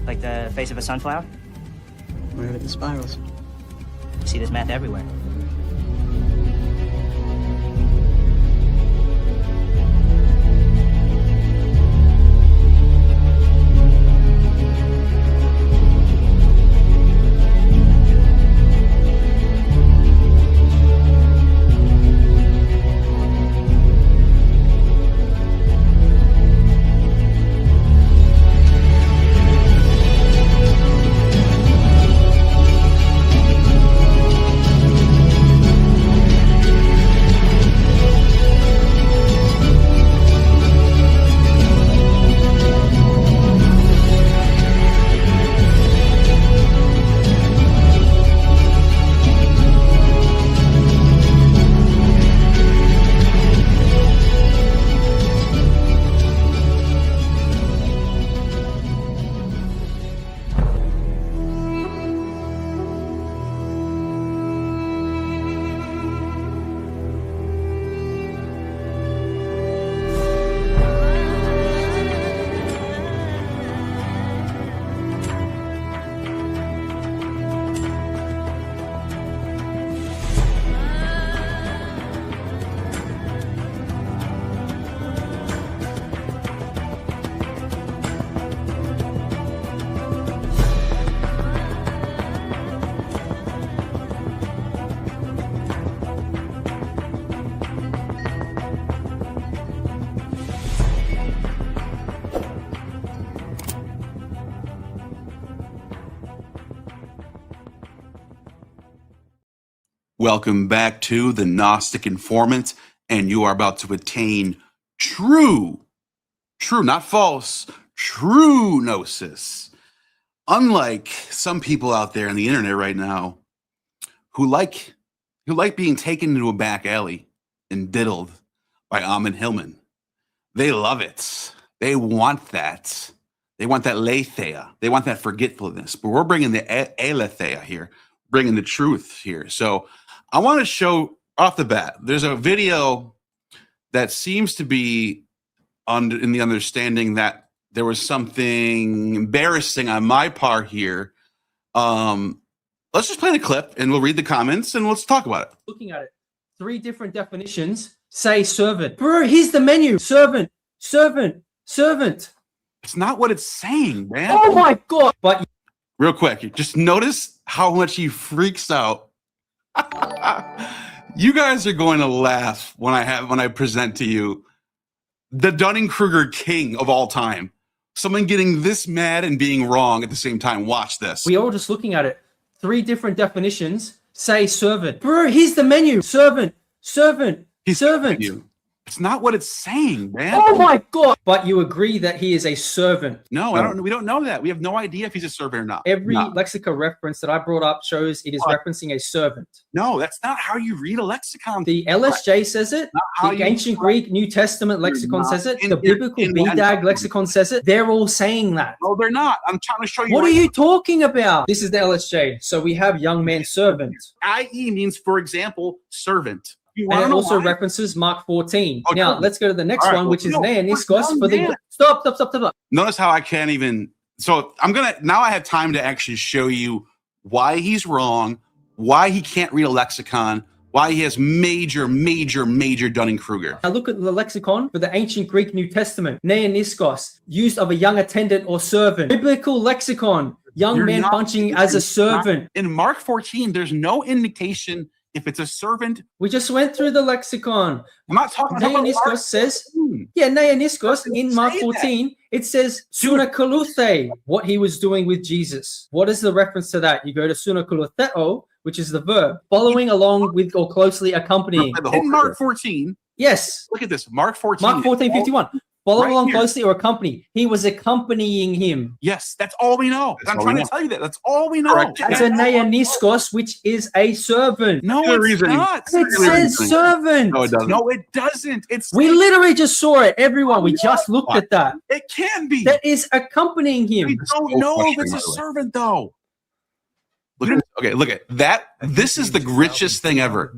Like the face of a sunflower? Where are the spirals? You see this math everywhere. Welcome back to the Gnostic Informant, and you are about to attain true, not false, true gnosis. Unlike some people out there on the internet right now who like being taken into a back alley and diddled by Amon Hillman. They love it. They want that. They want that letheia. They want that forgetfulness. But we're bringing the aletheia here, bringing the truth here. So I want to show off the bat, there's a video that seems to be in the understanding that there was something embarrassing on my part here. Let's just play the clip and we'll read the comments and let's talk about it. Looking at it, 3 different definitions say servant. Bro, here's the menu. Servant, servant, servant. It's not what it's saying, man. Oh my God. But real quick, just notice how much he freaks out. You guys are going to laugh when I present to you the Dunning-Kruger king of all time. Someone getting this mad and being wrong at the same time. Watch this. we are just looking at it. 3 different definitions say servant. Bro, here's the menu. Servant, servant, servant. It's not what it's saying, man. Oh my God. But you agree that he is a servant. No, we don't know that. We have no idea if he's a servant or not. Every lexicon reference that I brought up shows it is referencing a servant. No, that's not how you read a lexicon. The LSJ says it. The ancient Greek New Testament lexicon says it. The biblical BDAG lexicon says it. They're all saying that. No, they're not. I'm trying to show you. What are you talking about? This is the LSJ. So we have young man servant. IE means, for example, servant. And it also references Mark 14. Okay. Now, let's go to the next one, which is Neoniskos for the... Stop. Notice how I can't even... So now I have time to actually show you why he's wrong, why he can't read a lexicon, why he has major Dunning-Kruger. Now look at the lexicon for the ancient Greek New Testament. Neoniskos, use of a young attendant or servant. Biblical lexicon, young man punching as a servant. In Mark 14, there's no indication if it's a servant. We just went through the lexicon. I'm not talking about Neoniskos says, Neoniskos in Mark 14, it says sunakaluthei, what he was doing with Jesus. What is the reference to that? You go to sunakalutheo, which is the verb, following along with or closely accompanying. In Mark 14. Yes. Look at this. Mark 14. Mark 14:51. Follow along closely or accompany. He was accompanying him. Yes, that's all we know. I'm trying to tell you that. That's all we know. As a neoniskos, which is a servant. No, it's not. It says servant. No, it doesn't. No, it doesn't. We literally just saw it. Everyone, we just looked at that. It can be. That is accompanying him. We don't know if it's a servant, though. Look at that. This is the richest thing ever.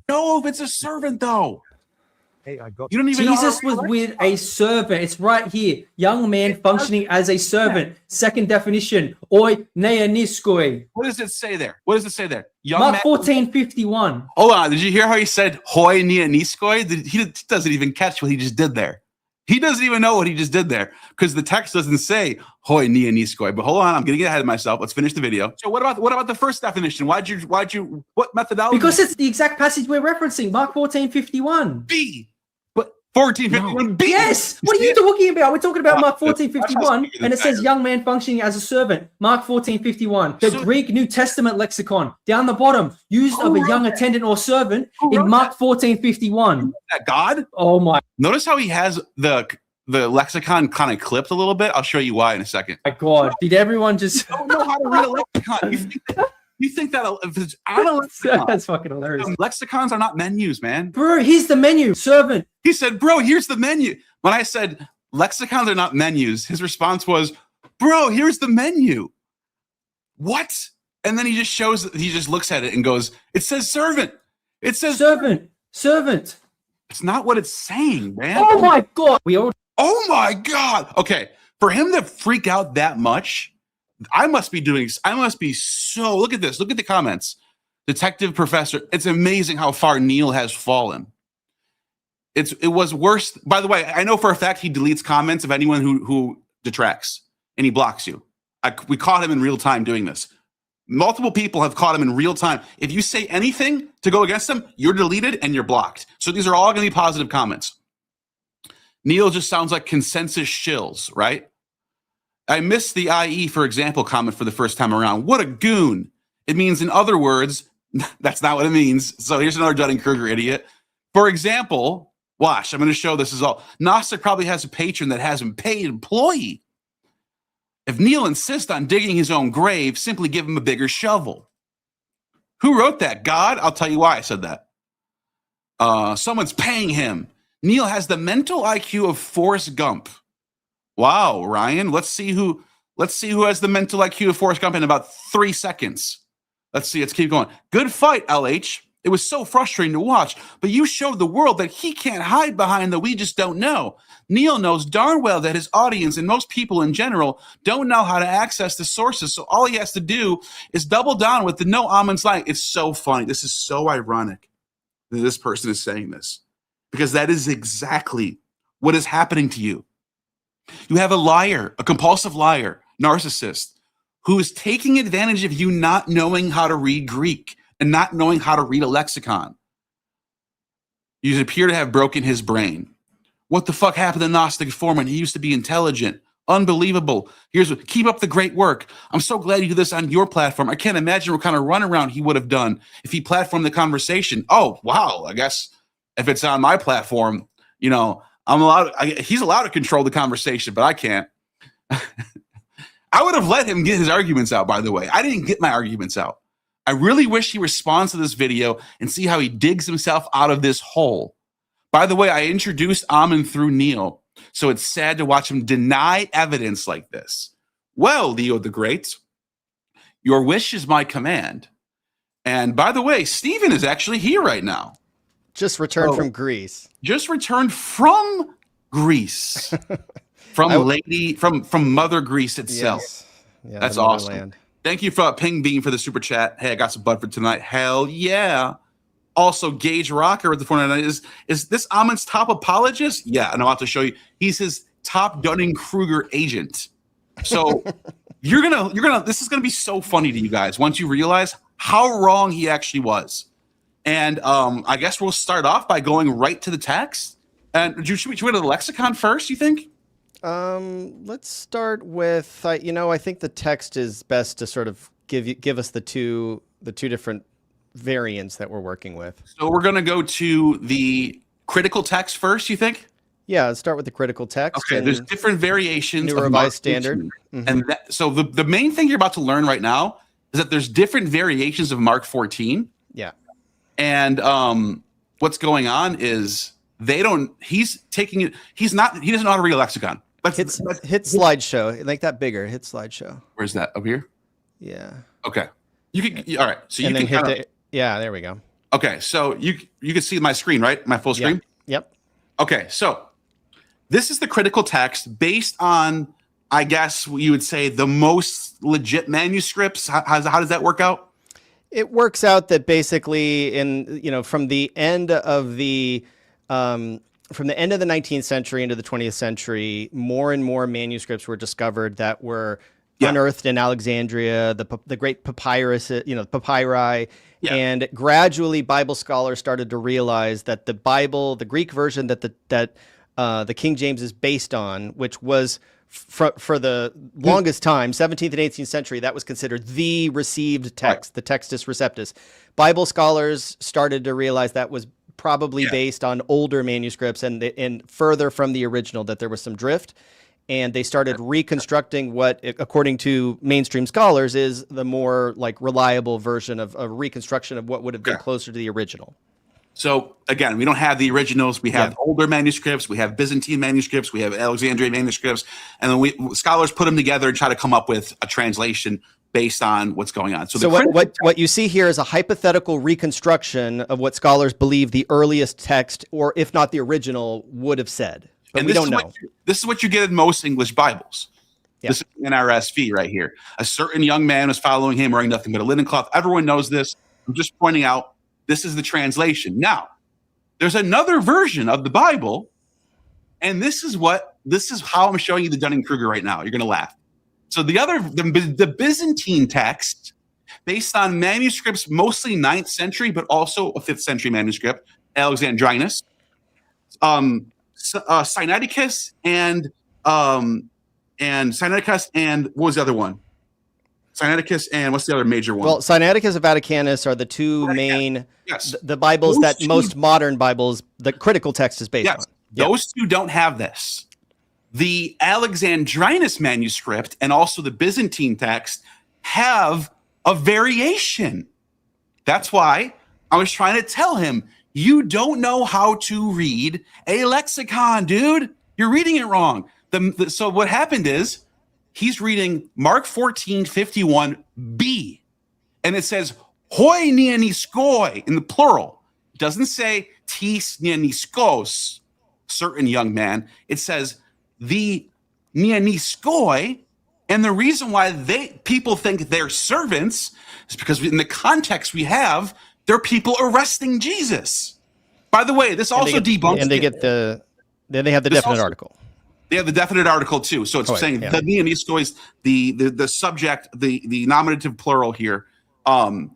No, if it's a servant, though. Hey, I got You don't even Jesus know was with a servant. It's right here. Young man functioning as a servant. Second definition. Oi neaniskoi. What does it say there? What does it say there? Young Mark man. 14:51. Hold on. Did you hear how he said hoi nia niskoi? He doesn't even catch what he just did there. He doesn't even know what he just did there because the text doesn't say hoi nia niskoi. But hold on, I'm getting ahead of myself. Let's finish the video. So what about the first definition? What methodology? Because it's the exact passage we're referencing. Mark 14:51. B. But 1451 B. Yes. What are you talking about? We're talking about Mark 14:51, and it says young man functioning as a servant. Mark 14:51. The Greek New Testament lexicon down the bottom, used of a young attendant or servant in Mark 14:51. That God? Oh my Notice how he has the lexicon kind of clipped a little bit. I'll show you why in a second. God! Did everyone just? I don't know how to read a lexicon. You think that if it's on a lexicon? That's fucking hilarious. Lexicons are not menus, man. Bro, here's the menu. Servant. He said, bro, here's the menu. When I said lexicons are not menus, his response was, bro, here's the menu. What? And then he just looks at it and goes, it says servant. It says servant. Servant. It's not what it's saying, man. Oh my God. Oh my God. Okay. For him to freak out that much, I must be so, look at this. Look at the comments. Detective Professor. It's amazing how far Neil has fallen. It was worse. By the way, I know for a fact he deletes comments of anyone who detracts and he blocks you. We caught him in real time doing this. Multiple people have caught him in real time. If you say anything to go against him, you're deleted and you're blocked. So these are all going to be positive comments. Neil just sounds like consensus shills, right? I missed the IE, for example, comment for the first time around. What a goon. It means, in other words, that's not what it means. So here's another Dunning-Kruger idiot. For example, watch, I'm going to show this is all. Gnostic probably has a patron that has him paid employee. If Neil insists on digging his own grave, simply give him a bigger shovel. Who wrote that? God? I'll tell you why I said that. Someone's paying him. Neil has the mental IQ of Forrest Gump. Wow, Ryan. Let's see who has the mental IQ of Forrest Gump in about 3 seconds. Let's see. Let's keep going. Good fight, LH. It was so frustrating to watch, but you showed the world that he can't hide behind the we just don't know. Neil knows darn well that his audience and most people in general don't know how to access the sources, so all he has to do is double down with the no almonds line. It's so funny. This is so ironic that this person is saying this, because that is exactly what is happening to you. You have a liar, a compulsive liar, narcissist, who is taking advantage of you not knowing how to read Greek and not knowing how to read a lexicon. You appear to have broken his brain. What the fuck happened to Gnostic Foreman? He used to be intelligent. Unbelievable. Keep up the great work. I'm so glad you do this on your platform. I can't imagine what kind of runaround he would have done if he platformed the conversation. Oh, wow. I guess if it's on my platform, you know, he's allowed to control the conversation, but I can't. I would have let him get his arguments out, by the way. I didn't get my arguments out. I really wish he responds to this video and see how he digs himself out of this hole. By the way, I introduced Amun through Neil, so it's sad to watch him deny evidence like this. Well, Leo the Great, your wish is my command. And by the way, Stephen is actually here right now. Just returned from Greece. Just returned from Greece. From Mother Greece itself. Yes. Yeah, that's awesome. Thank you for Ping Bean for the super chat. Hey, I got some butt for tonight. Hell yeah. Also, Gage Rocker with the 499 is this Amon's top apologist? Yeah, and I'll have to show you. He's his top Dunning-Kruger agent. So this is gonna be so funny to you guys once you realize how wrong he actually was. And I guess we'll start off by going right to the text. And should we go to the lexicon first, you think? Let's start with I think the text is best to sort of give us the two different variants that we're working with. So we're going to go to the critical text first, you think? Yeah, let's start with the critical text. Okay, there's different variations New Revised Standard. Mm-hmm. And so the main thing you're about to learn right now is that there's different variations of Mark 14. Yeah. And what's going on is he doesn't know how to read a lexicon. Hit slideshow. Make that bigger. Hit slideshow. Where's that? Up here? Yeah. Okay. You can. All right. So yeah, there we go. Okay. So you can see my screen, right? My full screen. Yep. Okay, so this is the critical text based on, I guess you would say, the most legit manuscripts. How does that work out? It works out that basically from the end of the 19th century into the 20th century, more and more manuscripts were discovered that were unearthed in Alexandria, the great papyrus, papyri. Yeah. And gradually Bible scholars started to realize that the Bible, the Greek version that the King James is based on, which was for the longest time, 17th and 18th century, that was considered the received text, the Textus Receptus. Bible scholars started to realize that was probably based on older manuscripts and further from the original, that there was some drift. And they started reconstructing what, according to mainstream scholars, is the more reliable version of a reconstruction of what would have been closer to the original. So again, we don't have the originals. We have older manuscripts. We have Byzantine manuscripts. We have Alexandrian manuscripts. And then scholars put them together and try to come up with a translation based on what's going on. So what you see here is a hypothetical reconstruction of what scholars believe the earliest text, or if not the original, would have said. But we don't know. This is what you get in most English Bibles. Yeah. This is an RSV right here. A certain young man was following him, wearing nothing but a linen cloth. Everyone knows this. I'm just pointing out this is the translation. Now, there's another version of the Bible, and this is how I'm showing you the Dunning-Kruger right now. You're going to laugh. So the Byzantine text, based on manuscripts, mostly 9th century, but also a 5th century manuscript, Alexandrinus, Sinaiticus and Sinaiticus and what was the other one? Sinaiticus and what's the other major one? Well, Sinaiticus and Vaticanus are the two main, the Bibles that most modern Bibles, the critical text is based on. Those two don't have this. The Alexandrinus manuscript and also the Byzantine text have a variation. That's why I was trying to tell him, you don't know how to read a lexicon, dude. You're reading it wrong. So what happened is he's reading Mark 14:51b, and it says hoi nianiskoi in the plural. It doesn't say tis nianiskos, certain young man. It says the nianiskoi, and the reason why people think they're servants is because in the context we have, they're people arresting Jesus. By the way, this also debunks. And they have the definite article. They have the definite article too. So it's saying the nianiskoi, the subject, the nominative plural here,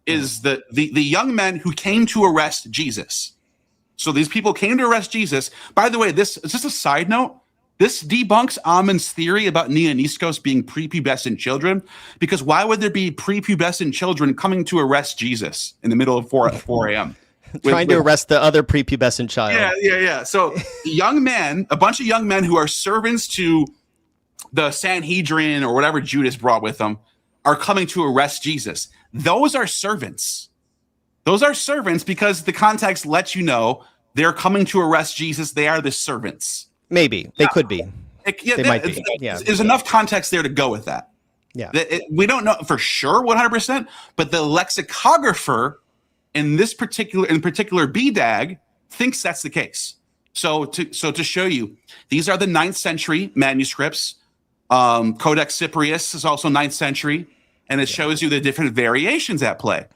is the young men who came to arrest Jesus. So these people came to arrest Jesus. By the way, this is just a side note. This debunks Ammon's theory about nianiskos being prepubescent children, because why would there be prepubescent children coming to arrest Jesus in the middle of 4 a.m.? Trying to arrest the other prepubescent child. Yeah. So young men, a bunch of young men who are servants to the Sanhedrin or whatever Judas brought with them, are coming to arrest Jesus. Those are servants. Those are servants because the context lets you know they're coming to arrest Jesus. They are the servants. Maybe they could be. They might be. There's enough context there to go with that. Yeah. We don't know for sure 100%, but the lexicographer in particular BDAG thinks that's the case. So to show you, these are the 9th century manuscripts. Codex Cyprius is also 9th century, and it shows you the different variations at play.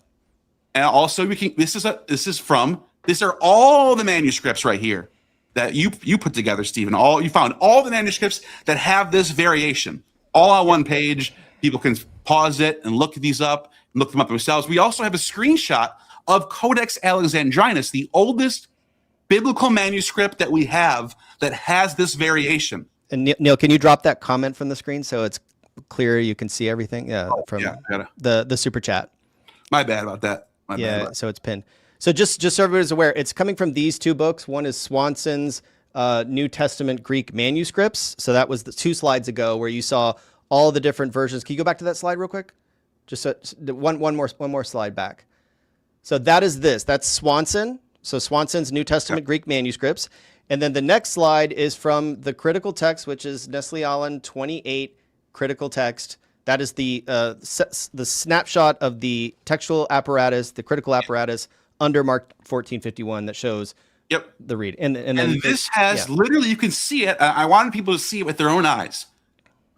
And also these are all the manuscripts right here that you put together, Stephen. You found all the manuscripts that have this variation, all on one page. People can pause it and look these up, and look them up themselves. We also have a screenshot of Codex Alexandrinus, the oldest biblical manuscript that we have that has this variation. And Neil, can you drop that comment from the screen so it's clear you can see everything? The super chat. My bad about that. So it's pinned. So just so everybody's aware, it's coming from these two books. One is Swanson's New Testament Greek manuscripts. So that was the 2 slides ago where you saw all the different versions. Can you go back to that slide real quick? Just one more slide back. So that is this. That's Swanson. So Swanson's New Testament Greek manuscripts. And then the next slide is from the critical text, which is Nestle Aland 28 critical text. That is the snapshot of the textual apparatus, the critical apparatus under Mark 14:51 that shows Yep. the read. And then this has literally, you can see it. I wanted people to see it with their own eyes.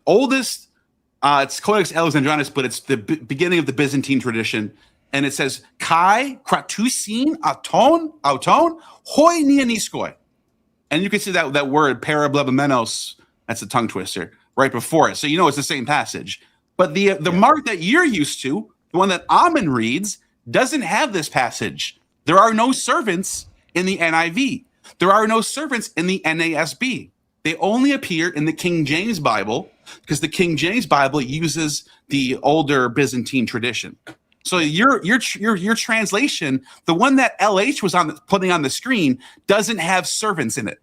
Oldest, it's Codex Alexandrinus, but it's the beginning of the Byzantine tradition. And it says, Kai kratusin auton hoi nianiskoi. And you can see that word, parablebimenos, that's a tongue twister, right before it. So you know it's the same passage. But the mark that you're used to, the one that Amen reads, doesn't have this passage. There are no servants in the NIV. There are no servants in the NASB. They only appear in the King James Bible because the King James Bible uses the older Byzantine tradition. So your translation, the one that LH was putting on the screen, doesn't have servants in it.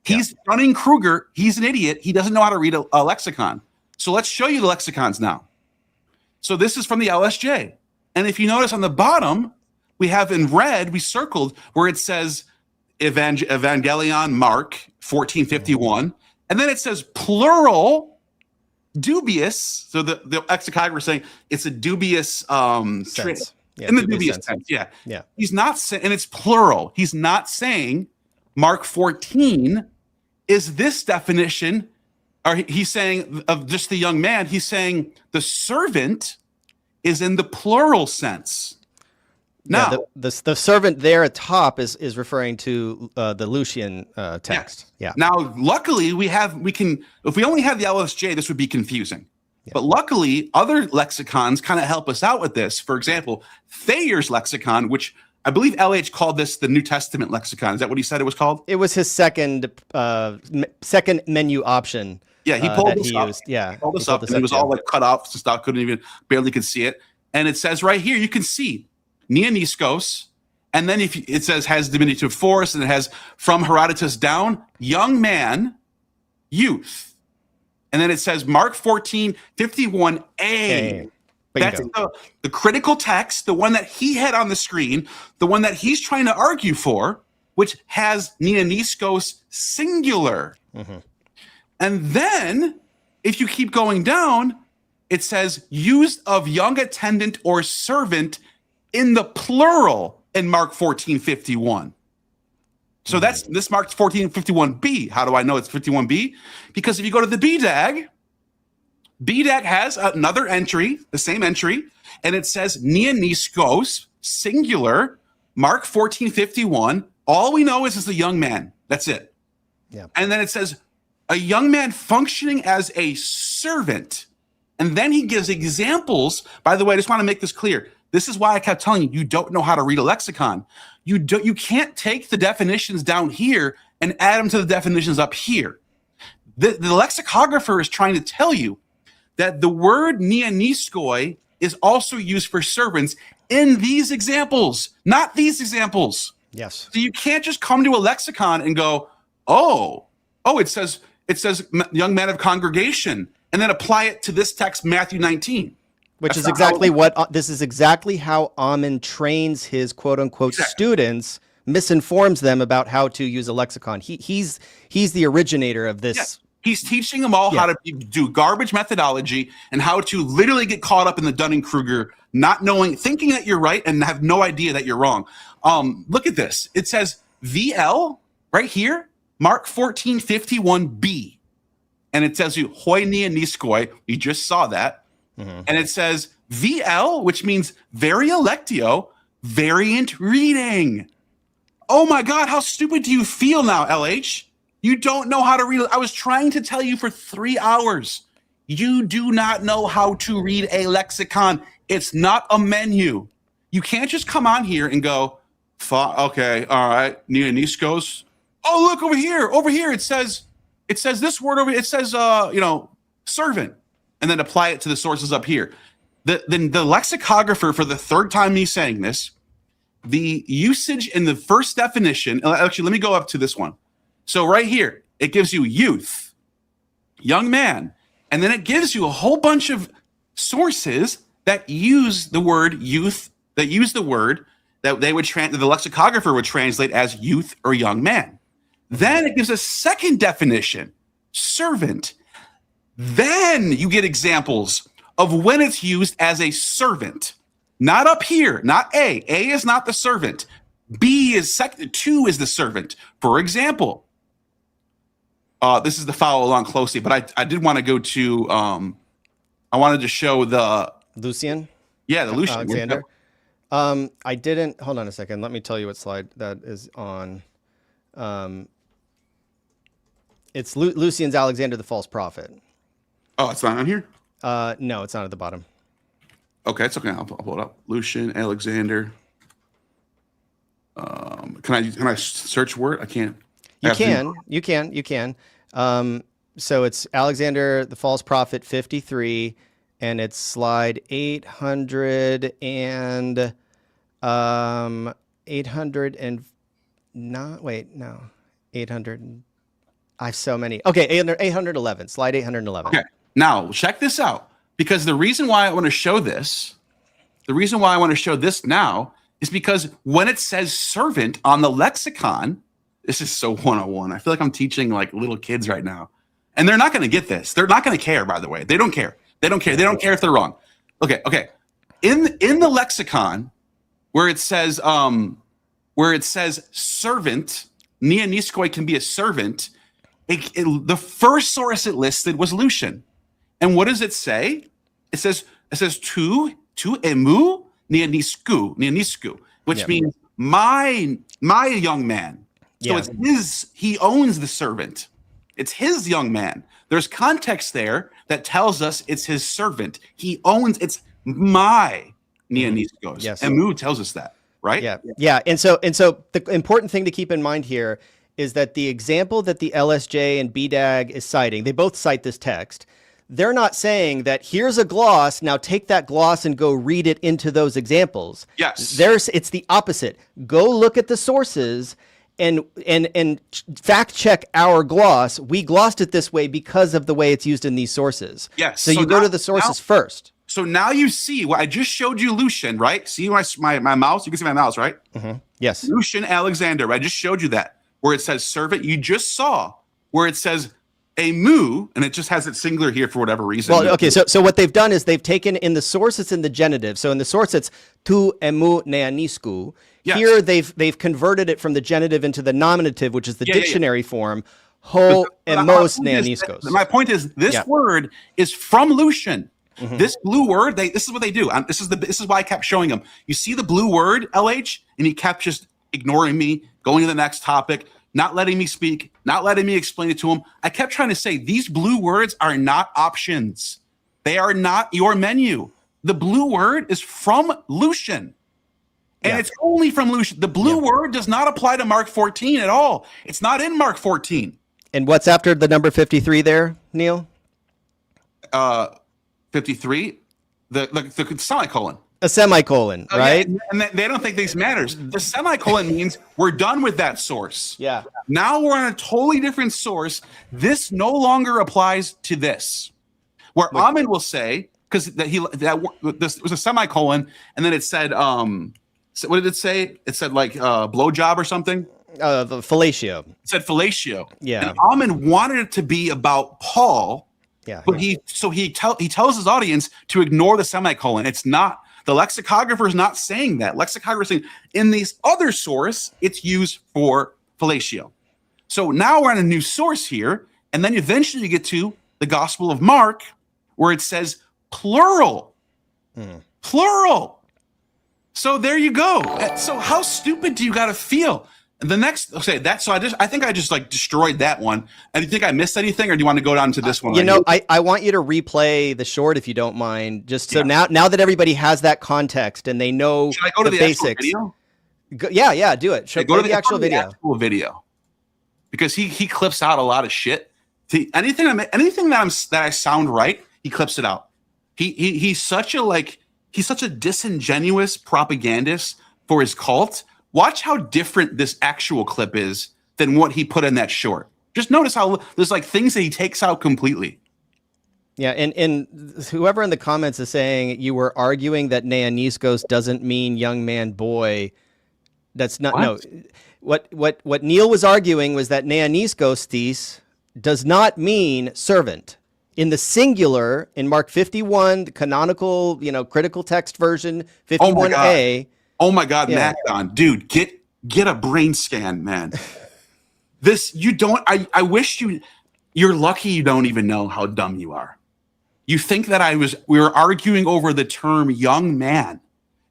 He's Dunning-Kruger. He's an idiot. He doesn't know how to read a lexicon. So let's show you the lexicons now. So this is from the LSJ. And if you notice on the bottom, we have in red, we circled where it says Evangelion Mark 1451. And then it says plural dubious. So the lexicographer is saying it's a dubious sense. In the dubious sense. Yeah. He's not saying, and it's plural. He's not saying Mark 14 is this definition, or he's saying of just the young man, he's saying the servant is in the plural sense. Now, the servant there at top is referring to the Lucian text. Yeah. Now, luckily, if we only had the LSJ, this would be confusing. Yeah. But luckily, other lexicons kind of help us out with this. For example, Thayer's lexicon, which I believe LH called this the New Testament lexicon. Is that what he said it was called? It was his second menu option. Yeah, he pulled this up. Used. Yeah, he pulled this up, and it was all like cut off, so stuff barely could see it. And it says right here, you can see Nianiskos, and then if it says has diminutive force, and it has from Herodotus down, young man, youth. And then it says Mark 14:51a. Okay. That's the critical text, the one that he had on the screen, the one that he's trying to argue for, which has Nianiskos singular. Mm-hmm. And then, if you keep going down, it says used of young attendant or servant in the plural in Mark 14:51. So that's this marks 14:51b. How do I know it's 51b? Because if you go to the BDAG has another entry, the same entry, and it says Nianiskos, singular, Mark 14:51. All we know is a young man. That's it. Yeah. And then it says a young man functioning as a servant. And then he gives examples. By the way, I just want to make this clear. This is why I kept telling you don't know how to read a lexicon. You can't take the definitions down here and add them to the definitions up here. The lexicographer is trying to tell you that the word nianiskoi is also used for servants in these examples, not these examples. Yes. So you can't just come to a lexicon and go, oh, it says young man of congregation, and then apply it to this text, Matthew 19. Which is exactly how Amen trains his quote unquote students, misinforms them about how to use a lexicon. He's the originator of this. Yes. He's teaching them all how to do garbage methodology and how to literally get caught up in the Dunning-Kruger, not knowing, thinking that you're right and have no idea that you're wrong. Look at this. It says VL right here, Mark 14:51b. And it tells you hoi nianiskoi. You just saw that. Mm-hmm. And it says VL, which means varielectio, variant reading. Oh my God, how stupid do you feel now, LH? You don't know how to read. I was trying to tell you for 3 hours. You do not know how to read a lexicon. It's not a menu. You can't just come on here and go, okay, all right, Nianiskos. Oh, look over here. Over here, it says this word over here. It says, servant. And then apply it to the sources up here. The lexicographer, for the third time he's saying this, the usage in the first definition, actually, let me go up to this one. So right here, it gives you youth, young man, and then it gives you a whole bunch of sources that use the word youth, that use the word that the lexicographer would translate as youth or young man. Then it gives a second definition, servant. Then you get examples of when it's used as a servant. Not up here, not A. A is not the servant. B is second. 2 is the servant. For example, this is to follow along closely, but I did want to go to, I wanted to show the Lucian. Yeah, the Lucian. Alexander. I didn't, hold on a second. Let me tell you what slide that is on. It's Lucian's Alexander the False Prophet. Oh, it's not on here? No, it's not at the bottom. Okay, it's okay. I'll pull it up. Lucian, Alexander. Can I search word? I can't. You can. So it's Alexander the False Prophet 53, and it's slide 800 and 800 and not, wait, no, 800. I have so many. Okay, 811, slide 811. Okay, now check this out, because the reason why I want to show this, now is because when it says servant on the lexicon, this is so 101. I feel like I'm teaching like little kids right now. And they're not going to get this. They're not going to care, by the way. They don't care. They don't care. They don't care if they're wrong. Okay. In the lexicon, where it says servant, neoniskoi can be a servant. The first source it listed was Lucian. And what does it say? It says tu emu neonisku, which means my young man. So it's his, he owns the servant. It's his young man. There's context there that tells us it's his servant. He owns, it's my neoniskos. Yes. Emu tells us that, right? Yeah. And so the important thing to keep in mind here is that the example that the LSJ and BDAG is citing, they both cite this text. They're not saying that here's a gloss, now take that gloss and go read it into those examples. Yes. It's the opposite. Go look at the sources and fact check our gloss. We glossed it this way because of the way it's used in these sources. Yes. So you go to the sources first. So now you see what I just showed you, Lucian, right? See my mouse? You can see my mouse, right? Mm-hmm. Yes. Lucian Alexander. I just showed you that where it says servant. You just saw where it says a mu, and it just has it singular here for whatever reason. Well, okay, so what they've done is they've taken in the source, it's in the genitive. So in the source, it's tu emu neanisku. Yes. Here, they've converted it from the genitive into the nominative, which is the dictionary form. Ho emos neaniskos. My point is, this word is from Lucian. Mm-hmm. This blue word, this is what they do. This is why I kept showing them. You see the blue word, LH, and he kept just ignoring me, going to the next topic, not letting me speak, not letting me explain it to him. I kept trying to say, these blue words are not options. They are not your menu. The blue word is from Lucian. And it's only from Lucian. The blue word does not apply to Mark 14 at all. It's not in Mark 14. And what's after the number 53 there, Neil? 53? The semicolon. A semicolon, right? Yeah, and they don't think this matters. The semicolon means we're done with that source. Yeah. Now we're on a totally different source. This no longer applies to this. Where Amin will say, because this was a semicolon, and then it said, so what did it say? It said like blowjob or something. The fellatio. It said fellatio. Yeah. And Amin wanted it to be about Paul. Yeah. But he tells his audience to ignore the semicolon. It's not. The lexicographer is not saying that. Lexicographer is saying in this other source, it's used for fellatio. So now we're on a new source here, and then eventually you get to the Gospel of Mark, where it says plural. Plural. So there you go. So how stupid do you got to feel? The next, I think I just like destroyed that one. And do you think I missed anything, or do you want to go down to this one? I want you to replay the short if you don't mind. Just so now that everybody has that context and they know the basics. Video? Do it. Go to the actual video. Because he clips out a lot of shit. Anything that I sound right, he clips it out. He's such a disingenuous propagandist for his cult. Watch how different this actual clip is than what he put in that short. Just notice how there's like things that he takes out completely. Yeah, and whoever in the comments is saying you were arguing that neaniskos doesn't mean young man boy. That's not no. What Neil was arguing was that neaniskos does not mean servant. In the singular, in Mark 51, the canonical, critical text version, 51a. Oh my God, Macdon, dude, get a brain scan, man. This, you don't, I wish you're lucky you don't even know how dumb you are. You think that we were arguing over the term young man.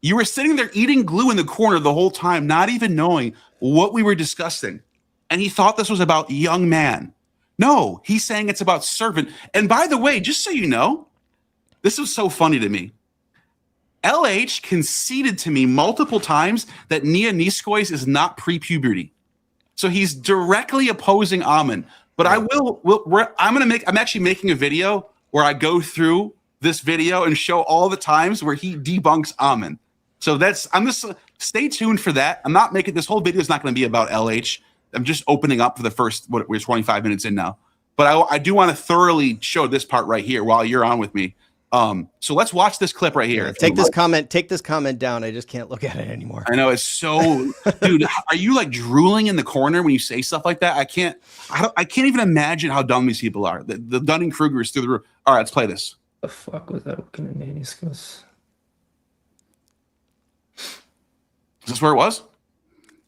You were sitting there eating glue in the corner the whole time, not even knowing what we were discussing. And he thought this was about young man. No, he's saying it's about servant. And by the way, just so you know, this was so funny to me. LH conceded to me multiple times that Neoniskois is not pre-puberty. So he's directly opposing Amen. But I'm actually making a video where I go through this video and show all the times where he debunks Amen. So stay tuned for that. I'm not making, this whole video is not going to be about LH. I'm just opening up for the first, we're 25 minutes in now. But I do want to thoroughly show this part right here while you're on with me. So let's watch this clip right here. Yeah, take this comment down. I just can't look at it anymore. I know, it's so, dude, are you like drooling in the corner when you say stuff like that? I can't even imagine how dumb these people are. The Dunning-Kruger is through the roof. All right, let's play this. The fuck was that looking at Neoniskois? Is this where it was?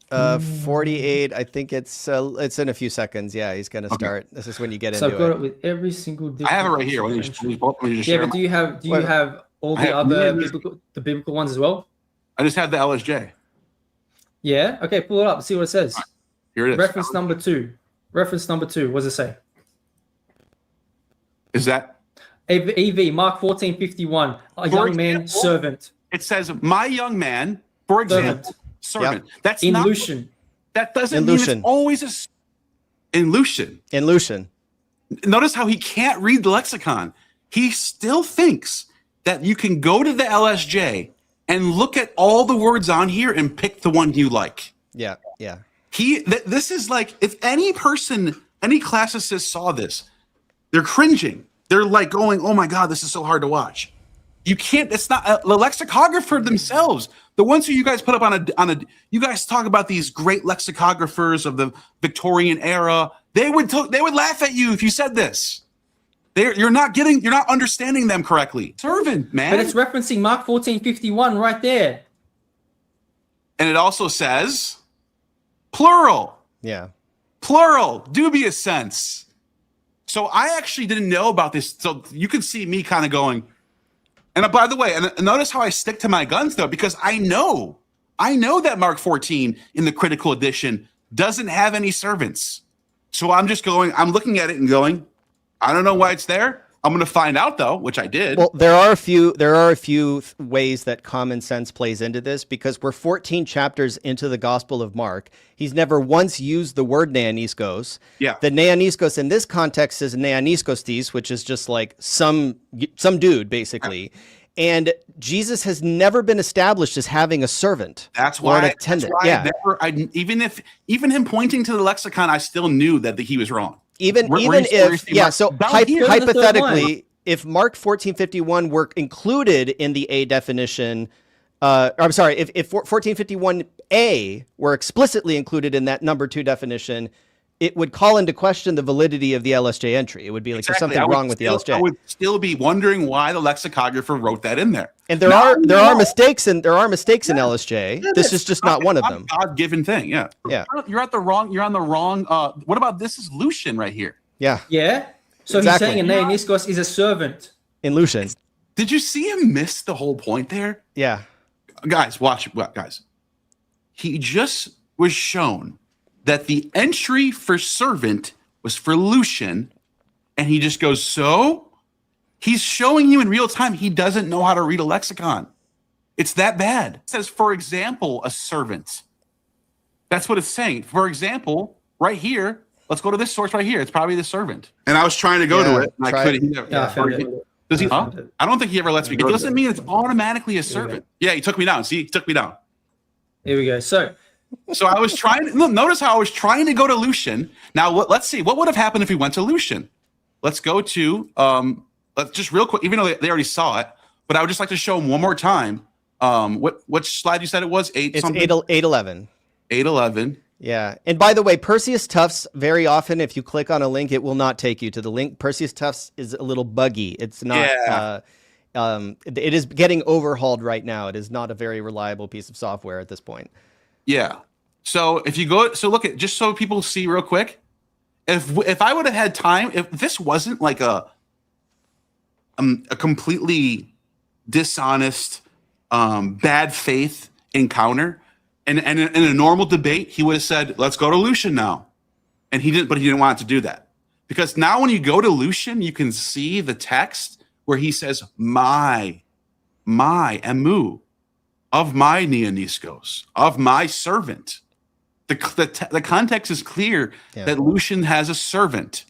48. I think it's in a few seconds. Yeah, he's gonna start. This is when you get into it. So I've got it with every single. I have it right here. But do you have all the other biblical ones as well? I just have the LSJ. Yeah. Okay. Pull it up. See what it says. Right, here it is. Reference number 2. Reference number 2. What does it say? Is that EV Mark 14:51? A young man servant. It says, "My young man," for example. Servant. Yep. That's in not Lucian. That doesn't mean it's always in Lucian. In Lucian. Notice how he can't read the lexicon. He still thinks that you can go to the LSJ and look at all the words on here and pick the one you like. Yeah, yeah. This is like, if any classicist saw this, they're cringing. They're like going, "Oh my God, this is so hard to watch." You can't. It's not the lexicographer themselves. The ones who you guys put up on a. You guys talk about these great lexicographers of the Victorian era. They would laugh at you if you said this. You're not understanding them correctly. Servant, man. But it's referencing Mark 14:51 right there. And it also says plural. Yeah. Plural, dubious sense. So I actually didn't know about this. So you can see me kind of going. And by the way, and notice how I stick to my guns though, because I know that Mark 14 in the critical edition doesn't have any servants. So I'm looking at it and going, I don't know why it's there. I'm going to find out though, which I did. Well, there are a few ways that common sense plays into this, because we're 14 chapters into the Gospel of Mark. He's never once used the word neoniskos. Yeah. The neoniskos in this context is neoniskostes, which is just like some dude basically. And Jesus has never been established as having a servant. That's why, or an attendant. Even him pointing to the lexicon, I still knew that he was wrong. Hypothetically, if Mark 14:51 were included in the A definition, if 14:51A were explicitly included in that number 2 definition, it would call into question the validity of the LSJ entry. It would be like there's something wrong with the LSJ. I would still be wondering why the lexicographer wrote that in there. And there are mistakes in LSJ. Yeah, this is just not one of them. God-given thing. Yeah. Yeah. You're on the wrong. What about this is Lucian right here? Yeah. Yeah. So exactly. He's saying a neoniskos is a servant. In Lucian. Did you see him miss the whole point there? Yeah. Guys, watch. Guys. He just was shown that the entry for servant was for Lucian, and he just goes, so? He's showing you in real time he doesn't know how to read a lexicon. It's that bad. It says, for example, a servant. That's what it's saying. For example, right here, let's go to this source right here. It's probably the servant. And I was trying to go to it, and I couldn't. Does he? I don't think he ever lets me go. It doesn't mean it's automatically a servant. Yeah, he took me down. See, he took me down. Here we go. So I was trying. Notice how I was trying to go to Lucian. Now, let's see. What would have happened if we went to Lucian? Let's go to. Let's just real quick, even though they already saw it, but I would just like to show them one more time. Which slide you said it was? 811. 811. Yeah. And by the way, Perseus Tufts, very often, if you click on a link, it will not take you to the link. Perseus Tufts is a little buggy. It's not. Yeah. It is getting overhauled right now. It is not a very reliable piece of software at this point. Yeah. So if you go, so look at, just so people see real quick, if I would have had time, if this wasn't like a completely dishonest, bad faith encounter, and in a normal debate, he would have said, let's go to Lucian now. And he didn't, but he didn't want to do that. Because now when you go to Lucian, you can see the text where he says, my emu, of my neoniskos, of my servant. The context is clear that Lucian has a servant.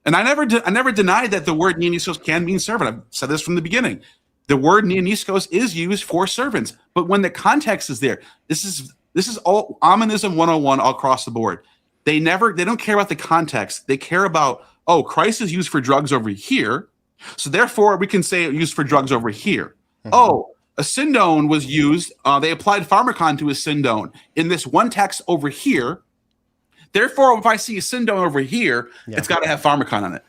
And I never denied that the word neoniskos can mean servant. I've said this from the beginning. The word neoniskos is used for servants. But when the context is there, this is all Aminism 101 all across the board. They don't care about the context. They care about, oh, Christ is used for drugs over here, so therefore we can say used for drugs over here. Mm-hmm. Oh, a syndone was used. They applied pharmacon to a syndone in this one text over here. Therefore, if I see a syndone over here, it's got to have pharmacon on it.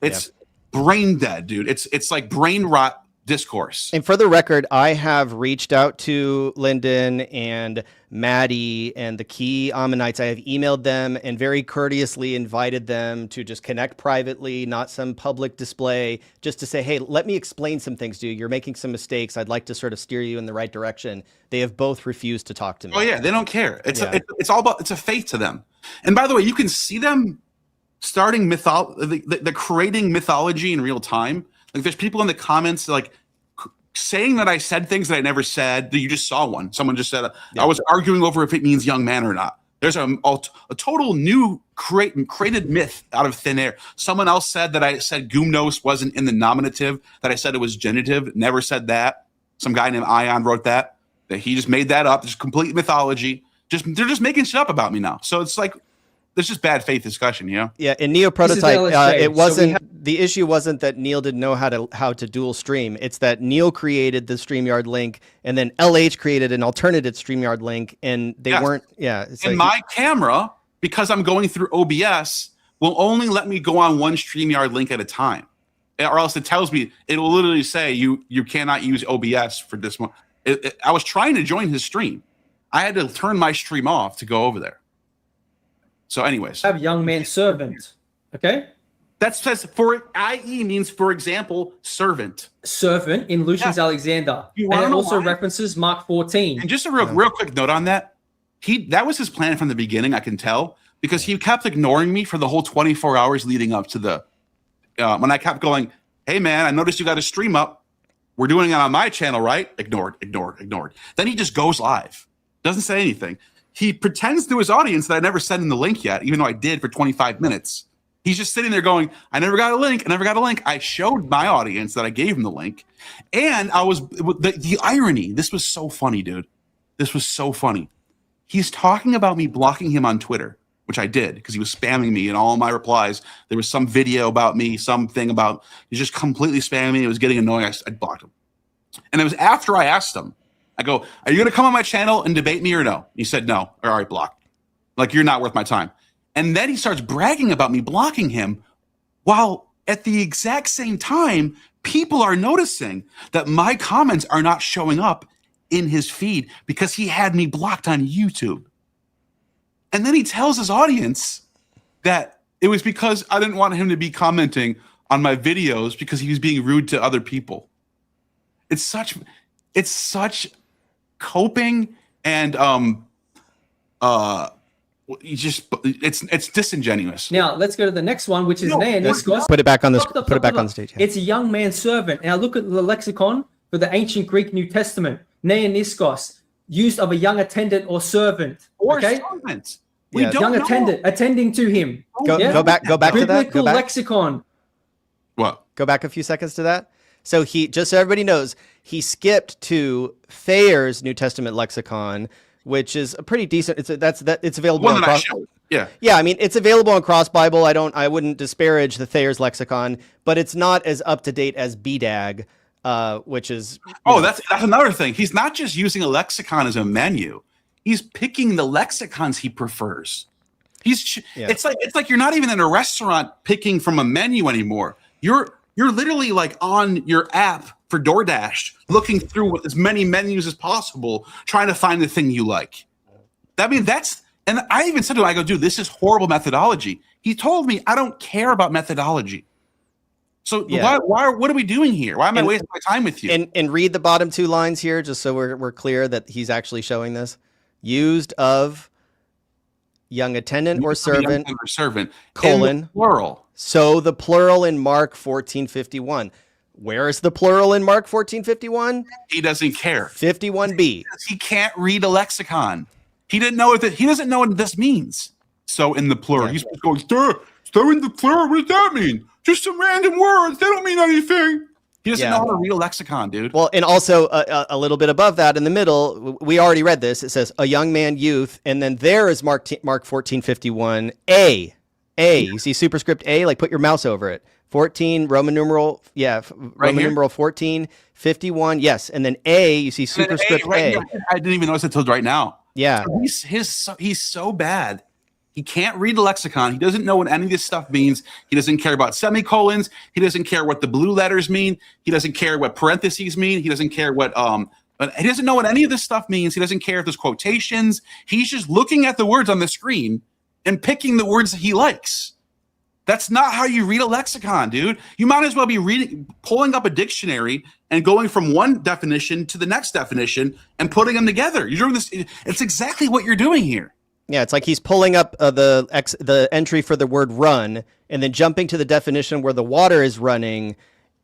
It's brain dead, dude. It's like brain rot discourse. And for the record, I have reached out to Lyndon and Maddie and the key Ammonites. I have emailed them and very courteously invited them to just connect privately, not some public display, just to say, hey, let me explain some things to you. You're making some mistakes. I'd like to sort of steer you in the right direction. They have both refused to talk to me. Oh yeah, they don't care. It's all about, it's a faith to them. And by the way, you can see them starting the creating mythology in real time. Like there's people in the comments like saying that I said things that I never said. That you just saw one. Someone just said I was arguing over if it means young man or not. There's a total new created myth out of thin air. Someone else said that I said gumnos wasn't in the nominative, that I said it was genitive. Never said that. Some guy named AION wrote that he just made that up. It's complete mythology. They're just making shit up about me now. So it's like there's just bad faith discussion, you know? Yeah, in Neo Prototype, it wasn't the issue wasn't that Neil didn't know how to dual stream. It's that Neil created the StreamYard link, and then LH created an alternative StreamYard link, and they weren't. Yeah, it's and my camera, because I'm going through OBS, will only let me go on one StreamYard link at a time, or else it tells me, it will literally say you cannot use OBS for this one. I was trying to join his stream. I had to turn my stream off to go over there. So anyways. Have young man servant. Okay? That says IE means, for example, servant. Servant in Lucian's Alexander. And it also references Mark 14. And just a real quick note on that. That was his plan from the beginning, I can tell, because he kept ignoring me for the whole 24 hours leading up to the when I kept going, hey man, I noticed you got a stream up. We're doing it on my channel, right? Ignored. Then he just goes live. Doesn't say anything. He pretends to his audience that I never sent him the link yet, even though I did for 25 minutes. He's just sitting there going, I never got a link. I showed my audience that I gave him the link. And the irony, this was so funny, dude. This was so funny. He's talking about me blocking him on Twitter, which I did because he was spamming me in all my replies. There was some video about me, something about, he's just completely spamming me. It was getting annoying. I blocked him. And it was after I asked him, I go, are you going to come on my channel and debate me or no? He said, no. All right, blocked. Like, you're not worth my time. And then he starts bragging about me blocking him, while at the exact same time, people are noticing that my comments are not showing up in his feed because he had me blocked on YouTube. And then he tells his audience that it was because I didn't want him to be commenting on my videos because he was being rude to other people. It's such coping and it's disingenuous. Now let's go to the next one, which is Neoniskos. Put it back on the stage. Yeah. It's a young man's servant. Now look at the lexicon for the ancient Greek New Testament. Neoniskos, used of a young attendant or servant. Or servant. We don't young know. Attendant, attending to him. Go back to that. Biblical lexicon. What? Go back a few seconds to that. So he, just so everybody knows, he skipped to Thayer's New Testament lexicon, which is a pretty decent. It's available on Cross. Yeah. I mean, it's available on Cross Bible. I wouldn't disparage the Thayer's lexicon, but it's not as up to date as BDAG, which is. That's another thing. He's not just using a lexicon as a menu. He's picking the lexicons he prefers. It's like you're not even in a restaurant picking from a menu anymore. You're literally like on your app for DoorDash, looking through as many menus as possible, trying to find the thing you like. I mean, and I even said to him, I go, dude, this is horrible methodology. He told me, I don't care about methodology. So why what are we doing here? Why am I wasting my time with you? And read the bottom 2 lines here, just so we're clear that he's actually showing this. Used of young attendant or servant, colon, plural. So the plural in Mark 14:51. Where is the plural in Mark 14:51? He doesn't care. 51b. He can't read a lexicon. He doesn't know what this means. So in the plural, he's going, so in the plural, what does that mean? Just some random words. They don't mean anything. He doesn't know how to read a lexicon, dude. Well, and also a little bit above that in the middle, we already read this. It says a young man, youth, and then there is Mark 14:51. A. You see superscript A? Like put your mouse over it. 14 Roman numeral, Roman numeral 14:51. Yes, and then A. You see superscript A. I didn't even notice it until right now. Yeah, so he's so bad. He can't read the lexicon. He doesn't know what any of this stuff means. He doesn't care about semicolons. He doesn't care what the blue letters mean. He doesn't care what parentheses mean. He doesn't care what he doesn't know what any of this stuff means. He doesn't care if there's quotations. He's just looking at the words on the screen and picking the words that he likes. That's not how you read a lexicon, dude. You might as well be pulling up a dictionary and going from one definition to the next definition and putting them together. You're doing this. It's exactly what you're doing here. Yeah, it's like he's pulling up the entry for the word run and then jumping to the definition where the water is running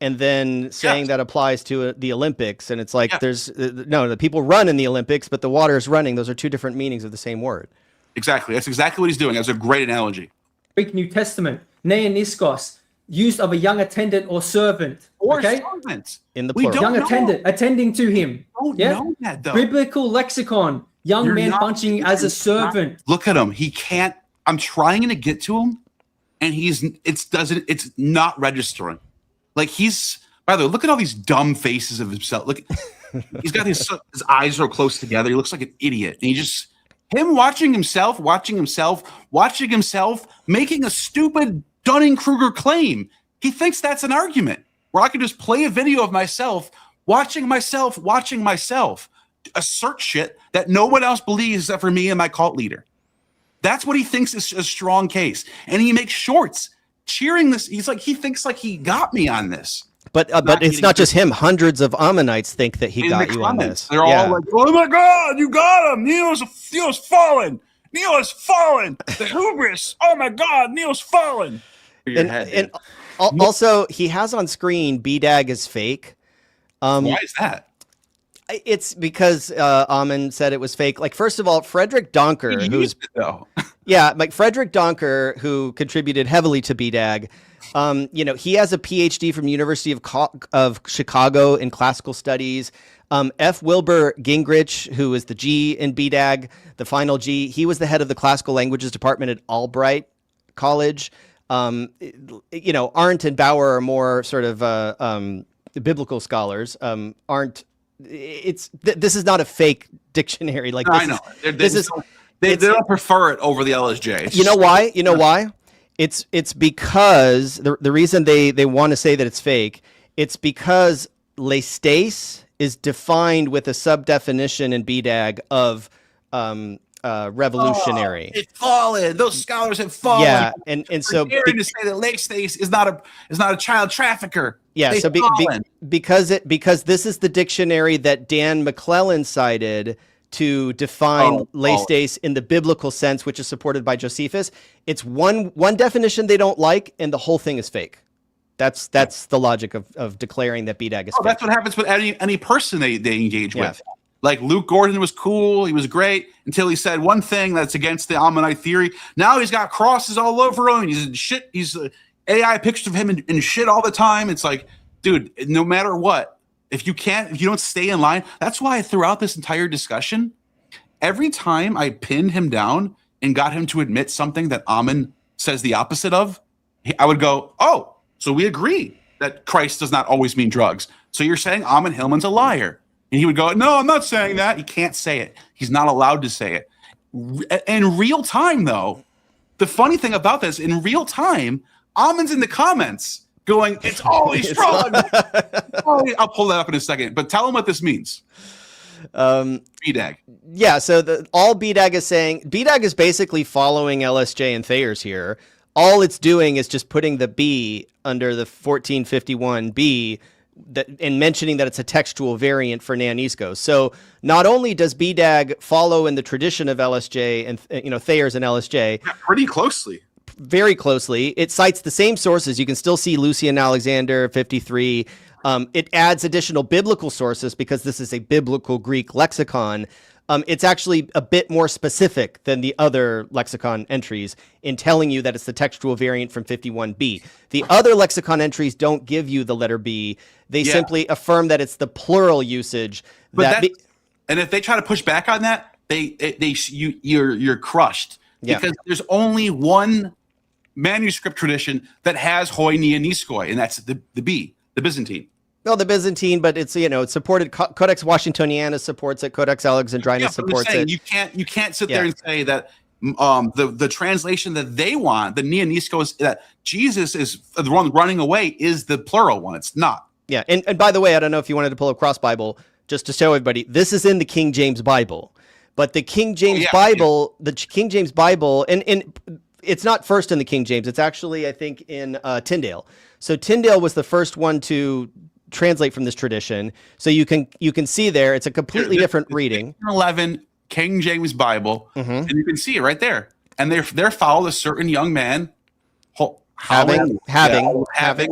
and then saying that applies to the Olympics. And it's like the people run in the Olympics, but the water is running. Those are 2 different meanings of the same word. Exactly. That's exactly what he's doing. That's a great analogy. Greek New Testament, neoniskos, use of a young attendant or servant. Servant. In the plural. Young attendant, attending to him. Don't know that, though. Biblical lexicon, young man functioning as a servant. Look at him. He can't. I'm trying to get to him, and it's not registering. Like by the way, look at all these dumb faces of himself. Look, he's got his eyes are close together. He looks like an idiot. And him watching himself, making a stupid Dunning-Kruger claim. He thinks that's an argument where I could just play a video of myself, watching myself, assert shit that no one else believes except for me and my cult leader. That's what he thinks is a strong case. And he makes shorts cheering this. He thinks like he got me on this. But it's not just him. Hundreds of Ammonites think that he got you on this. They're all like, oh my God, you got him. Neil's fallen. Neil has fallen. The hubris. Oh my God, Neil's fallen. And also, he has on screen BDAG is fake. Why is that? It's because Ammon said it was fake. Like, first of all, Frederick Donker, Frederick Donker, who contributed heavily to BDAG, he has a PhD from University of Chicago in classical studies. F. Wilbur Gingrich, who is the G in BDAG, the final G, he was the head of the classical languages department at Albright College. Arndt and Bauer are more sort of biblical scholars. This is not a fake dictionary. Like, I know. They don't prefer it over the LSJ. You know why? It's because the reason they want to say that it's fake, it's because lestes is defined with a sub-definition in BDAG of revolutionary. It's fallen. Those scholars have fallen. Yeah, and so to say that lestes is not a child trafficker. Yeah, so because this is the dictionary that Dan McClellan cited to define lestes in the biblical sense, which is supported by Josephus. It's one definition they don't like, and the whole thing is fake. That's the logic of declaring that BDAG is fake. That's what happens with any person they engage with. Like Luke Gordon was cool, he was great until he said one thing that's against the Ammonite theory. Now he's got crosses all over him. He's shit. He's AI pictures of him in shit all the time. It's like, dude, no matter what, if you don't stay in line, that's why throughout this entire discussion, every time I pinned him down and got him to admit something that Ammon says the opposite of, I would go, oh, so we agree that Christ does not always mean drugs. So you're saying Ammon Hillman's a liar. And he would go, no, I'm not saying that. He can't say it. He's not allowed to say it. In real time, though, the funny thing about this, in real time, Ammon's in the comments going, it's always drugs. I'll pull that up in a second. But tell him what this means. BDAG. Yeah, so all BDAG is saying, BDAG is basically following LSJ and Thayer's here. All it's doing is just putting the B under the 1451B and mentioning that it's a textual variant for Neoniskos. So not only does BDAG follow in the tradition of LSJ and Thayer's and LSJ, Yeah, pretty closely. Very closely. It cites the same sources. You can still see Lucian Alexander 53. It adds additional biblical sources because this is a biblical Greek lexicon. It's actually a bit more specific than the other lexicon entries in telling you that it's the textual variant from 51b. The other lexicon entries don't give you the letter B. They simply affirm that it's the plural usage. And if they try to push back on that, you're crushed because there's only one manuscript tradition that has hoi neoniskoi, and that's the B, the Byzantine. Well, the Byzantine, but it's it's supported. Codex Washingtonianus supports it. Codex Alexandrinus supports it. You can't sit there and say that the translation that they want, the Neoniskos, that Jesus is the one running away, is the plural one. It's not. Yeah, and by the way, I don't know if you wanted to pull a cross Bible just to show everybody. This is in the King James Bible, but the King James Bible, the King James Bible, and it's not first in the King James. It's actually, I think, in Tyndale. So Tyndale was the first one to translate from this tradition. So you can see there, it's a completely different reading. 11 King James Bible, and you can see it right there. And there followed a certain young man having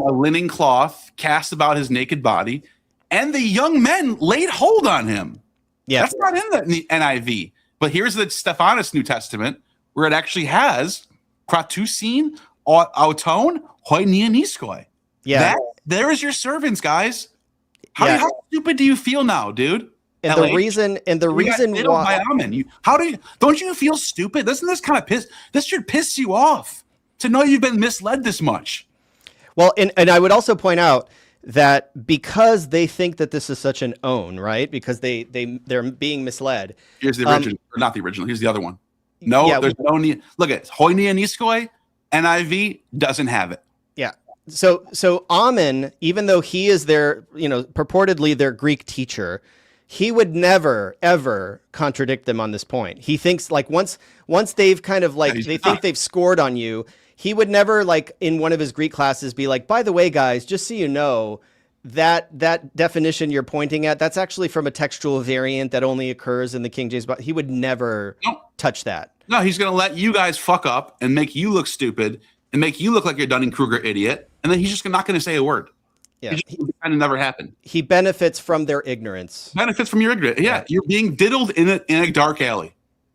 a linen cloth cast about his naked body, and the young men laid hold on him. Yeah, that's not in the NIV. But here's the Stephanus New Testament, where it actually has kratusin auton hoi neoniskoi. Yeah. There is your servants, guys. How stupid do you feel now, dude? And the reason why don't you feel stupid? Doesn't this kind of this should piss you off to know you've been misled this much? Well, and I would also point out that because they think that this is such an own, right? Because they're being misled. Here's the original, or not the original. Here's the other one. No, there's no need. Look at hoi neoniskoi. NIV doesn't have it. Yeah. So Ammon, even though he is their, purportedly their Greek teacher, he would never ever contradict them on this point. He thinks like once they've kind of like think they've scored on you, he would never like in one of his Greek classes be like, by the way, guys, just so you know, that definition you're pointing at, that's actually from a textual variant that only occurs in the King James. But he would never touch that. No, he's going to let you guys fuck up and make you look stupid and make you look like you're a Dunning-Kruger idiot. And then he's just not going to say a word. Yeah. It kind of never happened. He benefits from their ignorance. Benefits from your ignorance. Yeah. You're being diddled in a dark alley.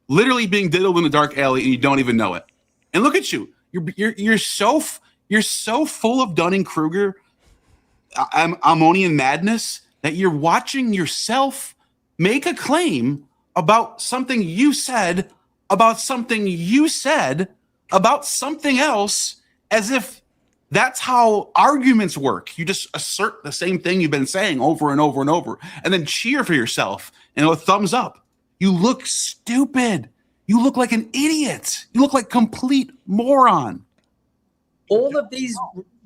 Literally being diddled in a dark alley and you don't even know it. And look at you. You're so full of Dunning-Kruger Ammonian madness that you're watching yourself make a claim about something you said about something you said about something else, as if that's how arguments work. You just assert the same thing you've been saying over and over and over, and then cheer for yourself and a thumbs up. You look stupid. You look like an idiot. You look like complete moron. All of these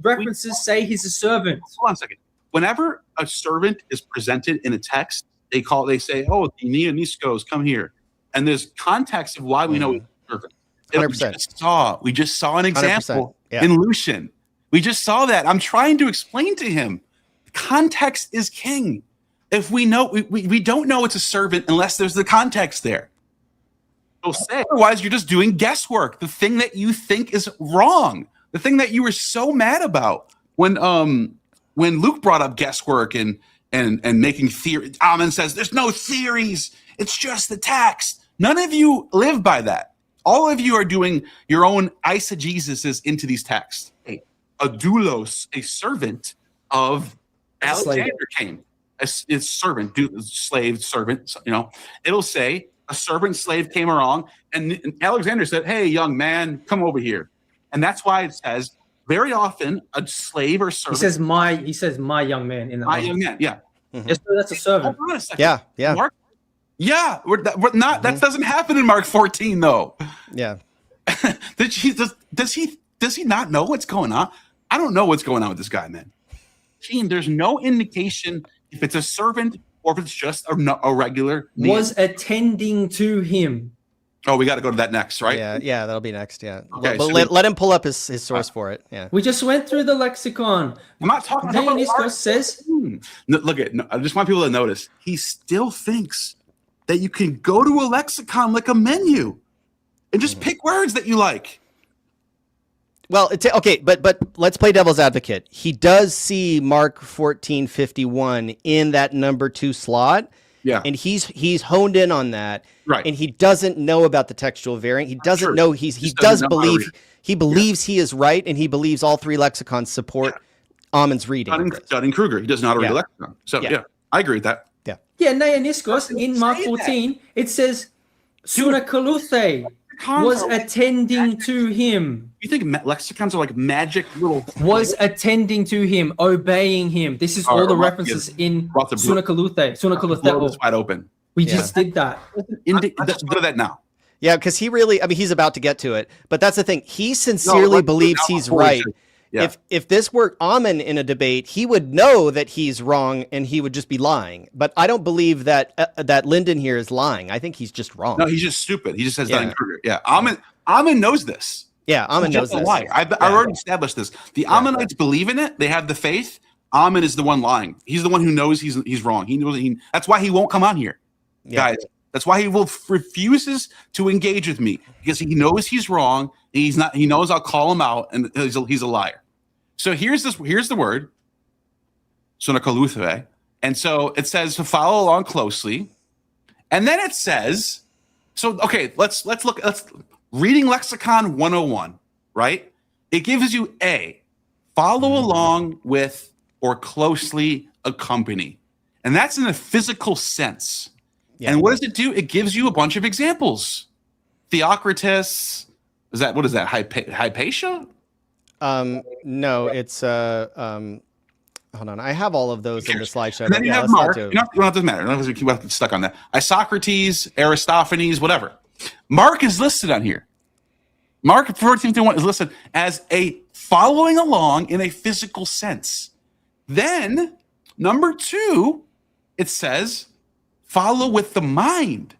references say he's a servant. Hold on a second. Whenever a servant is presented in a text, they say, "Oh, the Neoniskos, come here." And there's context of why we know he's a servant. 100%. We just saw an example in Lucian. We just saw that. I'm trying to explain to him, context is king. If we know, we don't know it's a servant unless there's the context there. Otherwise, you're just doing guesswork. The thing that you think is wrong, the thing that you were so mad about when Luke brought up guesswork and making theory. Ammon says there's no theories. It's just the text. None of you live by that. All of you are doing your own eisegesis into these texts. A doulos, a servant of Alexander came. It's servant, slave, servant. It'll say a servant slave came along, and Alexander said, "Hey, young man, come over here." And that's why it says very often a slave or servant. He says my young man in the young man. Yeah. Mm-hmm. Yes, that's a servant. Hold on a second. Yeah. Mark, we're not. That doesn't happen in Mark 14 though. Yeah. Does he not know what's going on? I don't know what's going on with this guy, man. There's no indication if it's a servant or if it's just a regular man. Was attending to him. Oh, we got to go to that next, right? Yeah, that'll be next. Yeah, Okay, but let him pull up his source for it. Yeah, We just went through the lexicon. I'm not talking about Dionysius says. No, look at. No, I just want people to notice. He still thinks that you can go to a lexicon like a menu and just pick words that you like. well, okay, but let's play devil's advocate. He does see Mark 14:51 in that number 2 slot. Yeah. And he's honed in on that. Right. And he doesn't know about the textual variant. He doesn't know he does believe he believes he is right, and he believes all 3 lexicons support Ammon's reading. Dunning-Kruger. He doesn't know how to read a lexicon. So I agree with that. Yeah, Dionysius in Mark 14, it says, Sunakaluthe was attending to him. You think lexicons are like magic little... Was attending to him, obeying him. This is all the references in Sunakaluthe. It's wide open. We just did that. Let's go to that now. Yeah, because he really, he's about to get to it. But that's the thing. He sincerely believes he's right. Yeah. If this were Ammon in a debate, he would know that he's wrong and he would just be lying. But I don't believe that that Lyndon here is lying. I think he's just wrong. No, he's just stupid. He just says Dunning-Kruger. Yeah, Ammon knows this. Yeah, Ammon knows this. I've already established this. The Ammonites believe in it. They have the faith. Ammon is the one lying. He's the one who knows he's wrong. He knows that's why he won't come on here, guys. That's why he refuses to engage with me, because he knows he's wrong. And he's not. He knows I'll call him out, and he's a liar. So here's the word, sunakaluthe, and so it says to follow along closely, and then it says, so okay, let's look. Reading Lexicon 101, right? It gives you follow along with or closely accompany, and that's in a physical sense. Yeah. And what does it do? It gives you a bunch of examples. Theocritus, what is that? Hypatia? No, it's hold on. I have all of those in the slideshow. And then you have Mark. It doesn't matter. Don't keep stuck on that. Isocrates, Aristophanes, whatever. Mark is listed on here. Mark 14:1 is listed as a following along in a physical sense. Then number 2, it says follow with the mind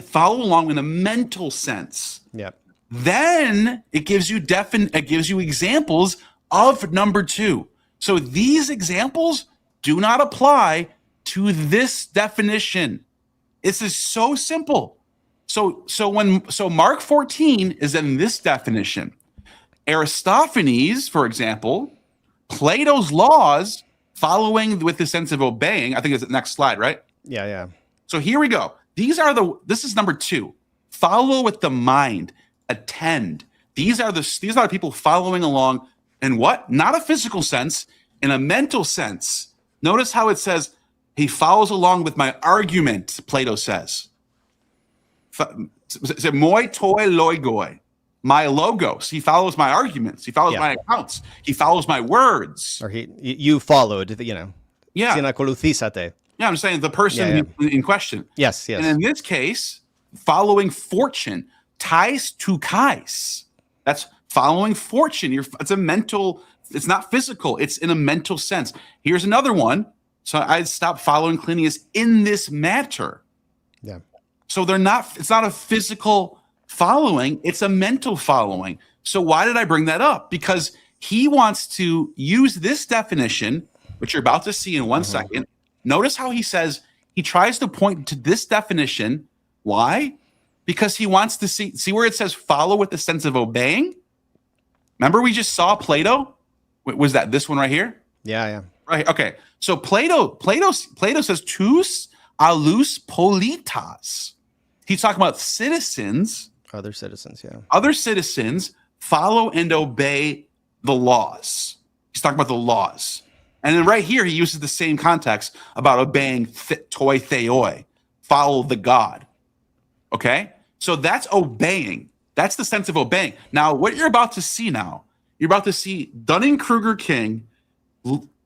follow along in a mental sense. Yep. Then it gives you examples of number 2. So these examples do not apply to this definition. This is so simple. So Mark 14 is in this definition. Aristophanes, for example, Plato's laws, following with the sense of obeying. I think it's the next slide, right? Yeah. So here we go. This is number 2. Follow with the mind. Attend. These are the people following along in what? Not a physical sense, in a mental sense. Notice how it says he follows along with my argument, Plato says. Moi toi logoi. My logos. He follows my arguments. He follows my accounts. He follows my words. Or you followed, Yeah. Yeah, I'm saying the person in question. Yes. And in this case, following fortune. Tais to kais. That's following fortune. It's a mental, it's not physical, it's in a mental sense. Here's another one. So I'd stop following Clinius in this matter. Yeah. So it's not a physical following, it's a mental following. So why did I bring that up? Because he wants to use this definition, which you're about to see in one second. Notice how he tries to point to this definition. Why? Because he wants to see where it says follow with the sense of obeying. Remember we just saw Plato? Was that this one right here? Yeah. Right. Okay. So Plato says tous alus politas. He's talking about citizens. Other citizens, yeah. Other citizens follow and obey the laws. He's talking about the laws. And then right here, he uses the same context about obeying toi theoi, follow the God. Okay? So that's obeying. That's the sense of obeying. Now, what you're about to see you're about to see Dunning-Kruger King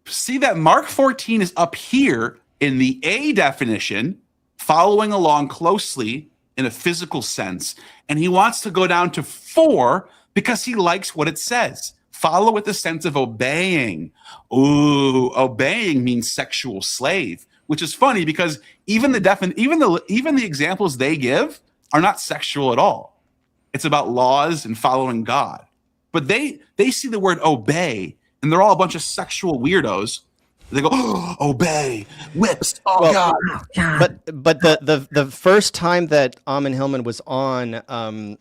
see that Mark 14 is up here in the A definition, following along closely in a physical sense. And he wants to go down to 4 because he likes what it says. Follow with the sense of obeying. Ooh, obeying means sexual slave. which is funny because even the examples they give are not sexual at all. It's about laws and following God. But they see the word obey, and they're all a bunch of sexual weirdos. They go, oh, obey, whips, God. But the first time that Amon Hillman was on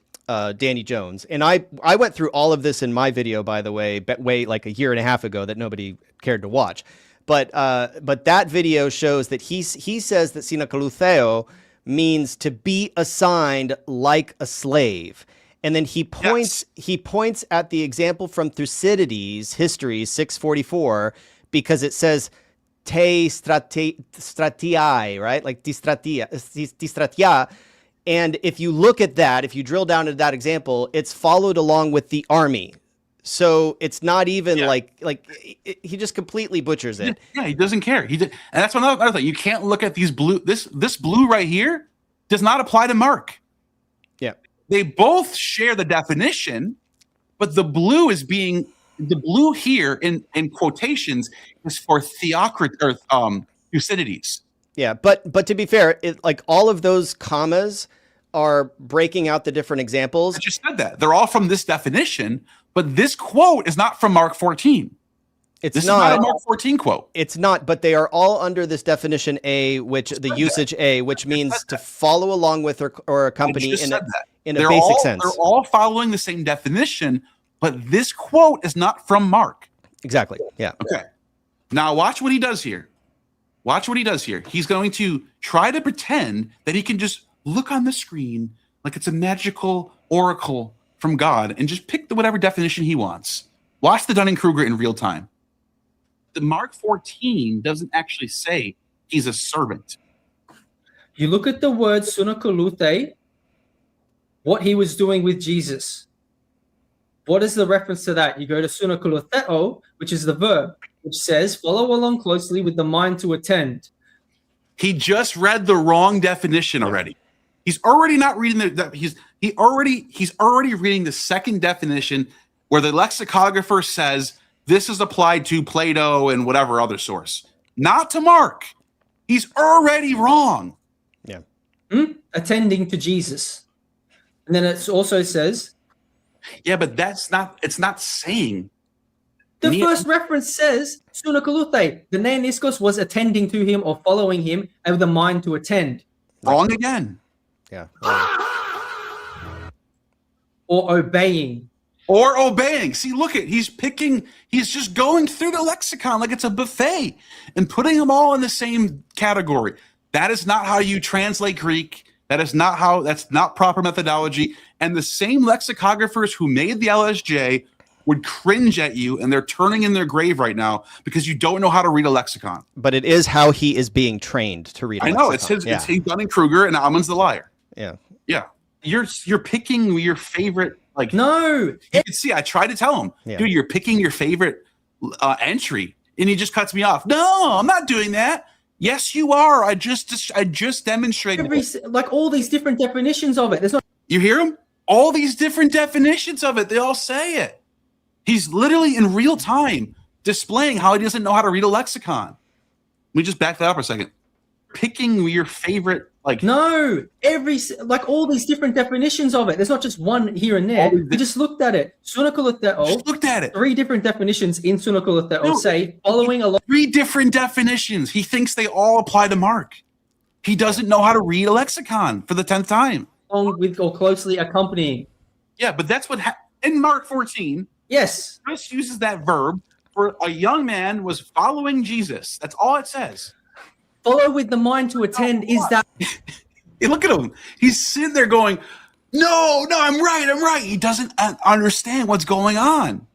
Danny Jones, and I went through all of this in my video, by the way, way like a year and a half ago that nobody cared to watch. But that video shows that he says that synakalutheo means to be assigned like a slave. And then he points at the example from Thucydides' History 644, because it says te stratiae, right? Like distratia. And if you look at that, if you drill down into that example, it's followed along with the army. So it's not even he just completely butchers it. Yeah, he doesn't care. And that's another thing. You can't look at these blue. This blue right here does not apply to Mark. Yeah, they both share the definition, but the blue here in quotations is for Thucydides. Yeah, but to be fair, like all of those commas are breaking out the different examples. I just said that they're all from this definition. But this quote is not from Mark 14. This is not a Mark 14 quote. It's not, but they are all under this definition A, which the usage A, which means to follow along with or accompany in a basic sense. They're all following the same definition, but this quote is not from Mark. Exactly. Yeah. Okay. Now watch what he does here. He's going to try to pretend that he can just look on the screen like it's a magical oracle from God and just pick whatever definition he wants. Watch the Dunning-Kruger in real time. The Mark 14 doesn't actually say he's a servant. You look at the word sunakaluthe, what he was doing with Jesus. What is the reference to that? You go to sunakalutheo, which is the verb, which says, follow along closely with the mind to attend. He just read the wrong definition already. He's already not reading he's already reading the second definition where the lexicographer says this is applied to Plato and whatever other source, not to Mark. He's already wrong. Yeah. Attending to Jesus. And then it also says, yeah, but it's not saying. The first reference says sunakaluthe. The neoniskos was attending to him or following him and with a mind to attend. Wrong again. Yeah. Or obeying. See, look he's just going through the lexicon like it's a buffet and putting them all in the same category. That is not how you translate Greek. That's not proper methodology. And the same lexicographers who made the LSJ would cringe at you, and they're turning in their grave right now because you don't know how to read a lexicon. But it is how he is being trained to read a lexicon. I know, it's his Dunning-Kruger, and Amon's the liar. Yeah. Yeah. You're picking your favorite, like... No! You can see, I tried to tell him, dude, you're picking your favorite entry, and he just cuts me off. No, I'm not doing that. Yes, you are. I just demonstrated. Like all these different definitions of it. There's not... You hear him? All these different definitions of it. They all say it. He's literally in real time displaying how he doesn't know how to read a lexicon. Let me just back that up for a second. Picking your favorite, like... No! All these different definitions of it. There's not just one here and there. We just looked at it. Sunakaluteo. Just looked at it. 3 different definitions in sunakaluteo say following along... 3 different definitions. He thinks they all apply to Mark. He doesn't know how to read a lexicon for the 10th time. Along with or closely accompanying. Yeah, but that's what... in Mark 14... Yes. Chris uses that verb for a young man was following Jesus. That's all it says. Follow with the mind to attend is that... Hey, look at him. He's sitting there going, no, I'm right. He doesn't understand what's going on.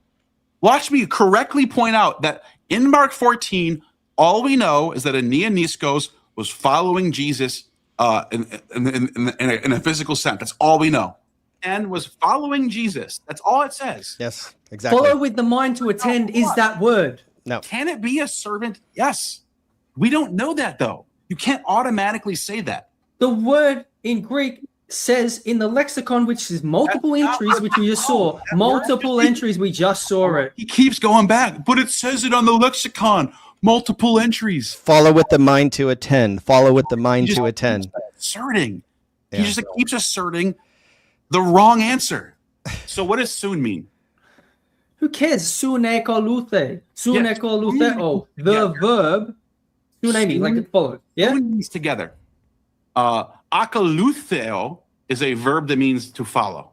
Watch me correctly point out that in Mark 14, all we know is that Neoniskos was following Jesus in a physical sense. That's all we know. And was following Jesus. That's all it says. Yes, exactly. Follow with the mind to attend is that word. No. Can it be a servant? Yes. We don't know that, though. You can't automatically say that. The word in Greek says in the lexicon, which is multiple entries, which we just saw. Multiple entries, we just saw it. He keeps going back, but it says it on the lexicon. multiple entries. Follow with the mind to attend. Follow with the mind to attend. Asserting. He just keeps asserting the wrong answer. So what does soon mean? Who cares? Sune koluthe. Sune kolutheo. The verb. Sune means like it followed. Yeah. Putting these together. Akalutheo is a verb that means to follow.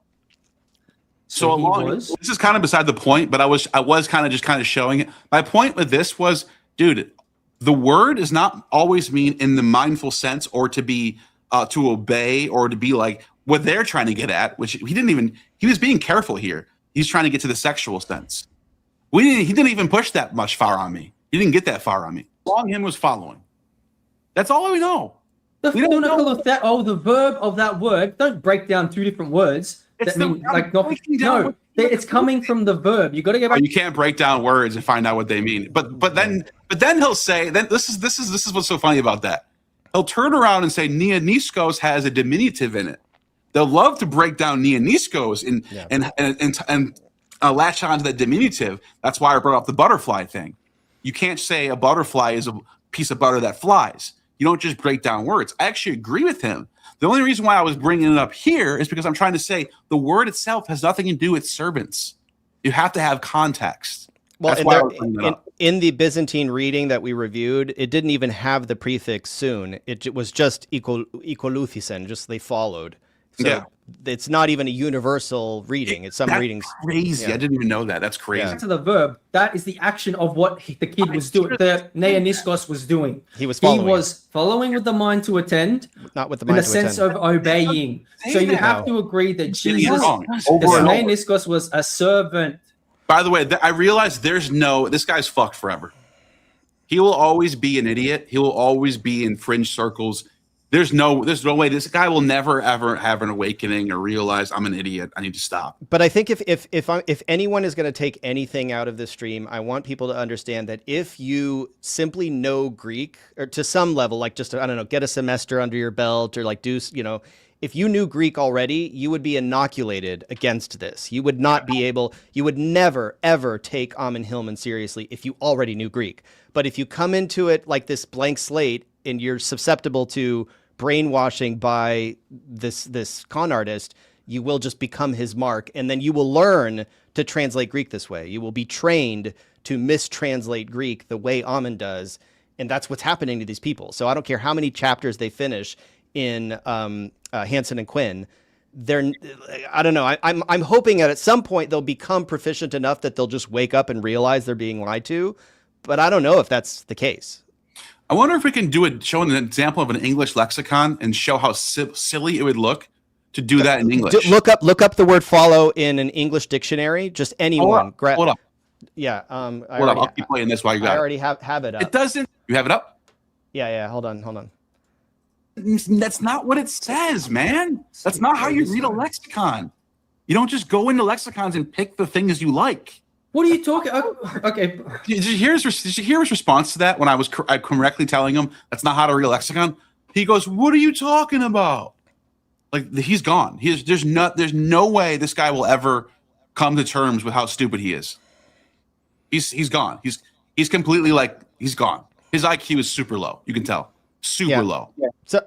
So this is kind of beside the point, but I was kind of showing it. My point with this was, dude, the word does not always mean in the mindful sense or to be to obey or to be like what they're trying to get at, which he was being careful here. He's trying to get to the sexual sense. He didn't even push that much far on me. He didn't get that far on me. Long him was following. That's all we know. The verb of that word, don't break down two different words. It's coming from the verb. You got to go back. You can't break down words and find out what they mean. But then he'll say, this is what's so funny about that. He'll turn around and say neoniskos has a diminutive in it. They'll love to break down neoniskos and latch onto that diminutive. That's why I brought up the butterfly thing. You can't say a butterfly is a piece of butter that flies. You don't just break down words. I actually agree with him. The only reason why I was bringing it up here is because I'm trying to say the word itself has nothing to do with servants. You have to have context. Well, in the Byzantine reading that we reviewed, it didn't even have the prefix soon. It was just ikoluthisen, just they followed. So it's not even a universal reading. It's some readings. Crazy. Yeah. I didn't even know that. That's crazy. Back to the verb. That is the action of what the kid was doing. The neoniskos was doing. He was following with the mind to attend. Not with the mind to attend. In the sense of obeying. So you have to agree that Jesus, the neoniskos was a servant. By the way, I realize this guy's fucked forever. He will always be an idiot. He will always be in fringe circles. There's no way this guy will never ever have an awakening or realize I'm an idiot. I need to stop. But I think if anyone is going to take anything out of this stream, I want people to understand that if you simply know Greek or to some level, like just, I don't know, get a semester under your belt or like do, if you knew Greek already, you would be inoculated against this. You would never ever take Ammon Hillman seriously if you already knew Greek. But if you come into it like this blank slate and you're susceptible to brainwashing by this con artist, you will just become his mark. And then you will learn to translate Greek this way. You will be trained to mistranslate Greek the way Ammon does. And that's what's happening to these people. So I don't care how many chapters they finish in Hansen and Quinn. I don't know. I'm hoping that at some point they'll become proficient enough that they'll just wake up and realize they're being lied to. But I don't know if that's the case. I wonder if we can show an example of an English lexicon and show how silly it would look to do that in English. Look up the word follow in an English dictionary. Just anyone. Hold up. Yeah. I'll keep playing this while you got it. I already have it up. It doesn't. You have it up? Yeah. Hold on. That's not what it says, man. That's not how you read a lexicon. You don't just go into lexicons and pick the things you like. What are you talking? Okay. Did you hear his response to that when I was correctly telling him that's not how to read a lexicon? He goes, "What are you talking about?" Like he's gone. There's no way this guy will ever come to terms with how stupid he is. He's gone. He's completely he's gone. His IQ is super low. You can tell. Super low. Yeah.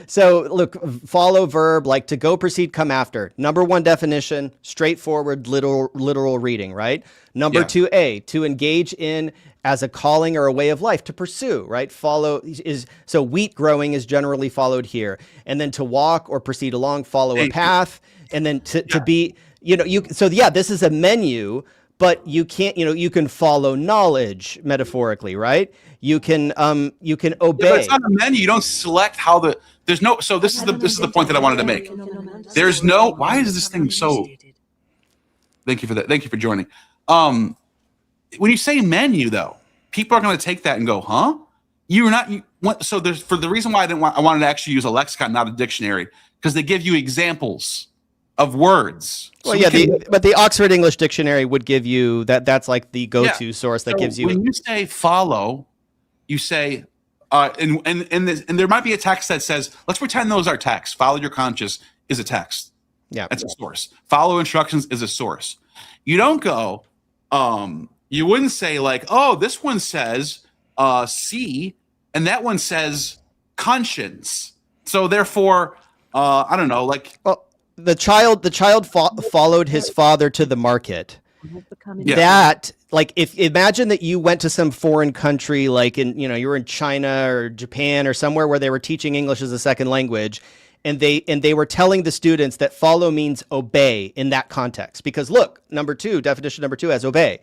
So look, follow verb, like to go, proceed, come after. Number one definition, straightforward, literal reading, right? Number 2A, to engage in as a calling or a way of life, to pursue, right? Follow so wheat growing is generally followed here. And then to walk or proceed along, follow a path. And then to be, this is a menu, but you can't, you can follow knowledge metaphorically, right? You can obey. Yeah, but it's not a menu. You don't select how there's no. So this is the point that I wanted to make. There's no. Why is this thing so? Thank you for that. Thank you for joining. When you say menu, though, people are going to take that and go, "Huh? You're not." So there's for the reason why I wanted to actually use a lexicon, not a dictionary, because they give you examples of words. Well, but the Oxford English Dictionary would give you that. That's like the go-to source that gives you. When you say follow, you say, and there might be a text that says, let's pretend those are texts. Follow your conscience is a text. Yeah, that's a source. Follow instructions is a source. You don't go. You wouldn't say like, oh, this one says C, and that one says conscience. So therefore, I don't know, like, well, the child followed his father to the market. Yeah. That, like, if imagine that you went to some foreign country, like you were in China or Japan or somewhere where they were teaching English as a second language, and they were telling the students that follow means obey in that context. Because look, definition number 2 has obey.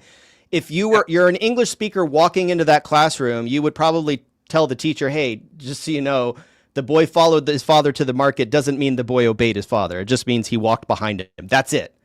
If you're an English speaker walking into that classroom, you would probably tell the teacher, hey, just so you know, the boy followed his father to the market doesn't mean the boy obeyed his father. It just means he walked behind him. That's it.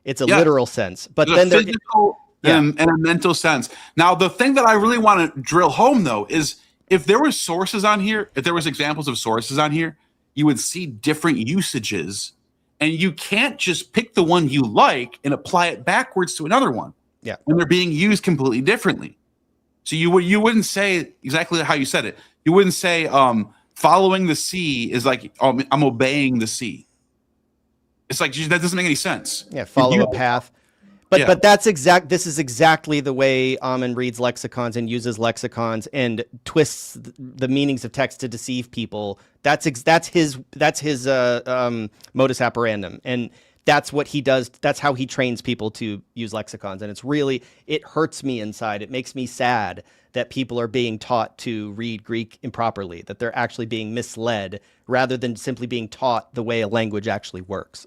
It's a literal sense. But then physical and a mental sense. Now, the thing that I really want to drill home, though, is if there were sources on here, if there was examples of sources on here, you would see different usages, and you can't just pick the one you like and apply it backwards to another one. Yeah. When they're being used completely differently. So you wouldn't say exactly how you said it. You wouldn't say following the sea is like I'm obeying the sea. It's like that doesn't make any sense. Yeah, follow a path. But this is exactly the way Amen reads lexicons and uses lexicons and twists the meanings of text to deceive people. That's his modus operandum, and that's what he does. That's how he trains people to use lexicons, and it hurts me inside. It makes me sad that people are being taught to read Greek improperly, that they're actually being misled rather than simply being taught the way a language actually works.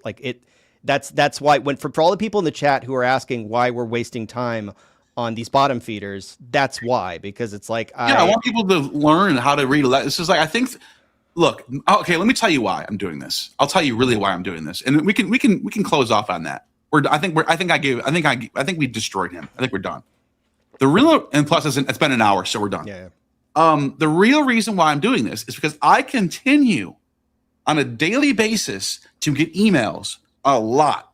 That's why for all the people in the chat who are asking why we're wasting time on these bottom feeders, that's why, because it's like I want people to learn how to read. This is like look, okay, let me tell you why I'm doing this. I'll tell you really why I'm doing this, and we can close off on that. I think we destroyed him. I think we're done. And plus it's been an hour, so we're done. Yeah. The real reason why I'm doing this is because I continue on a daily basis to get emails a lot.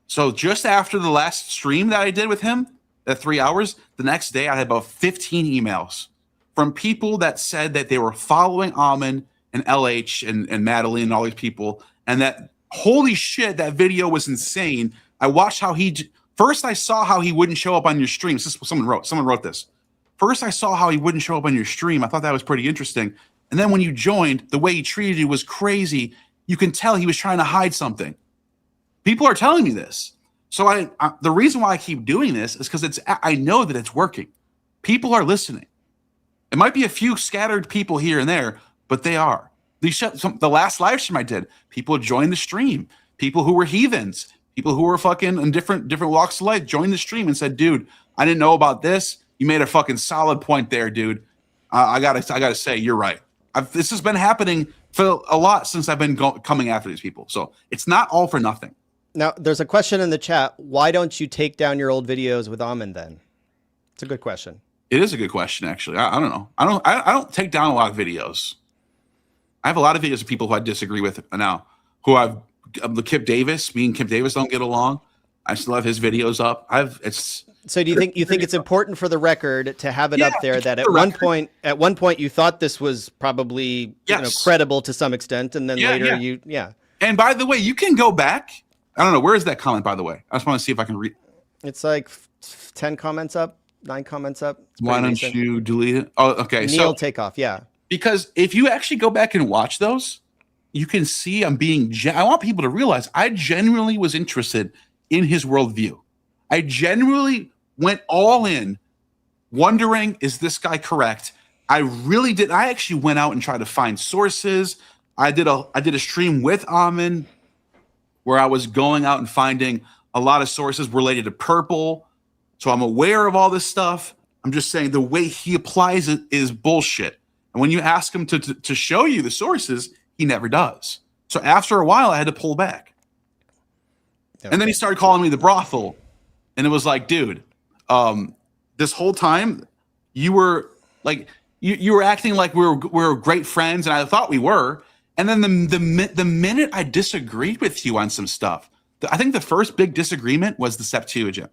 So just after the last stream that I did with him at 3 hours, the next day I had about 15 emails from people that said that they were following Amen and LH and Madeline and all these people, and that holy shit, that video was insane. I watched how first I saw how he wouldn't show up on your stream. This is what someone wrote this. First I saw how he wouldn't show up on your stream. I thought that was pretty interesting. And then when you joined, the way he treated you was crazy. You can tell he was trying to hide something. People are telling me this. So the reason why I keep doing this is because I know that it's working. People are listening. It might be a few scattered people here and there, but they are. The last live stream I did, people joined the stream. People who were heathens, people who were fucking in different walks of life joined the stream and said, dude, I didn't know about this. You made a fucking solid point there, dude. I gotta say, you're right. This has been happening for a lot since I've been coming after these people. So it's not all for nothing. Now, there's a question in the chat. Why don't you take down your old videos with Amen then? It's a good question. It is a good question, actually. I don't know. I don't take down a lot of videos. I have a lot of videos of people who I disagree with now. Kip Davis. Me and Kip Davis don't get along. I still have his videos up. So do you think it's important for the record to have it up there that at one point you thought this was probably credible to some extent, and then later And by the way, you can go back. I don't know, where is that comment, by the way? I just want to see if I can read. It's like 10 comments up, 9 comments up. Why don't you delete it? Oh, okay. Neil Takeoff, yeah. Because if you actually go back and watch those, you can see I want people to realize I genuinely was interested in his worldview. I genuinely went all in, wondering, is this guy correct? I really did. I actually went out and tried to find sources. I did a stream with Amen where I was going out and finding a lot of sources related to purple. So I'm aware of all this stuff. I'm just saying the way he applies it is bullshit. And when you ask him to show you the sources, he never does. So after a while, I had to pull back. Okay. And then he started calling me the brothel. And it was like, dude, this whole time you were like, you were acting like we were great friends, and I thought we were. And then the minute I disagreed with you on some stuff, I think the first big disagreement was the Septuagint.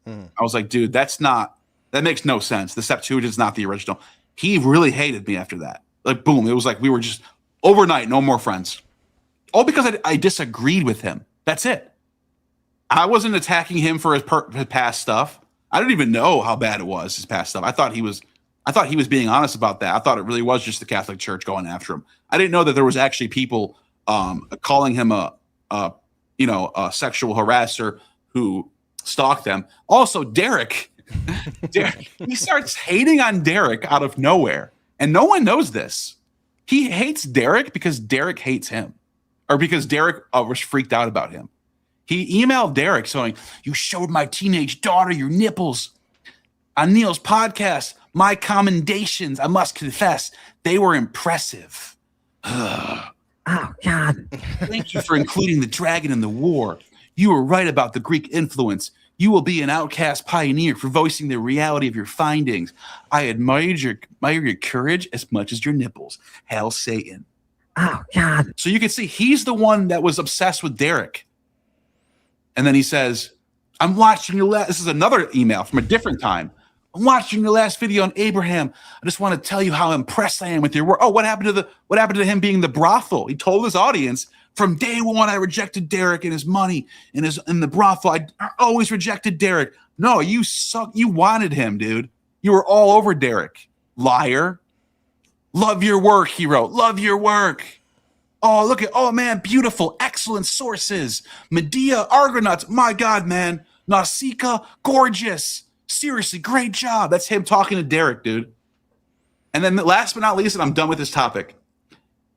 I was like, dude, that makes no sense. The Septuagint is not the original. He really hated me after that. Like, boom. It was like we were just overnight, no more friends. All because I disagreed with him. That's it. I wasn't attacking him for his past stuff. I didn't even know how bad it was, his past stuff. I thought he was I thought he was being honest about that. I thought it really was just the Catholic Church going after him. I didn't know that there was actually people calling him a sexual harasser who stalked them. Also, Derek, he starts hating on Derek out of nowhere, and no one knows this. He hates Derek because Derek hates him, or because Derek was freaked out about him. He emailed Derek saying, "You showed my teenage daughter your nipples on Neil's podcast. My commendations, I must confess, they were impressive. Oh, God. Thank you for including the dragon in the war. You were right about the Greek influence. You will be an outcast pioneer for voicing the reality of your findings. I admire your courage as much as your nipples. Hail Satan." Oh, God. So you can see he's the one that was obsessed with Derek. And then he says, "I'm watching your last." This is another email from a different time. "I'm watching your last video on Abraham. I just want to tell you how impressed I am with your work." Oh, what happened to him being the brothel? He told his audience, "From day one, I rejected Derek and his money and the brothel. I always rejected Derek." No, you suck. You wanted him, dude. You were all over Derek. Liar. "Love your work," he wrote. "Love your work. Oh, look at, oh man, beautiful, excellent sources. Medea, Argonauts, my God, man. Nausicaa, gorgeous. Seriously, great job." That's him talking to Derek, dude. And then last but not least, and I'm done with this topic.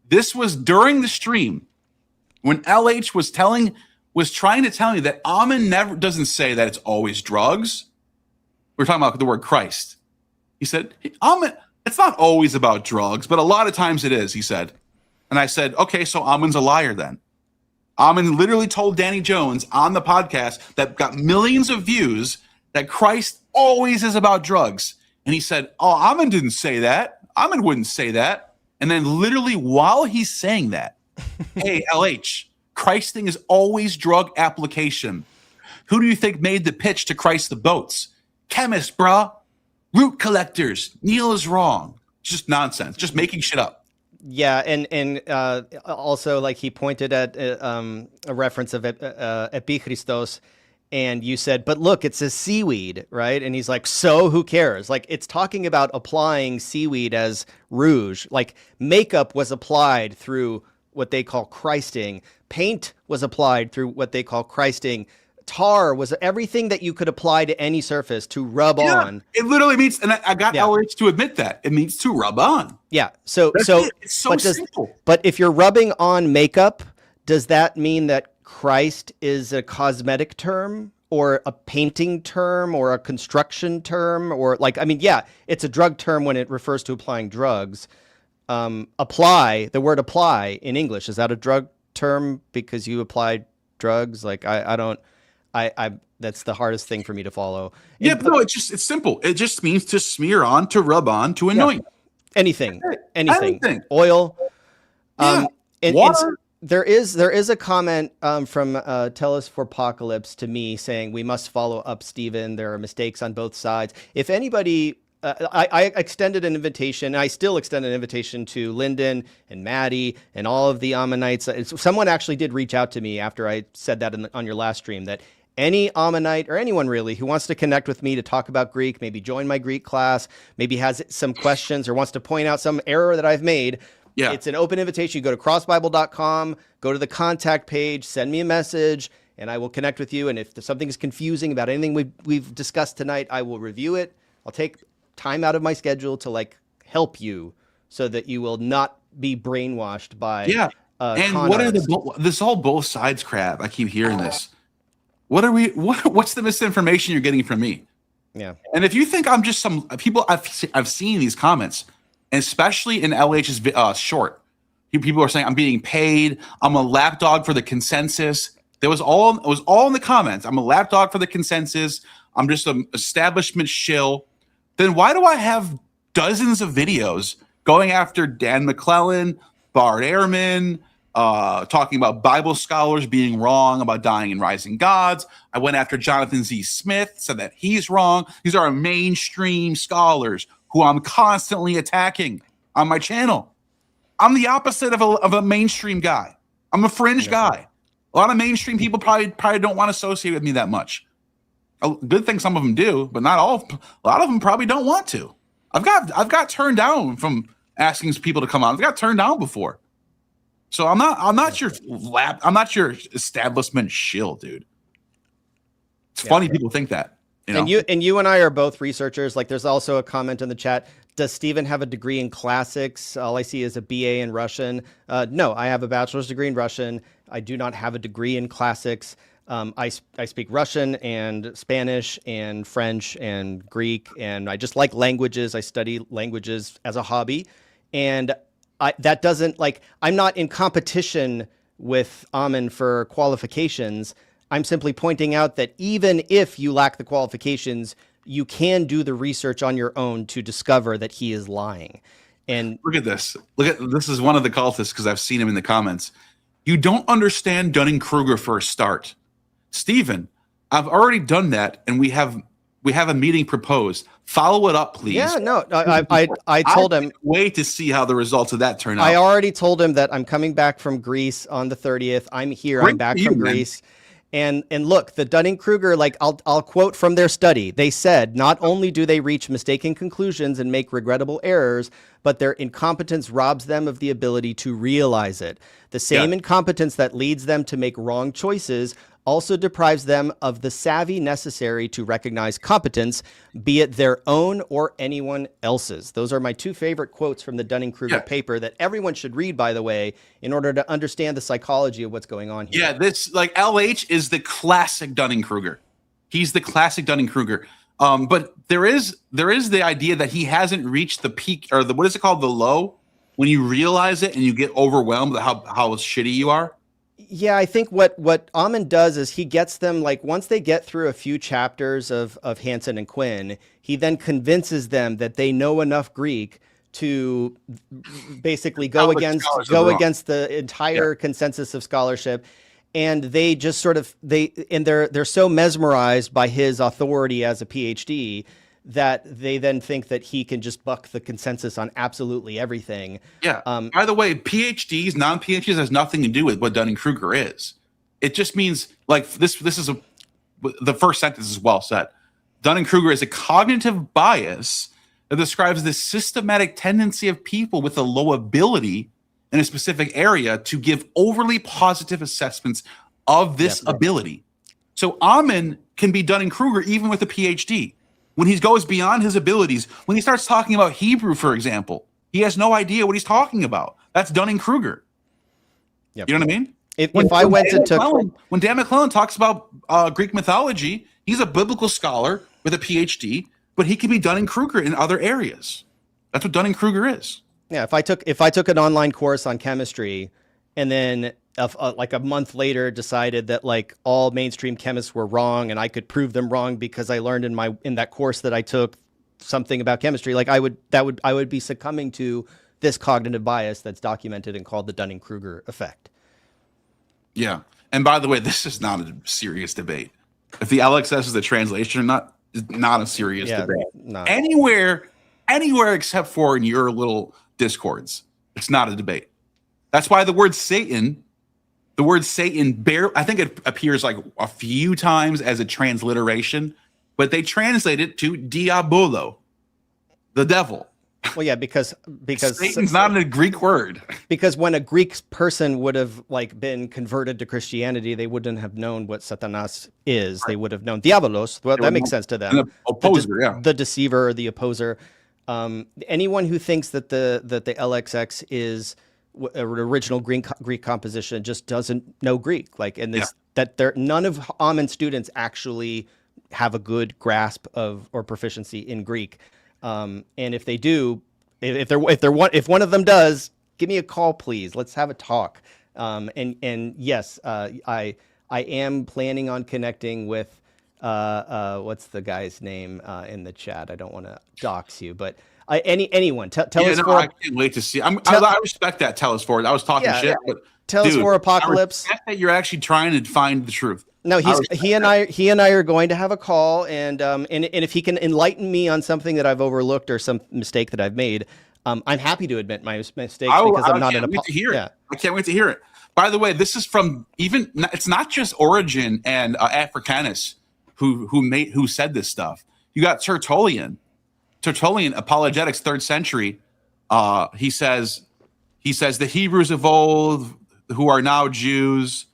This was during the stream when LH was trying to tell me that Amen never doesn't say that it's always drugs. We're talking about the word Christ. He said, "Amen, it's not always about drugs, but a lot of times it is," he said. And I said, okay, so Amen's a liar then. Amen literally told Danny Jones on the podcast that got millions of views that Christ always is about drugs. And he said, "Oh, Amen didn't say that. Amen wouldn't say that." And then literally while he's saying that, "Hey, LH, Christ thing is always drug application. Who do you think made the pitch to Christ the boats? Chemists, bruh. Root collectors. Neil is wrong." It's just nonsense. Just making shit up. Yeah, and also, like, he pointed at a reference of Epikristos, and you said, "But look, it says seaweed," right? And he's like, "So who cares?" Like, it's talking about applying seaweed as rouge. Like, makeup was applied through what they call Christing. Paint was applied through what they call Christing. Tar was everything that you could apply to any surface to rub on. It literally means, and I got LH to admit that, it means to rub on. Yeah. It's so simple. But if you're rubbing on makeup, does that mean that Christ is a cosmetic term or a painting term or a construction term? Or like, I mean, yeah, it's a drug term when it refers to applying drugs. Apply, the word apply in English, is that a drug term because you applied drugs? Like, I don't. That's the hardest thing for me to follow. Yeah, but no, it's simple. It just means to smear on, to rub on, to anoint. Anything. Oil. Yeah. And there is a comment from Tellus for Apocalypse to me saying we must follow up Stephen. There are mistakes on both sides. If anybody, I extended an invitation. I still extend an invitation to Lyndon and Maddie and all of the Ammonites. Someone actually did reach out to me after I said that on your last stream, that any Ammonite or anyone really who wants to connect with me to talk about Greek, maybe join my Greek class, maybe has some questions or wants to point out some error that I've made. Yeah. It's an open invitation. You go to crossbible.com, go to the contact page, send me a message, and I will connect with you. And if something is confusing about anything we've discussed tonight, I will review it. I'll take time out of my schedule to like help you so that you will not be brainwashed by and what artists. This whole both sides crap. I keep hearing this. What's the misinformation you're getting from me? Yeah. And if you think I'm just some people, I've seen these comments, and especially in LH's short, people are saying I'm being paid. I'm a lapdog for the consensus. It was all in the comments. I'm a lapdog for the consensus. I'm just an establishment shill. Then why do I have dozens of videos going after Dan McClellan, Bart Ehrman, talking about Bible scholars being wrong about dying and rising gods? I went after Jonathan Z. Smith, said that he's wrong. These are mainstream scholars who I'm constantly attacking on my channel. I'm the opposite of a mainstream guy. I'm a fringe guy. A lot of mainstream people probably don't want to associate with me that much. A good thing some of them do, but not all. A lot of them probably don't want to. I've got turned down from asking people to come on. I've got turned down before. So I'm not your establishment shill, dude. It's funny people think that. You know? And you and I are both researchers. Like, there's also a comment in the chat. Does Stephen have a degree in classics? All I see is a BA in Russian. No, I have a bachelor's degree in Russian. I do not have a degree in classics. I speak Russian and Spanish and French and Greek, and I just like languages. I study languages as a hobby, and that doesn't, like, I'm not in competition with Amen for qualifications. I'm simply pointing out that even if you lack the qualifications, you can do the research on your own to discover that he is lying. And look at this. This is one of the cultists, because I've seen him in the comments. You don't understand Dunning-Kruger for a start. Stephen, I've already done that, and we have a meeting proposed. Follow it up, please. Yeah, no, I told him. Wait to see how the results of that turn out. I already told him that I'm coming back from Greece on the 30th. I'm here. I'm back from Greece. And look, the Dunning-Kruger, like, I'll quote from their study. They said, not only do they reach mistaken conclusions and make regrettable errors, but their incompetence robs them of the ability to realize it. The same incompetence that leads them to make wrong choices also deprives them of the savvy necessary to recognize competence, be it their own or anyone else's. Those are my two favorite quotes from the Dunning-Kruger paper that everyone should read, by the way, in order to understand the psychology of what's going on here. Yeah, this, like, LH is the classic Dunning-Kruger. He's the classic Dunning-Kruger. But there is the idea that he hasn't reached the peak, or what is it called, the low, when you realize it and you get overwhelmed with how shitty you are. Yeah, I think what Amen does is he gets them, like, once they get through a few chapters of Hansen and Quinn, he then convinces them that they know enough Greek to basically go against the entire consensus of scholarship. And they just sort of they're so mesmerized by his authority as a PhD that they then think that he can just buck the consensus on absolutely everything. Yeah. By the way, PhDs, non-PhDs has nothing to do with what Dunning-Kruger is. It just means, like, this is the first sentence is well said. Dunning-Kruger is a cognitive bias that describes the systematic tendency of people with a low ability in a specific area to give overly positive assessments of this ability. So Amen can be Dunning-Kruger even with a PhD. When he goes beyond his abilities, when he starts talking about Hebrew, for example, he has no idea what he's talking about. That's Dunning-Kruger. Yep. You know what I mean? When Dan McClellan talks about Greek mythology, he's a biblical scholar with a PhD, but he can be Dunning-Kruger in other areas. That's what Dunning-Kruger is. Yeah, if I took an online course on chemistry, and then like a month later decided that, like, all mainstream chemists were wrong and I could prove them wrong because I learned in that course that I took something about chemistry, like, I would be succumbing to this cognitive bias that's documented and called the Dunning-Kruger effect. Yeah. And by the way, this is not a serious debate. If the LXS is the translation or not, is not a serious debate. No. Anywhere except for in your little discords, it's not a debate. That's why the word Satan I think it appears like a few times as a transliteration, but they translate it to diabolo, the devil. Well, yeah, because Satan's not a Greek word. Because when a Greek person would have, like, been converted to Christianity, they wouldn't have known what Satanas is. Right. They would have known diabolos. Well, that makes sense to them. The opposer, the deceiver, or the opposer. Anyone who thinks that the LXX is an original Greek composition just doesn't know Greek. Like, and this none of Amen students actually have a good grasp of or proficiency in Greek. And if they do, if one of them does, give me a call, please. Let's have a talk. And yes, I am planning on connecting with what's the guy's name in the chat? I don't want to dox you, but anyone. Tell us for. I can't wait to see. I respect that. Tell us for it. I was talking shit, but tell us for Apocalypse. I respect that you're actually trying to find the truth. No, he and I are going to have a call, and if he can enlighten me on something that I've overlooked or some mistake that I've made, I'm happy to admit my mistakes because I'm not an apologist. I can't wait to hear it. By the way, this is from it's not just Origen and Africanus who said this stuff. You got Tertullian Tertullian, Apologetics, 3rd century, he says the Hebrews of old who are now Jews,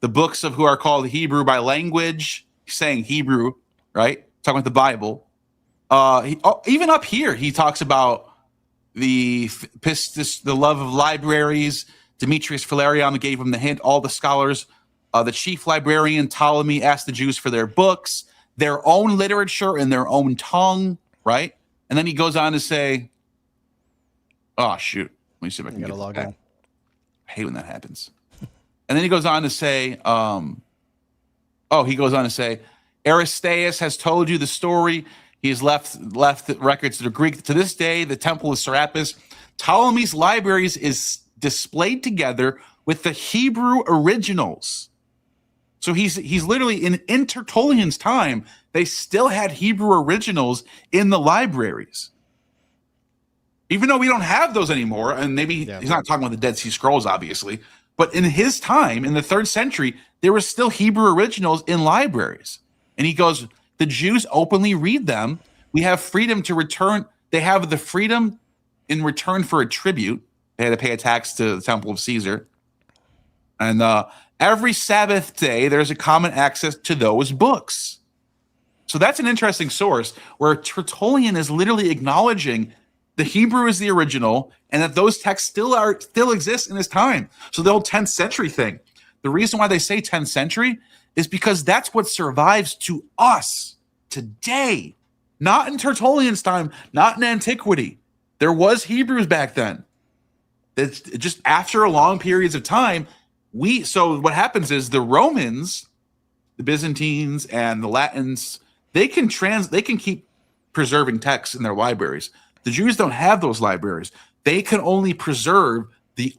the books of who are called Hebrew by language, he's saying Hebrew, right? Talking about the Bible. Even up here, he talks about the pistis, the love of libraries. Demetrius Philarion gave him the hint. All the scholars, the chief librarian Ptolemy asked the Jews for their books, their own literature in their own tongue, right? And then he goes on to say, oh, shoot. Let me see if I can get log in. I hate when that happens. And then he goes on to say, Aristeas has told you the story. He has left records to the Greek. To this day, the Temple of Serapis, Ptolemy's libraries is displayed together with the Hebrew originals. So he's literally in Tertullian's time, they still had Hebrew originals in the libraries. Even though we don't have those anymore, and maybe he's not talking about the Dead Sea Scrolls, obviously, but in his time, in the 3rd century, there were still Hebrew originals in libraries. And he goes, the Jews openly read them. We have freedom to return. They have the freedom in return for a tribute. They had to pay a tax to the Temple of Caesar. And every Sabbath day, there's a common access to those books. So that's an interesting source where Tertullian is literally acknowledging the Hebrew is the original and that those texts still exist in his time. So the whole 10th century thing, the reason why they say 10th century is because that's what survives to us today. Not in Tertullian's time, not in antiquity. There was Hebrews back then. It's just after long periods of time, so what happens is the Romans, the Byzantines, and the Latins, they can keep preserving texts in their libraries. The Jews don't have those libraries. They can only preserve they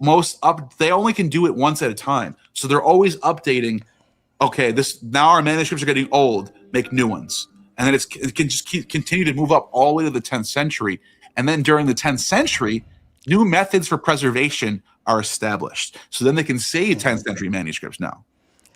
only can do it once at a time. So they're always updating. Okay, now our manuscripts are getting old, make new ones. And then it can just continue to move up all the way to the 10th century. And then during the 10th century, new methods for preservation are established. So then they can save 10th century manuscripts now.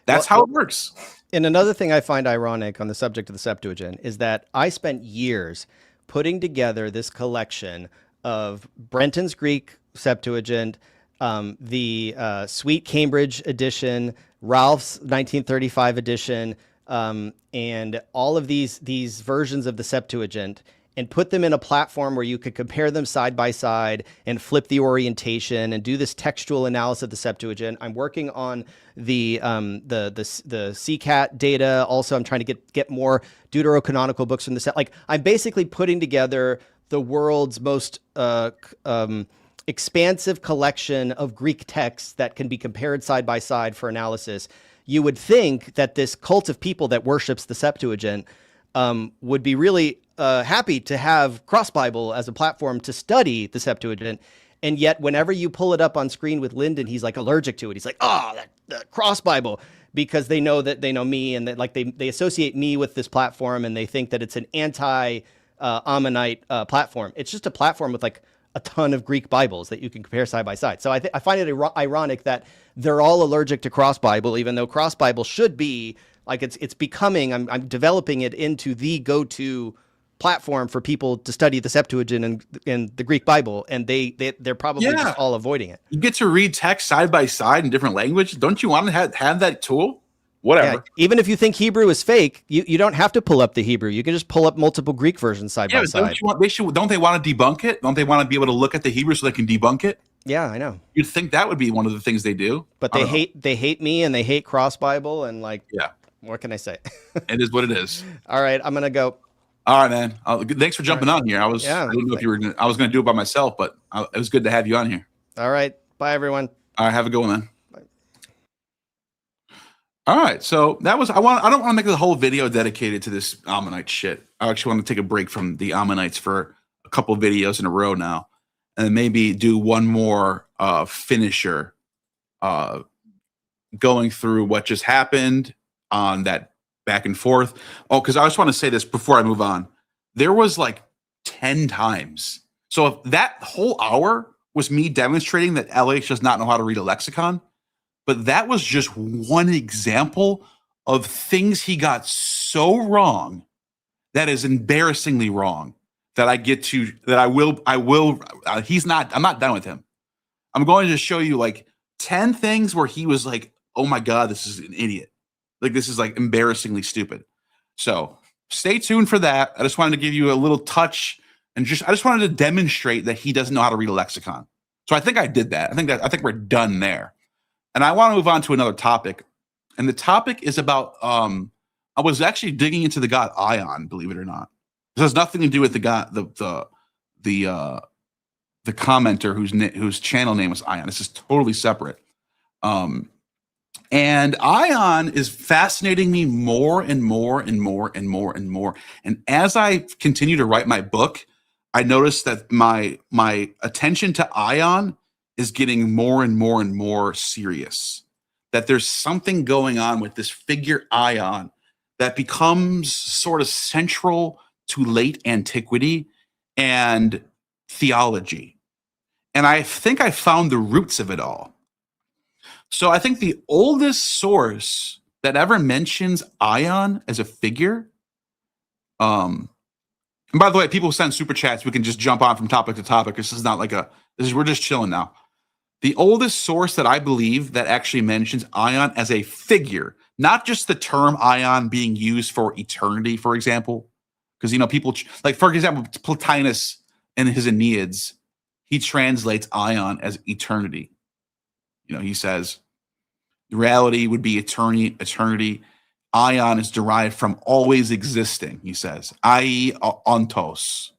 That's how it works. And another thing I find ironic on the subject of the Septuagint is that I spent years putting together this collection of Brenton's Greek Septuagint, the Sweet Cambridge edition, Ralph's 1935 edition, and all of these versions of the Septuagint, and put them in a platform where you could compare them side by side and flip the orientation and do this textual analysis of the Septuagint. I'm working on the CCAT data. Also, I'm trying to get more deuterocanonical books from the set. Like, I'm basically putting together the world's most expansive collection of Greek texts that can be compared side by side for analysis. You would think that this cult of people that worships the Septuagint would be really happy to have Cross Bible as a platform to study the Septuagint. And yet whenever you pull it up on screen with Lyndon, he's like allergic to it. He's like, that Cross Bible, because they know me, and that like they associate me with this platform, and they think that it's an anti-Ammonite platform. It's just a platform with like a ton of Greek Bibles that you can compare side by side. So I find it ironic that they're all allergic to Cross Bible, even though Cross Bible should be like it's becoming. I'm developing it into the go-to platform for people to study the Septuagint and the Greek Bible, and they're probably just all avoiding it. You get to read text side by side in different language. Don't you want to have that tool? Whatever. Yeah, even if you think Hebrew is fake, you don't have to pull up the Hebrew. You can just pull up multiple Greek versions side by side. Don't they want to debunk it? Don't they want to be able to look at the Hebrew so they can debunk it? Yeah, I know. You'd think that would be one of the things they do. But they hate me, and they hate Cross Bible, and like, what can I say? It is what it is. All right, I'm gonna go. All right, man. Thanks for jumping on here. I didn't know if you were. I was going to do it by myself, but it was good to have you on here. All right. Bye, everyone. All right. Have a good one, man. Bye. All right. So that was. I don't want to make the whole video dedicated to this Ammonite shit. I actually want to take a break from the Ammonites for a couple of videos in a row now, and maybe do one more finisher, going through what just happened on that back and forth. Oh, because I just want to say this before I move on. There was like 10 times. So if that whole hour was me demonstrating that LH does not know how to read a lexicon, but that was just one example of things he got so wrong that is embarrassingly wrong. that I'm not done with him. I'm going to show you like 10 things where he was like, oh my God, this is an idiot. Like, this is like embarrassingly stupid. So stay tuned for that. I just wanted to give you a little touch and I just wanted to demonstrate that he doesn't know how to read a lexicon. So I think I did that. I think we're done there. And I want to move on to another topic. And the topic is about, I was actually digging into the god Aion, believe it or not. This has nothing to do with the god, the commenter whose channel name was Aion. This is totally separate. And Aion is fascinating me more and more and more and more and more. And as I continue to write my book, I noticed that my attention to Aion is getting more and more and more serious. That there's something going on with this figure Aion that becomes sort of central to late antiquity and theology. And I think I found the roots of it all. So I think the oldest source that ever mentions Aion as a figure, and by the way, people send super chats. We can just jump on from topic to topic. This is not like we're just chilling now. The oldest source that I believe that actually mentions Aion as a figure, not just the term Aion being used for eternity, for example, because, people like, for example, Plotinus in his Aeneids, he translates Aion as eternity. He says reality would be eternity. Aion is derived from always existing, he says, i.e. ontos,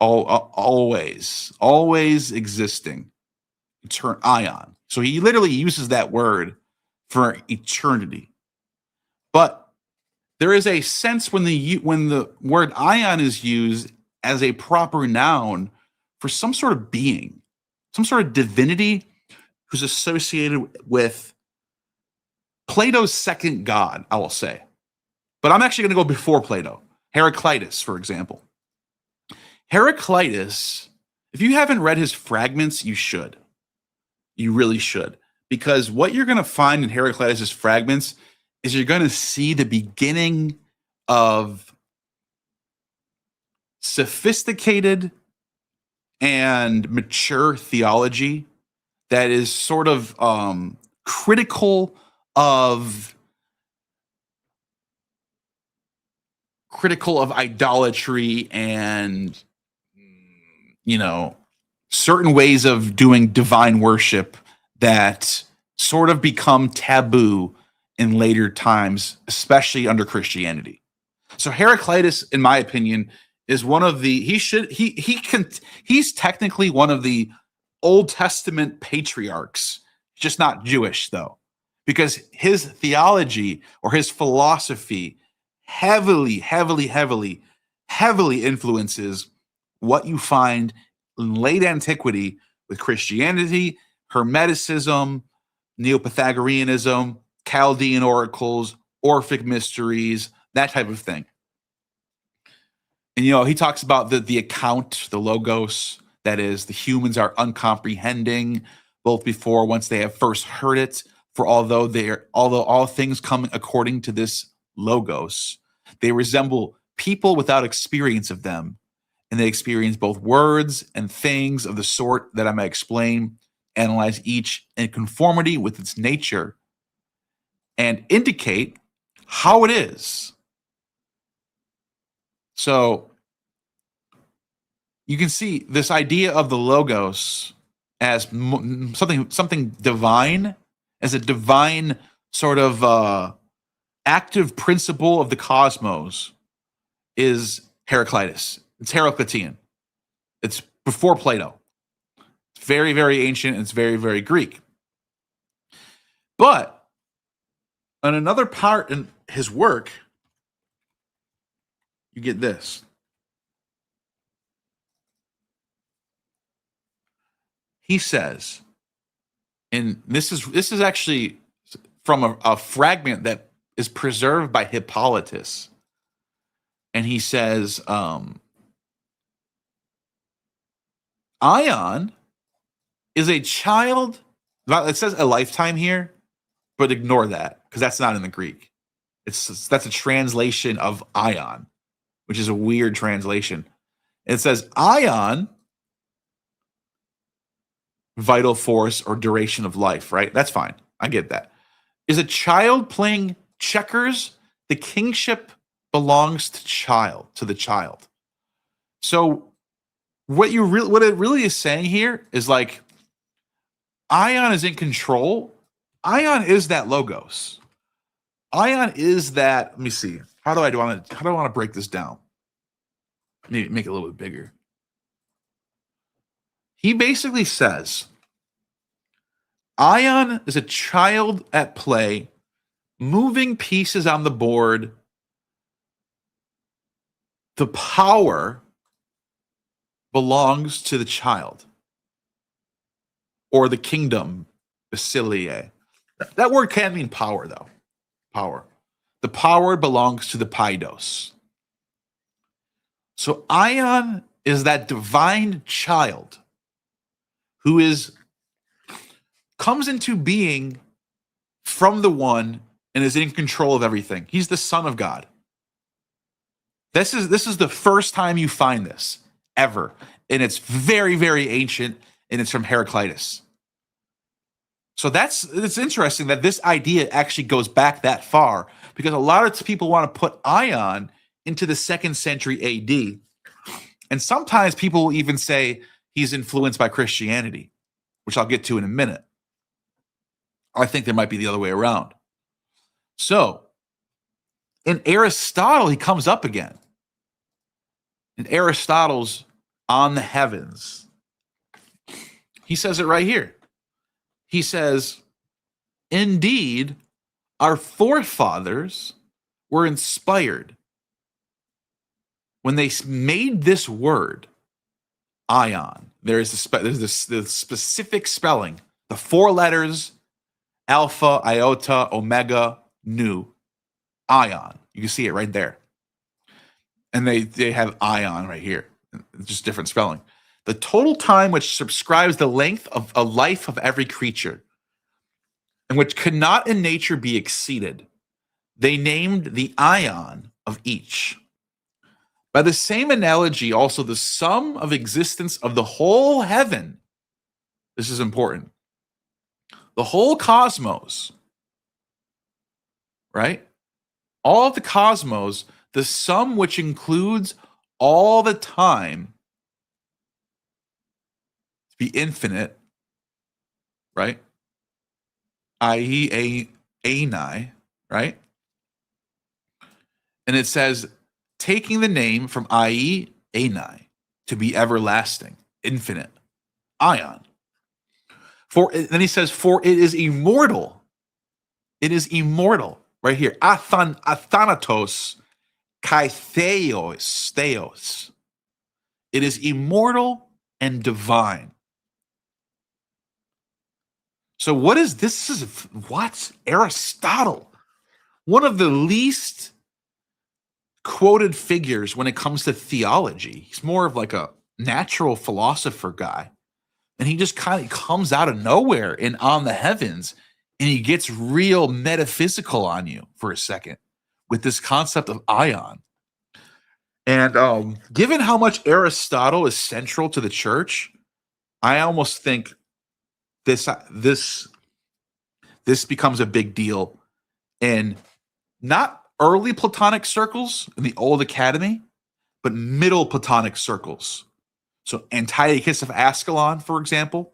always existing, Aion. So he literally uses that word for eternity. But there is a sense when the word Aion is used as a proper noun for some sort of being, some sort of divinity who's associated with Plato's second god, I will say. But I'm actually going to go before Plato. Heraclitus, for example. Heraclitus, if you haven't read his fragments, you should. You really should. Because what you're going to find in Heraclitus' fragments is you're going to see the beginning of sophisticated and mature theology that is sort of critical of idolatry and certain ways of doing divine worship that sort of become taboo in later times, especially under Christianity. So Heraclitus, in my opinion, is one of the he's technically one of the Old Testament patriarchs, just not Jewish though, because his theology or his philosophy heavily influences what you find in late antiquity with Christianity, Hermeticism, Neo-Pythagoreanism, Chaldean oracles, Orphic mysteries, that type of thing. And he talks about the account, the logos, that is, the humans are uncomprehending, both before, once they have first heard it. For although all things come according to this logos, they resemble people without experience of them, and they experience both words and things of the sort that I may explain, analyze each in conformity with its nature, and indicate how it is. So you can see this idea of the logos as something divine, as a divine sort of active principle of the cosmos, is Heraclitus. It's Heraclitean. It's before Plato. It's very, very ancient, and it's very, very Greek. But on another part in his work, you get this. He says, and this is actually from a fragment that is preserved by Hippolytus. And he says, Aion is a child. It says a lifetime here, but ignore that because that's not in the Greek. That's a translation of Aion, which is a weird translation. It says ion, vital force or duration of life, right? That's fine. I get that. Is a child playing checkers? The kingship belongs to the child. So what it really is saying here is like Ion is in control. Ion is that logos. Ion is that. Let me see. How do I want to break this down? Maybe make it a little bit bigger. He basically says Ion is a child at play, moving pieces on the board. The power belongs to the child or the kingdom, basileia. That word can mean power, though. Power. The power belongs to the paidos. So Ion is that divine child who comes into being from the one and is in control of everything. He's the Son of God. This is the first time you find this ever, and it's very, very ancient, and it's from Heraclitus. So it's interesting that this idea actually goes back that far, because a lot of people want to put Ion into the 2nd century AD, and sometimes people will even say he's influenced by Christianity, which I'll get to in a minute. I think there might be the other way around. So in Aristotle, he comes up again. In Aristotle's On the Heavens, he says it right here. He says, indeed, our forefathers were inspired when they made this word, ion. There's the specific spelling, the 4 letters, alpha, iota, omega, nu, ion. You can see it right there. And they have ion right here, just different spelling. The total time which subscribes the length of a life of every creature, and which could not in nature be exceeded, they named the ion of each. By the same analogy, also the sum of existence of the whole heaven, this is important, the whole cosmos, right? All of the cosmos, the sum which includes all the time, to be infinite, right? I.e. Aeni, right? And it says, taking the name from I.e. Aeni, to be everlasting, infinite, ion. Then he says, for it is immortal. It is immortal. Right here. Athanatos kai theos. It is immortal and divine. So what is this? This is what? Aristotle. One of the least quoted figures when it comes to theology. He's more of like a natural philosopher guy. And he just kind of comes out of nowhere and On the Heavens, and he gets real metaphysical on you for a second with this concept of ion. And given how much Aristotle is central to the church, I almost think this becomes a big deal in not early Platonic circles in the old academy, but middle Platonic circles. So Antiochus of Ascalon, for example,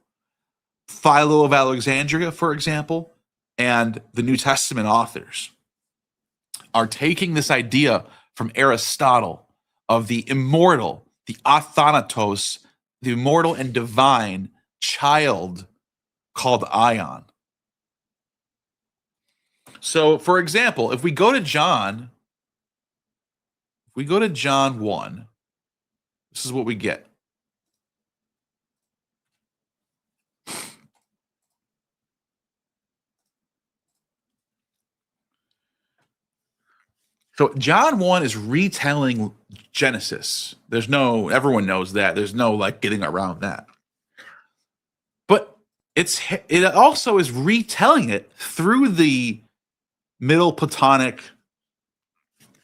Philo of Alexandria, for example, and the New Testament authors are taking this idea from Aristotle of the immortal, the athanatos, the immortal and divine child called ion. So, for example, if we go to John 1, this is what we get. So John 1 is retelling Genesis. Everyone knows that. There's no like getting around that. But it also is retelling it through the Middle Platonic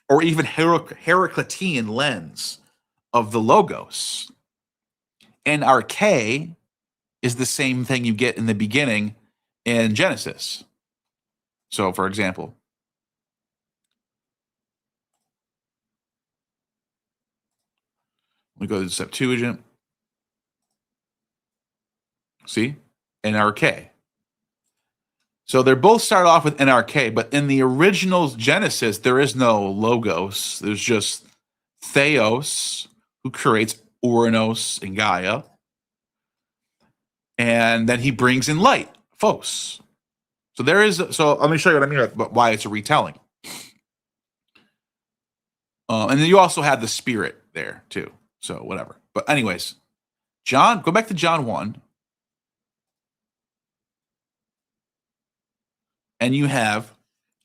or even Heraclitean lens of the logos. And arche is the same thing you get in the beginning in Genesis. So, for example, we go to the Septuagint. See? NRK. So they're both start off with NRK, but in the original Genesis, there is no logos. There's just Theos, who creates Uranos and Gaia. And then he brings in light, Phos. So there is, so let me show you what I mean about why it's a retelling. And then you also have the Spirit there too. So whatever. But anyways, John, go back to John 1. And you have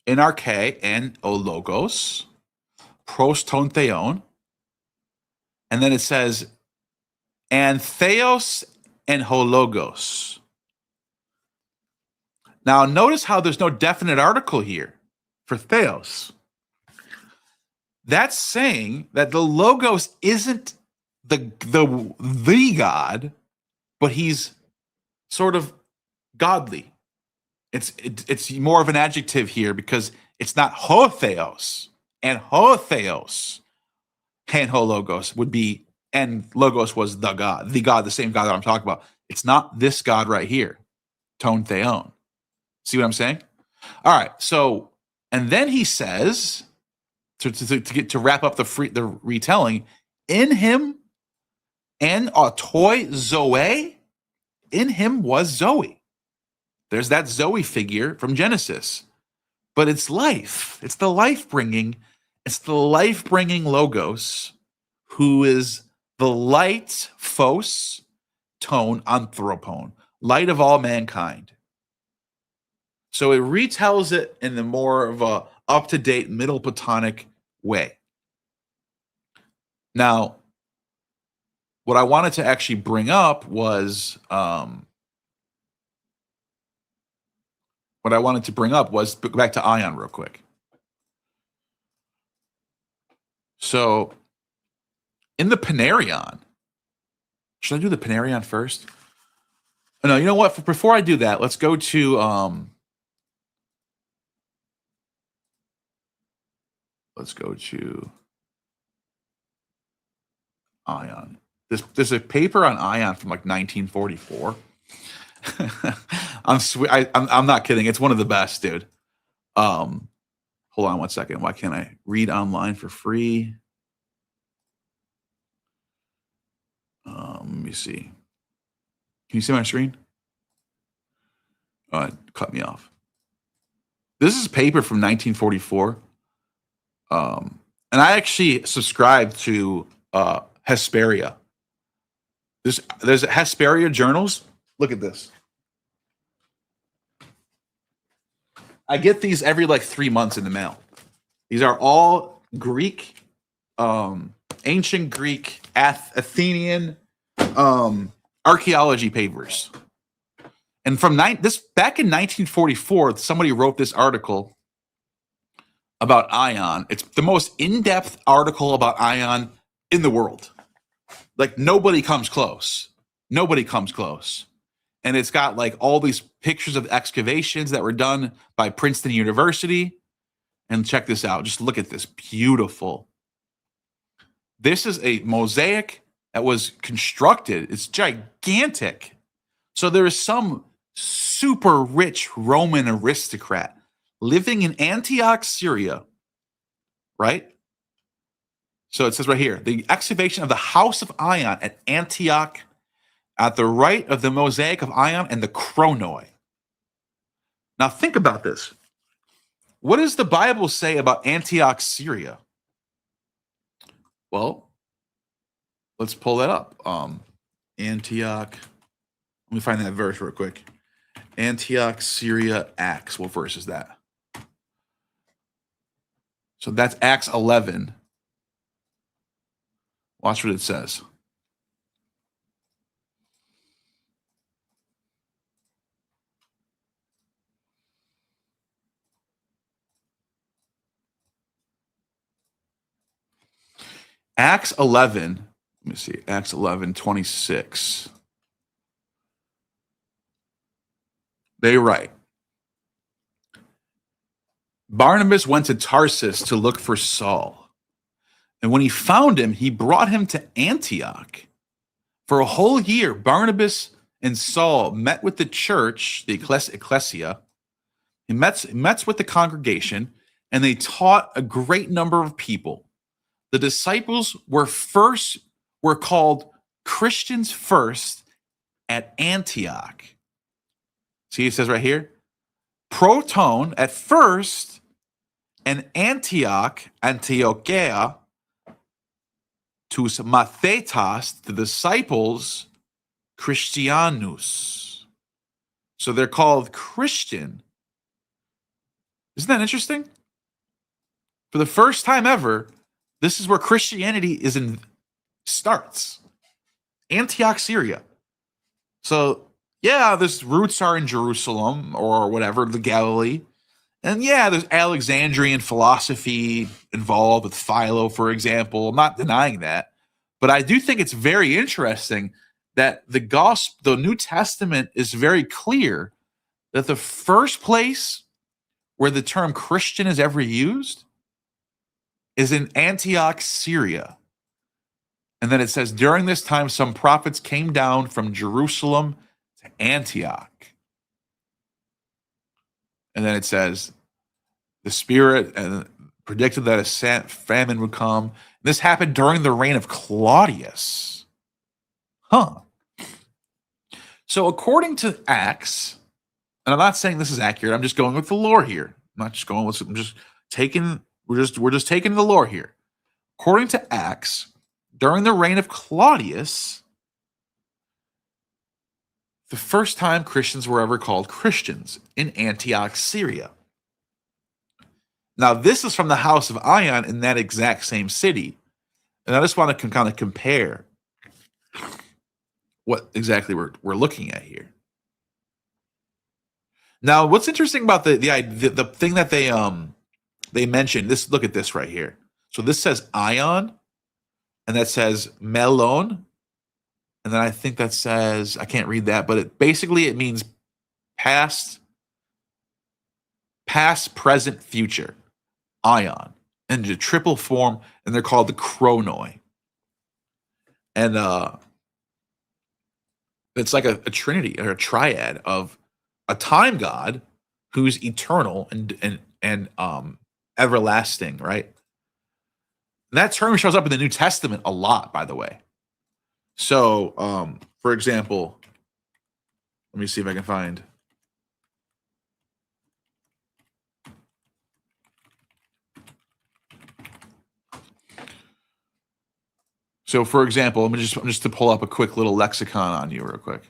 NRK and O logos, pros ton theon. And then it says, and theos and hologos. Now notice how there's no definite article here for theos. That's saying that the logos isn't the God, but he's sort of godly. It's more of an adjective here because it's not hotheos, and hotheos and hologos would be, and logos was the God, the same God that I'm talking about. It's not this God right here, ton theon. See what I'm saying? All right. So, and then he says to wrap up the retelling, in him and autoi zoe, in him was Zoe. There's that Zoe figure from Genesis, but it's life. It's the life-bringing logos, who is the light, phos, tone, anthropon, light of all mankind. So it retells it in the more of a up-to-date Middle Platonic way. Now, what I wanted to actually bring up was go back to AION real quick. So in the Panarion, should I do the Panarion first? Oh, no, you know what? Before I do that, let's go to AION. There's a paper on AION from like 1944. I'm not kidding. It's one of the best, dude. Hold on one second. Why can't I read online for free? Let me see. Can you see my screen? Oh, it cut me off. This is a paper from 1944. And I actually subscribed to Hesperia. There's Hesperia journals. Look at this. I get these every like 3 months in the mail. These are all Greek, ancient Greek, Athenian archaeology papers. And from back in 1944, somebody wrote this article about AION. It's the most in-depth article about AION in the world. Like nobody comes close. Nobody comes close. And it's got like all these pictures of excavations that were done by Princeton University. And check this out. Just look at this. Beautiful. This is a mosaic that was constructed. It's gigantic. So there is some super rich Roman aristocrat living in Antioch, Syria, right? So it says right here, the excavation of the house of AION at Antioch, at the right of the mosaic of AION and the chronoi. Now think about this. What does the Bible say about Antioch, Syria? Well, let's pull that up. Antioch. Let me find that verse real quick. Antioch, Syria, Acts. What verse is that? So that's Acts 11. Watch what it says. Acts 11, Let me see. Acts 11:26. They write, Barnabas went to Tarsus to look for Saul. And when he found him, he brought him to Antioch. For a whole year, Barnabas and Saul met with the church, the ecclesia. He met with the congregation, and they taught a great number of people. The disciples were called Christians first at Antioch. See, it says right here, proton at first, and Antiochia, tus mathetas, the disciples, Christianus. So they're called Christian. Isn't that interesting? For the first time ever, this is where Christianity starts. Antioch, Syria. So, yeah, there's roots are in Jerusalem or whatever, the Galilee. And yeah, there's Alexandrian philosophy involved with Philo, for example. I'm not denying that. But I do think it's very interesting that the New Testament is very clear that the first place where the term Christian is ever used is in Antioch, Syria. And then it says, during this time, some prophets came down from Jerusalem to Antioch. And then it says, the Spirit predicted that a famine would come. This happened during the reign of Claudius. So according to Acts, and I'm not saying this is accurate, I'm just going with the lore here. I'm not just going with, we're just taking the lore here. According to Acts, during the reign of Claudius, the first time Christians were ever called Christians in Antioch, Syria. Now, this is from the house of AION in that exact same city. And I just want to kind of compare what exactly we're looking at here. Now, what's interesting about the thing that they mentioned, this, look at this right here. So this says AION, and that says melon, and then I think that says, I can't read that, but it means past, present, future. AION, and the triple form, and they're called the chronoi. And it's like a trinity or a triad of a time God who's eternal and everlasting, right? And that term shows up in the New Testament a lot, by the way. So, for example, let me see if I can find. So, for example, I'm just to pull up a quick little lexicon on you real quick.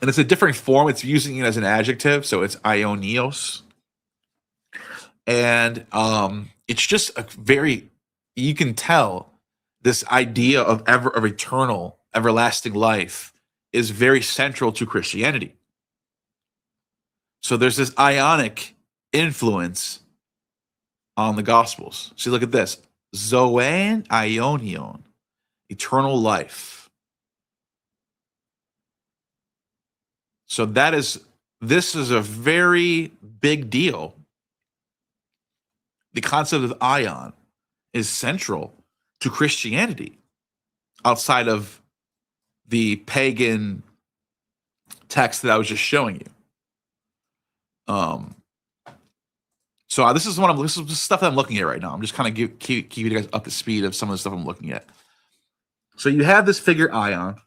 And it's a different form. It's using it as an adjective, so it's aionios. And it's just you can tell this idea of eternal, everlasting life is very central to Christianity. So there's this ionic influence on the Gospels. See, look at this. Zoan aionion, eternal life. So this is a very big deal. The concept of aion is central to Christianity outside of the pagan text that I was just showing you. So this is the stuff that I'm looking at right now. I'm just kind of keep you guys up to speed of some of the stuff I'm looking at. So you have this figure aion,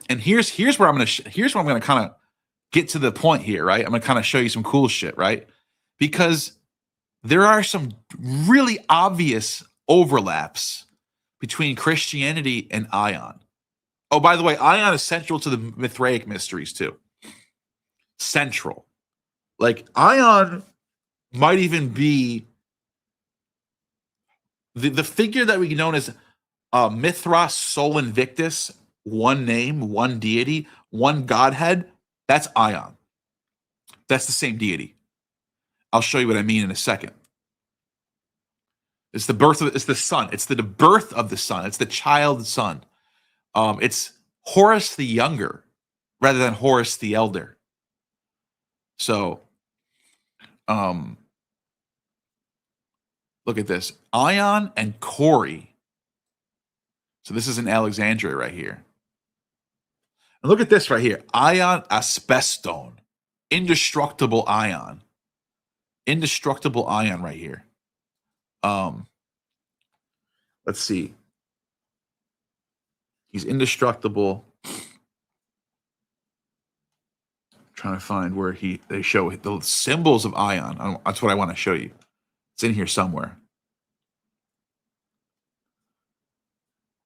and here's where I'm gonna kind of get to the point here, right? I'm gonna kind of show you some cool shit, right? Because there are some really obvious overlaps between Christianity and aion. Oh, by the way, aion is central to the Mithraic mysteries too. Central, like aion might even be the figure that we know as Mithras Sol Invictus, one name, one deity, one godhead. That's aion. That's the same deity. I'll show you what I mean in a second. It's the birth of, it's the son. It's the birth of the son. It's the child son. It's Horus the younger rather than Horus the elder. So, look at this. Ion and Corey. So this is in Alexandria right here. And look at this right here. Ion asbestone. Indestructible ion. Indestructible ion right here. Let's see. He's indestructible. Trying to find where they show the symbols of ion. That's what I want to show you. It's in here somewhere.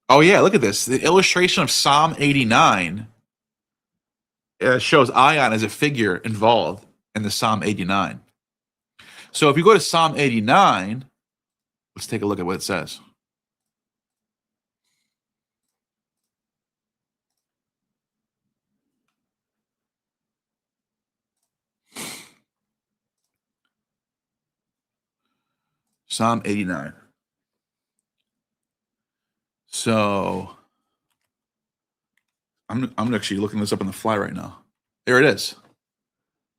Oh yeah, look at this. The illustration of Psalm 89 shows ion as a figure involved in the Psalm 89. So if you go to Psalm 89, let's take a look at what it says. Psalm 89. So I'm actually looking this up on the fly right now. There it is.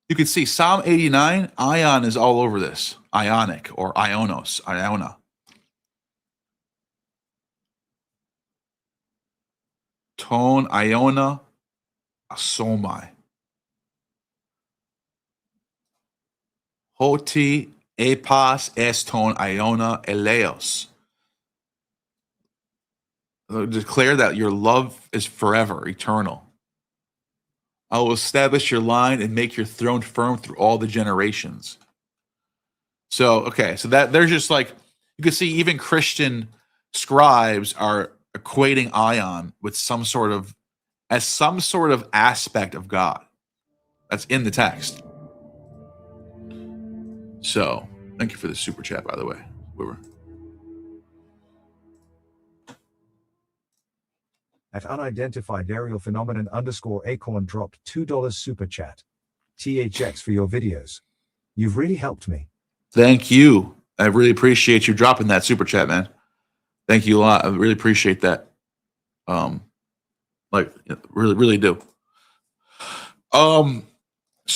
You can see Psalm 89, ion is all over this. Ionic or ionos, iona. Tone, iona, asomai. Hoti, epas, eston, iona, eleos. Declare that your love is forever, eternal. I will establish your line and make your throne firm through all the generations. So, okay, so that there's just like, you can see even Christian scribes are equating ion with some sort of aspect of God. That's in the text. So, thank you for the super chat, by the way. At unidentified aerial phenomenon _acorn dropped $2 super chat. THX for your videos. You've really helped me. Thank you. I really appreciate you dropping that super chat, man. Thank you a lot. I really appreciate that. Really do. So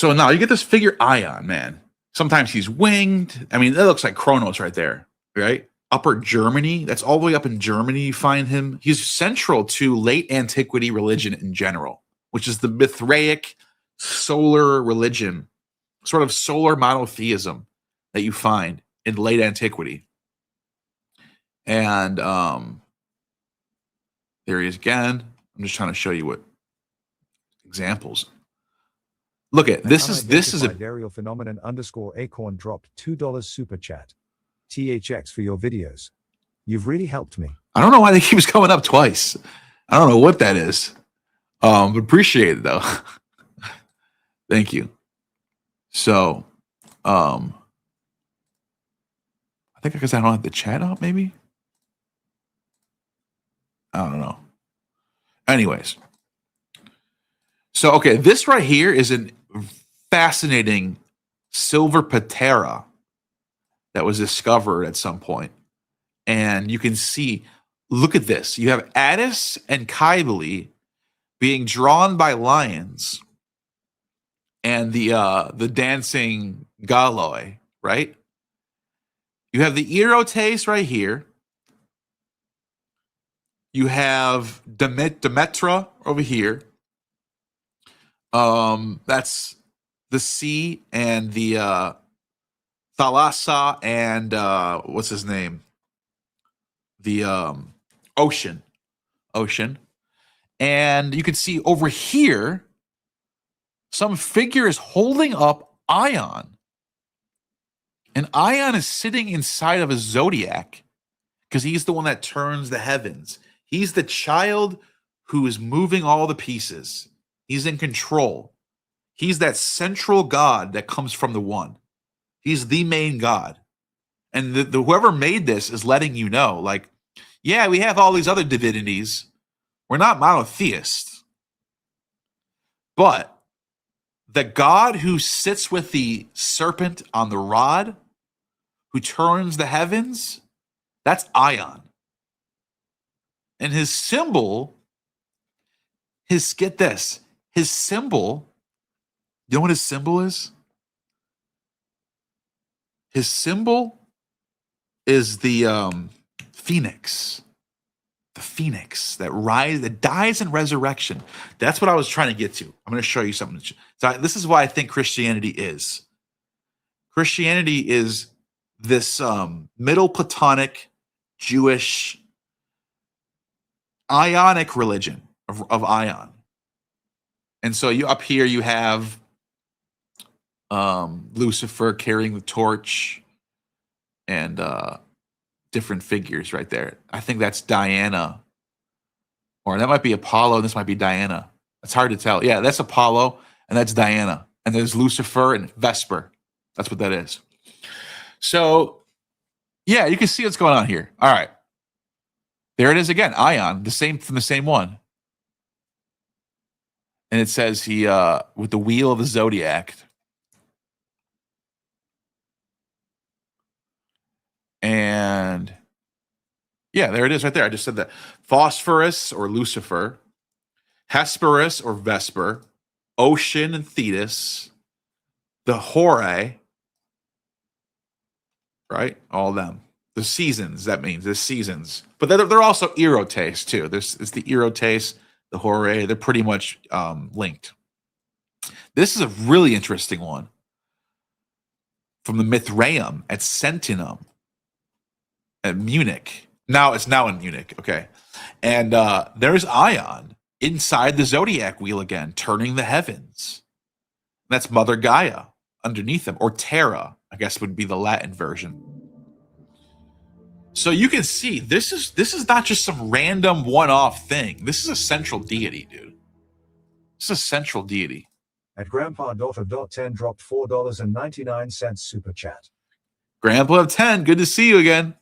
now you get this figure ion, man. Sometimes he's winged. I mean, that looks like Kronos right there, right? Upper Germany, that's all the way up in Germany, you find him. He's central to late antiquity religion in general, which is the Mithraic solar religion, sort of solar monotheism that you find in late antiquity. And there he is again. I'm just trying to show you what examples. Look at this is a aerial phenomenon _acorn dropped $2 super chat. THX for your videos. You've really helped me. I don't know why they keep coming up twice. I don't know what that is. But appreciate it though. Thank you. So, I think because I don't have the chat up, maybe. I don't know. Anyways. So, okay, this right here is a fascinating silver patera that was discovered at some point. And you can see, look at this. You have Attis and Cybele being drawn by lions and the dancing Galoi, right? You have the Erotes right here. You have Demetra over here. That's the sea and the Thalassa and what's his name? The ocean. And you can see over here, some figure is holding up Ion. And Ion is sitting inside of a zodiac because he's the one that turns the heavens. He's the child who is moving all the pieces. He's in control. He's that central God that comes from the one. He's the main God. And the whoever made this is letting you know, like, yeah, we have all these other divinities. We're not monotheists. But the God who sits with the serpent on the rod, who turns the heavens, that's AION. And his symbol, get this, his symbol, you know what his symbol is? His symbol is the phoenix. The phoenix that dies in resurrection. That's what I was trying to get to. I'm going to show you something. So this is why I think Christianity is. Christianity is this middle Platonic Jewish Ionic religion of Ion. And so you up here you have Lucifer carrying the torch and different figures right there. I think that's Diana, or that might be Apollo. This might be Diana. It's hard to tell. Yeah, that's Apollo and that's Diana. And there's Lucifer and Vesper. That's what that is. So yeah, you can see what's going on here. All right. There it is again, AION, from the same one. And it says he with the wheel of the zodiac. And yeah, there it is right there. I just said that. Phosphorus or Lucifer, Hesperus or Vesper, Ocean and Thetis, the Horae, right? All of them. The seasons, that means the seasons. But they're also erotes too. It's the erotes, the Horae. They're pretty much linked. This is a really interesting one from the Mithraeum at Sentinum at Munich. It's now in Munich, okay. And there's AION inside the zodiac wheel again, turning the heavens. And that's Mother Gaia underneath them, or Terra, I guess would be the Latin version. So you can see this is not just some random one-off thing. This is a central deity, dude. This is a central deity. At Grandpa.10 dropped $4.99 super chat. Grandpa of 10, good to see you again.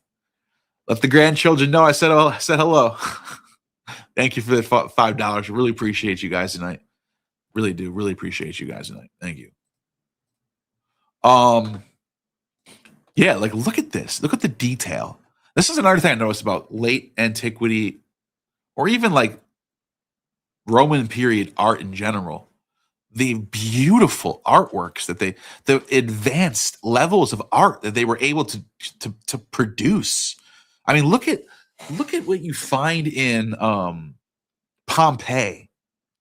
Let the grandchildren know I said hello. Thank you for the $5. Really appreciate you guys tonight. Really do. Really appreciate you guys tonight. Thank you. Yeah, like look at this. Look at the detail. This is another thing I noticed about late antiquity, or even like Roman period art in general. The beautiful artworks that the advanced levels of art that they were able to produce. I mean, look at what you find in Pompeii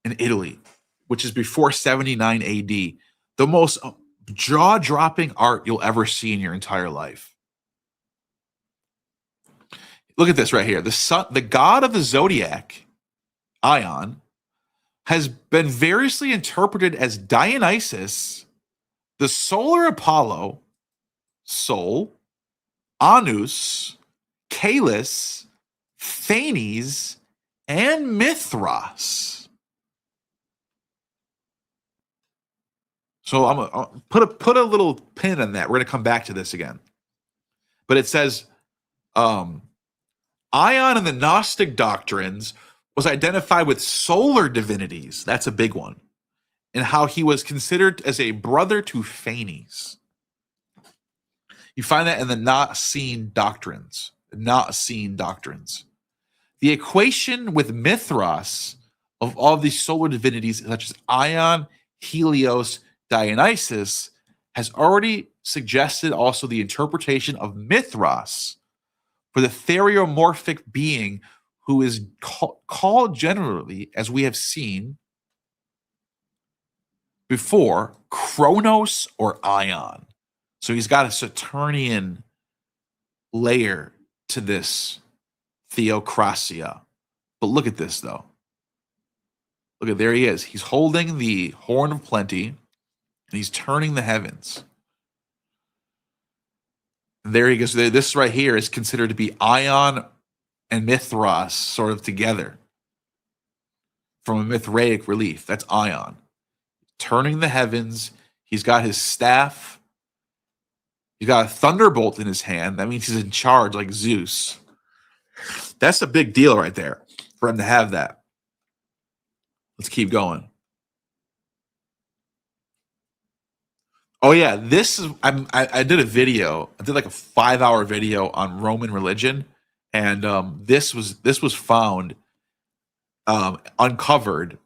in Italy, which is before 79 AD. The most jaw-dropping art you'll ever see in your entire life. Look at this right here. The sun, the god of the zodiac, AION, has been variously interpreted as Dionysus, the solar Apollo, Sol, Anus, Caelus, Phanes, and Mithras. So I'm gonna put a little pin on that. We're gonna come back to this again. But it says AION in the Gnostic doctrines was identified with solar divinities. That's a big one. And how he was considered as a brother to Phanes. You find that in the Nicene doctrines. The equation with Mithras of all these solar divinities, such as AION, Helios, Dionysus, has already suggested also the interpretation of Mithras for the theriomorphic being who is called generally, as we have seen before, Kronos or AION. So he's got a Saturnian layer to this theocracia. But look at this, though. Look at, there he is. He's holding the horn of plenty, and he's turning the heavens. And there he goes. This right here is considered to be AION and Mithras sort of together from a Mithraic relief. That's AION. Turning the heavens. He's got his staff. He's got a thunderbolt in his hand. That means he's in charge like Zeus. That's a big deal right there for him to have that. Let's keep going. Oh yeah, this is I did a video. I did like a 5-hour video on Roman religion, and this was found uncovered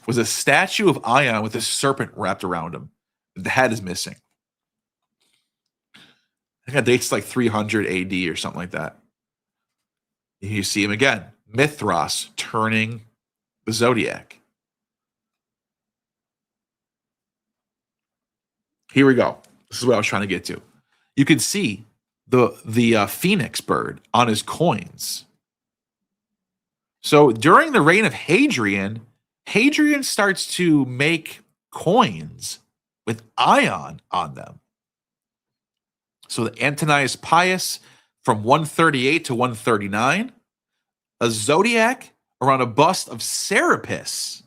was a statue of Ion with a serpent wrapped around him. The head is missing. I think it dates like 300 AD or something like that. And you see him again, Mithras turning the zodiac. Here we go. This is what I was trying to get to. You can see the phoenix bird on his coins. So during the reign of Hadrian, Hadrian starts to make coins with Ion on them. So the Antonius Pius from 138 to 139, a zodiac around a bust of Serapis.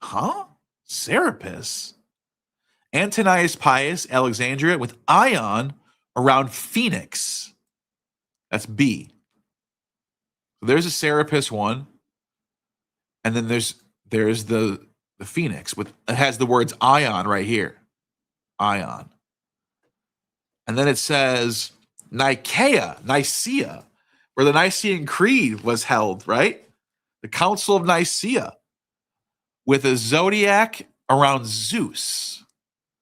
Huh? Serapis? Antonius Pius, Alexandria, with Ion around Phoenix. That's B. So there's a Serapis one. And then there's the Phoenix with it has the words Ion right here. Ion. And then it says Nicaea, where the Nicene Creed was held, right? The Council of Nicaea with a zodiac around Zeus.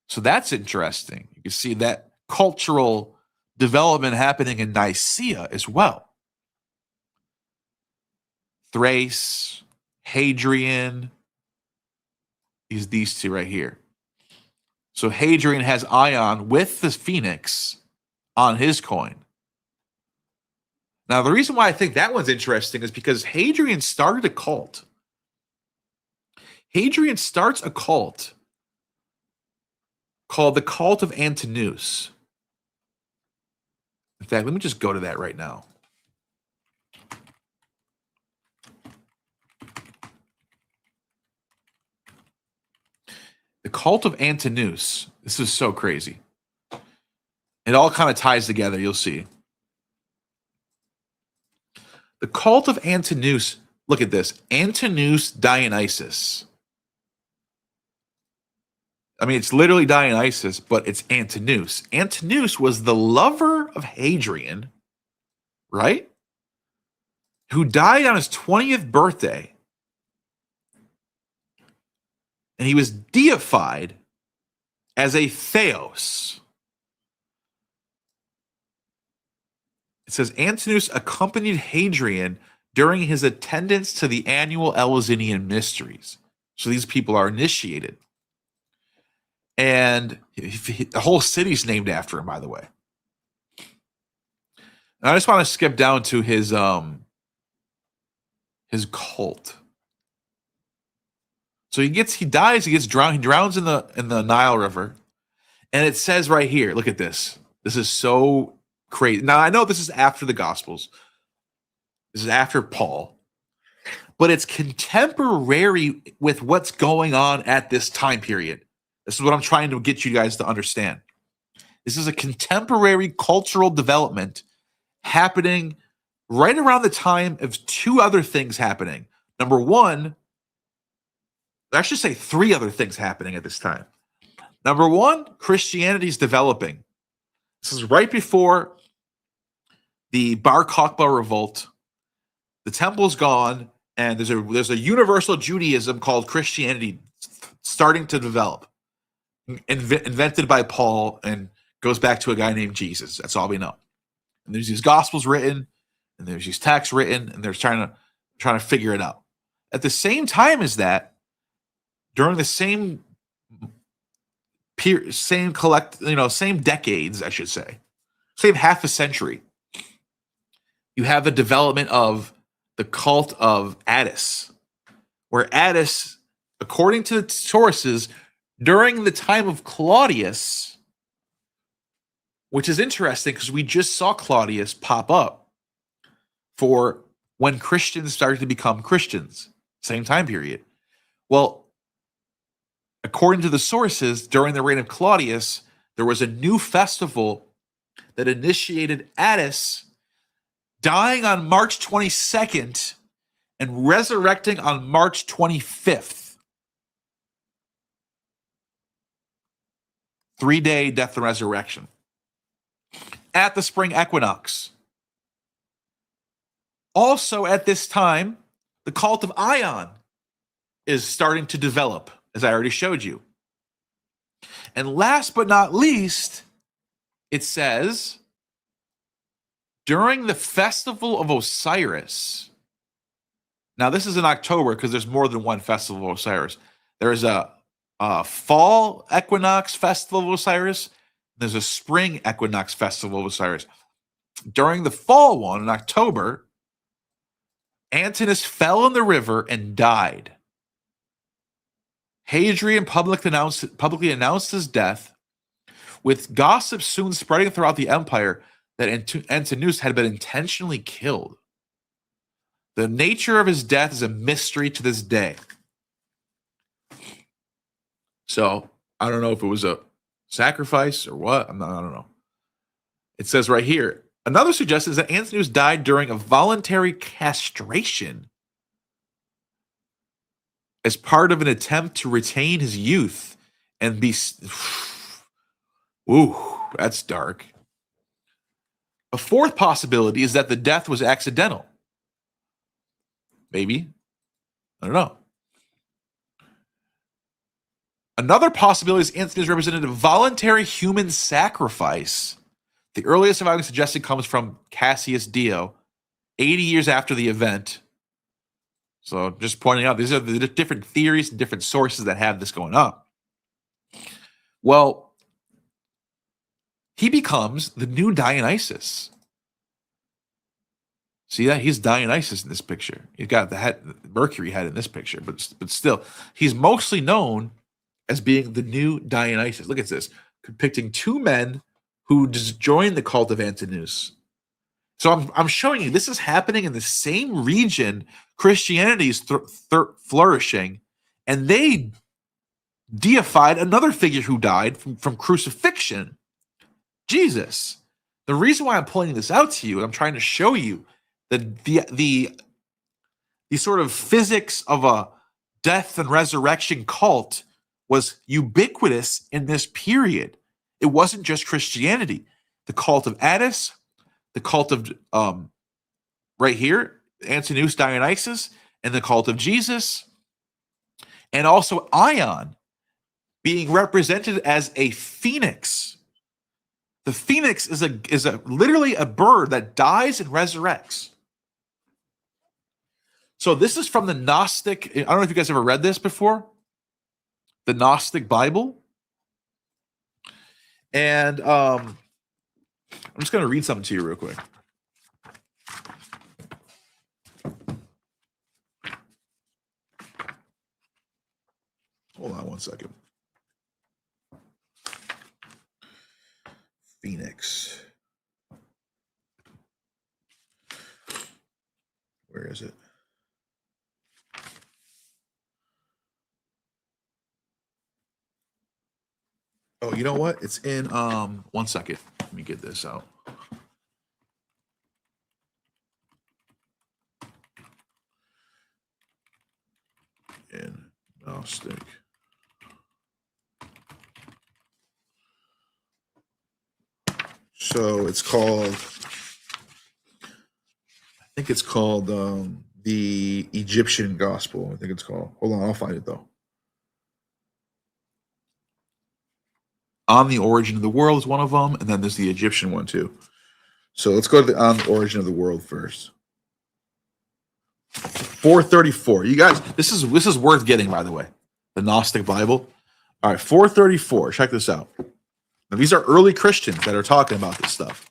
So that's interesting. You can see that cultural development happening in Nicaea as well. Thrace, Hadrian, these two right here. So Hadrian has Ion with the Phoenix on his coin. Now, the reason why I think that one's interesting is because Hadrian started a cult. Hadrian starts a cult called the Cult of Antinous. In fact, let me just go to that right now. The Cult of Antinous. This is so crazy. It all kind of ties together, you'll see. The Cult of Antinous, look at this. Antinous Dionysus. I mean, it's literally Dionysus, but it's Antinous. Antinous was the lover of Hadrian, right? Who died on his 20th birthday. And he was deified as a theos. It says Antinous accompanied Hadrian during his attendance to the annual Eleusinian mysteries. So these people are initiated. And the whole city's named after him, by the way. And I just want to skip down to his cult. So he gets drowned, he drowns in the Nile River. And it says right here, look at this. This is so crazy. Now I know this is after the Gospels. This is after Paul. But it's contemporary with what's going on at this time period. This is what I'm trying to get you guys to understand. This is a contemporary cultural development happening right around the time of two other things happening. Number one, I should say three other things happening at this time. Number one, Christianity is developing. This is right before the Bar Kokhba revolt. The temple's gone, and there's a universal Judaism called Christianity starting to develop. Invented by Paul and goes back to a guy named Jesus. That's all we know. And there's these gospels written, and there's these texts written, and they're trying to figure it out. At the same time as that, during the same decades, I should say, same half a century, you have the development of the cult of Attis, where Attis, according to the sources, during the time of Claudius, which is interesting because we just saw Claudius pop up for when Christians started to become Christians, same time period. Well, according to the sources, during the reign of Claudius, there was a new festival that initiated Attis dying on March 22nd and resurrecting on March 25th. 3-day death and resurrection. At the spring equinox. Also at this time, the cult of Ion is starting to develop, as I already showed you. And last but not least, it says, during the festival of Osiris. Now, this is in October because there's more than one festival of Osiris. There's a fall equinox festival of Osiris. There's a spring equinox festival of Osiris. During the fall one in October, Antinous fell in the river and died. Hadrian publicly announced his death, with gossip soon spreading throughout the empire that Antinous had been intentionally killed. The nature of his death is a mystery to this day. So, I don't know if it was a sacrifice or what. I don't know. It says right here, another suggestion is that Antinous died during a voluntary castration as part of an attempt to retain his youth and be... Ooh, that's dark. A fourth possibility is that the death was accidental. Maybe. I don't know. Another possibility is Antinous represented a voluntary human sacrifice. The earliest surviving suggestion comes from Cassius Dio, 80 years after the event. So just pointing out, these are the different theories and different sources that have this going up. Well, he becomes the new Dionysus. See that? He's Dionysus in this picture. He's got the head, Mercury head in this picture, but still, he's mostly known as being the new Dionysus. Look at this, depicting two men who just joined the cult of Antinous. So I'm showing you this is happening in the same region Christianity is flourishing, and they deified another figure who died from crucifixion, Jesus. The reason why I'm pointing this out to you, and I'm trying to show you that the sort of physics of a death and resurrection cult was ubiquitous in this period. It wasn't just Christianity. The cult of Attis, the cult of right here, Antinous Dionysus, and the cult of Jesus, and also Ion being represented as a phoenix. The phoenix is literally a bird that dies and resurrects. So this is from the Gnostic. I don't know if you guys ever read this before. The Gnostic Bible. And I'm just going to read something to you real quick. Hold on one second. Phoenix. Where is it? Oh, you know what? It's in 1 second. Let me get this out. In Gnostic. So it's called, I think it's called the Egyptian Gospel. I think it's called. Hold on, I'll find it though. On the Origin of the World is one of them, and then there's the Egyptian one too. So let's go to the On the Origin of the World first. 434. You guys, this is worth getting, by the way. The Gnostic Bible. All right, 434. Check this out. Now, these are early Christians that are talking about this stuff.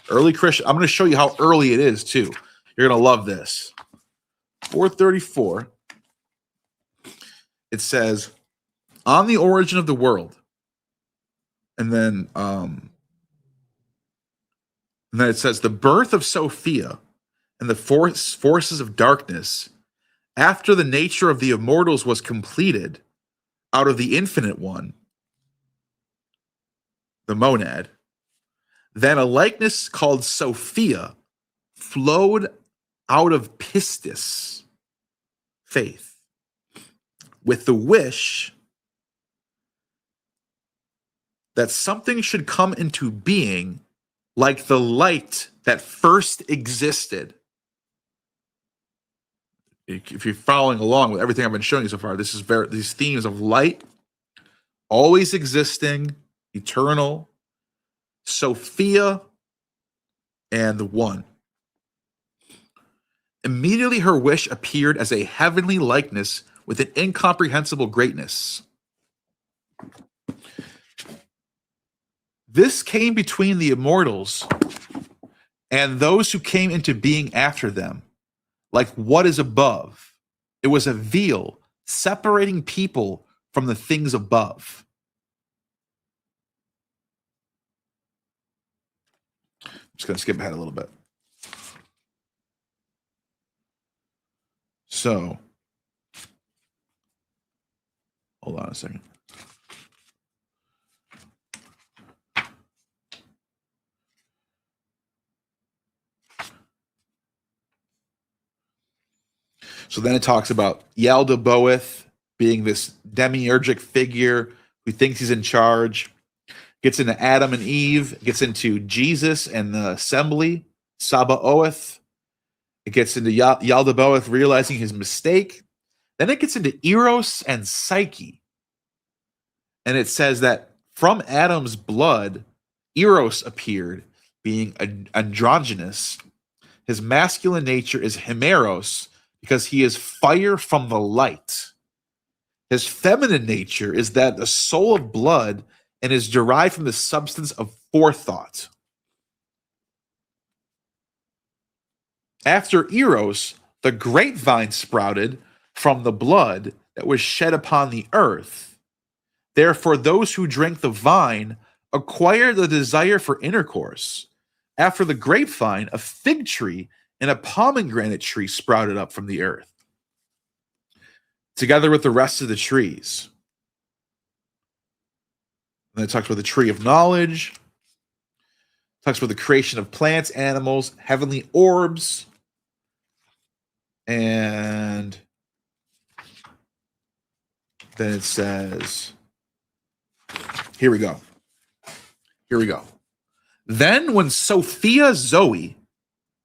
Early Christian. I'm going to show you how early it is too. You're going to love this. 434. It says, on the origin of the world. And then it says the birth of Sophia and the forces of darkness after the nature of the immortals was completed out of the infinite one, the monad, then a likeness called Sophia flowed out of pistis, faith, with the wish that something should come into being like the light that first existed. If you're following along with everything I've been showing you so far, these themes of light, always existing, eternal, Sophia, and the One. Immediately her wish appeared as a heavenly likeness with an incomprehensible greatness. This came between the immortals and those who came into being after them, like what is above. It was a veil separating people from the things above. I'm just going to skip ahead a little bit. So, hold on a second. So then it talks about Yaldabaoth being this demiurgic figure who thinks he's in charge, gets into Adam and Eve, gets into Jesus and the assembly, Sabaoth. It gets into Yaldabaoth realizing his mistake. Then it gets into Eros and Psyche. And it says that from Adam's blood, Eros appeared, being androgynous. His masculine nature is Himeros, because he is fire from the light. His feminine nature is that the soul of blood and is derived from the substance of forethought. After Eros, the grapevine sprouted from the blood that was shed upon the earth. Therefore, those who drank the vine acquired the desire for intercourse. After the grapevine, a fig tree and a pomegranate tree sprouted up from the earth, together with the rest of the trees. And then it talks about the tree of knowledge. It talks about the creation of plants, animals, heavenly orbs. And then it says, here we go. Then when Sophia Zoe,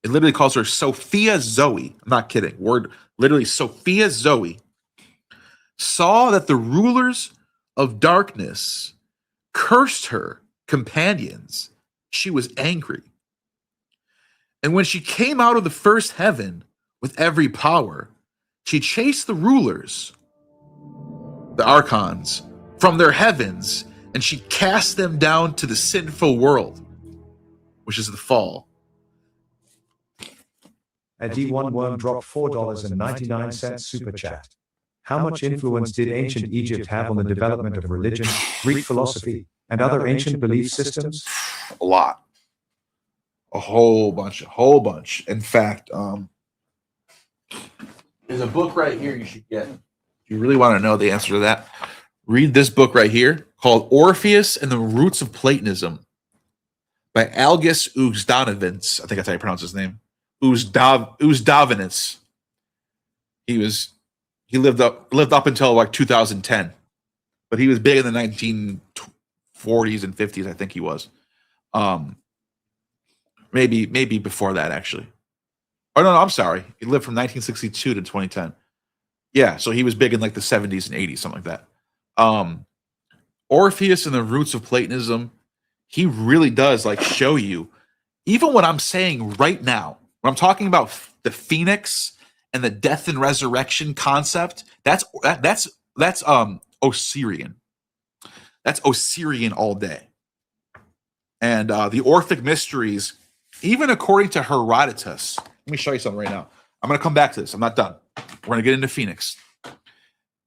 it literally calls her Sophia Zoe. I'm not kidding. Word literally Sophia Zoe. Saw that the rulers of darkness cursed her companions. She was angry. And when she came out of the first heaven with every power, she chased the rulers, the archons, from their heavens, and she cast them down to the sinful world, which is the fall. A D1 Worm dropped $4.99 super chat. How much influence did ancient Egypt have on the development of religion, Greek philosophy, and other ancient belief systems? A lot. A whole bunch. In fact, there's a book right here you should get. If you really want to know the answer to that, read this book right here called Orpheus and the Roots of Platonism by Algis Uzdanovitz. I think that's how you pronounce his name. Uzdanovitz. He lived up until like 2010, but he was big in the 1940s and 50s. I think he was. Maybe before that actually. Oh no, I'm sorry. He lived from 1962 to 2010. Yeah, so he was big in like the 70s and 80s, something like that. Orpheus and the Roots of Platonism. He really does like show you, even what I'm saying right now. When I'm talking about the phoenix and the death and resurrection concept, that's Osirian. That's Osirian all day. And the Orphic mysteries, even according to Herodotus. Let me show you something right now. I'm going to come back to this. I'm not done. We're going to get into Phoenix.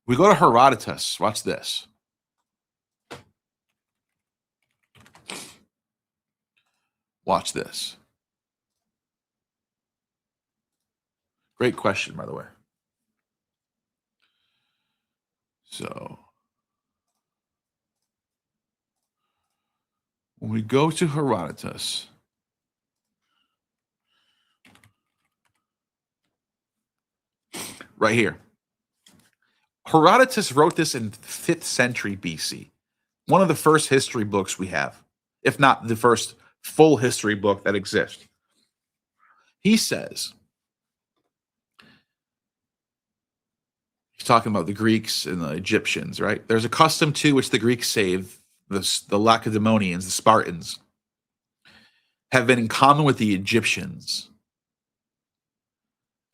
We go to Herodotus. Watch this. Watch this. Great question, by the way. So, when we go to Herodotus, right here, Herodotus wrote this in the 5th century BC. one of the first history books we have, if not the first full history book that exists. He says, he's talking about the Greeks and the Egyptians, right? There's a custom to which the Greeks save, the Lacedaemonians, the Spartans, have been in common with the Egyptians.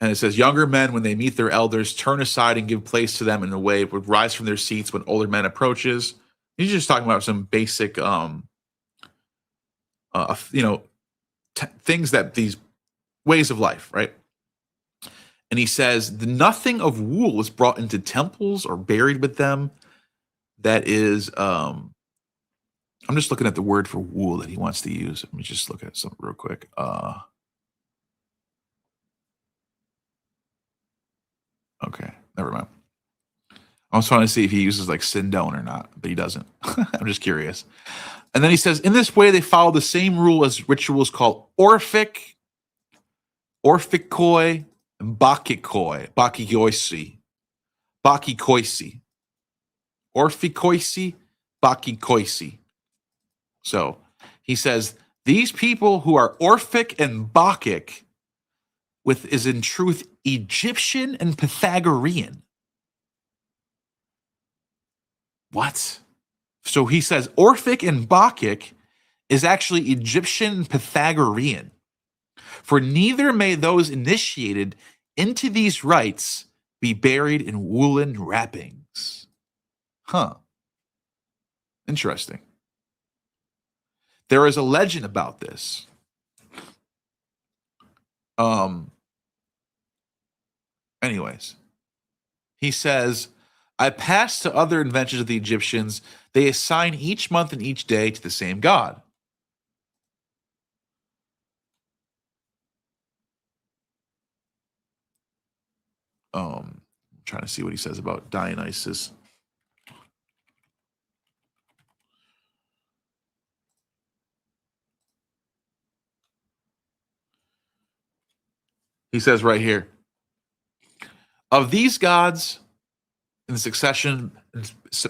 And it says, younger men, when they meet their elders, turn aside and give place to them in a way would rise from their seats when older men approaches. He's just talking about some basic, things that these ways of life, right? And he says, nothing of wool is brought into temples or buried with them. That is, I'm just looking at the word for wool that he wants to use. Let me just look at something real quick. Okay, never mind. I was trying to see if he uses like sindone or not, but he doesn't. I'm just curious. And then he says, in this way, they follow the same rule as rituals called Orphic, Orphikoi, and Bakikoi, Bakikoisi, Orphikoisi, Bakikoisi. So he says, these people who are Orphic and Bacchic is in truth Egyptian and Pythagorean. What? So he says Orphic and Bacchic is actually Egyptian and Pythagorean. For neither may those initiated into these rites be buried in woolen wrappings. Huh. Interesting. There is a legend about this. Anyways, he says, I passed to other inventions of the Egyptians. They assign each month and each day to the same god. I'm trying to see what he says about Dionysus. He says right here, of these gods in succession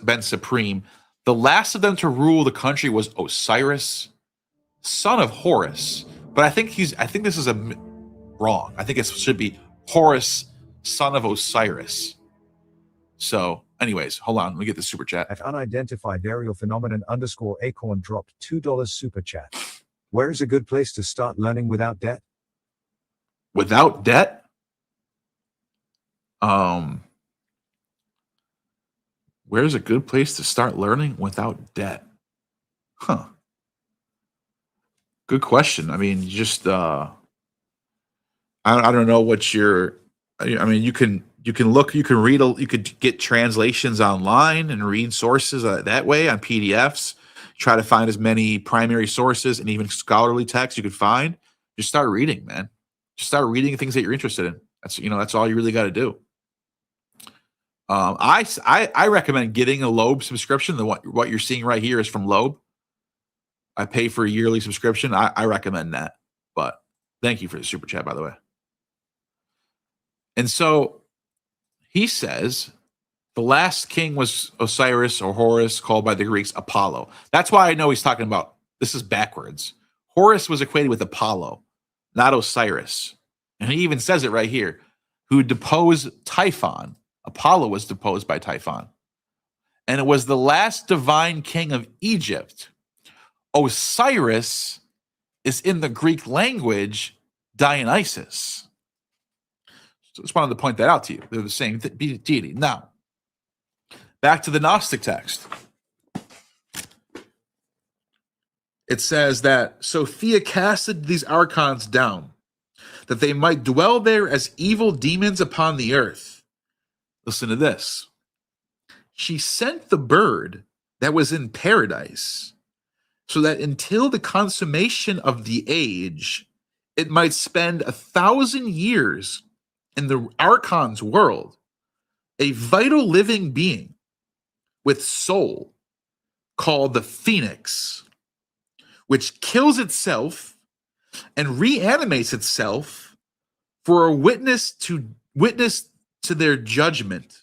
been supreme, the last of them to rule the country was Osiris, son of Horus. But I think this is wrong. I think it should be Horus, son of Osiris. So, anyways, hold on. Let me get the super chat. At unidentified aerial phenomenon _acorn dropped $2 super chat. Where is a good place to start learning without debt? Without debt? Where's a good place to start learning without debt? Huh. Good question. I mean, just I don't know what you're. I mean, you can look, you can read, you could get translations online and read sources that way on PDFs. Try to find as many primary sources and even scholarly texts you could find. Just start reading, man. Just start reading things that you're interested in. That's all you really got to do. I recommend getting a Loeb subscription. What you're seeing right here is from Loeb. I pay for a yearly subscription. I recommend that. But thank you for the super chat, by the way. And so he says the last king was Osiris or Horus, called by the Greeks Apollo. That's why I know he's talking about, this is backwards. Horus was equated with Apollo, not Osiris. And he even says it right here, who deposed Typhon. Apollo was deposed by Typhon. And it was the last divine king of Egypt. Osiris is in the Greek language Dionysus. So I just wanted to point that out to you. They're the same deity. Now, back to the Gnostic text. It says that Sophia casted these archons down, that they might dwell there as evil demons upon the earth. Listen to this. She sent the bird that was in paradise, so that until the consummation of the age, it might spend 1,000 years in the archon's world, a vital living being with soul called the phoenix, which kills itself and reanimates itself for a witness to their judgment.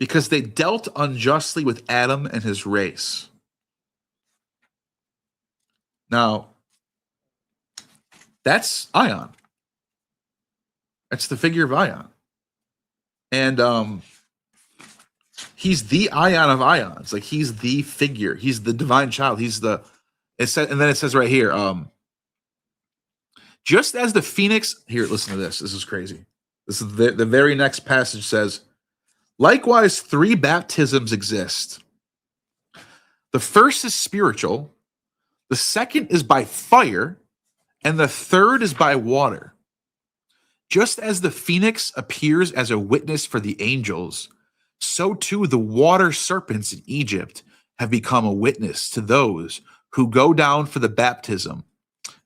because they dealt unjustly with Adam and his race. Now, that's Aion. That's the figure of Aion. And he's the Aion of Aions. Like, he's the figure. He's the divine child. He's the, it said, and then it says right here, just as the phoenix, here, listen to this. This is crazy. This is the very next passage says, likewise, 3 baptisms exist. The first is spiritual, the second is by fire, and the third is by water. Just as the phoenix appears as a witness for the angels, so too the water serpents in Egypt have become a witness to those who go down for the baptism.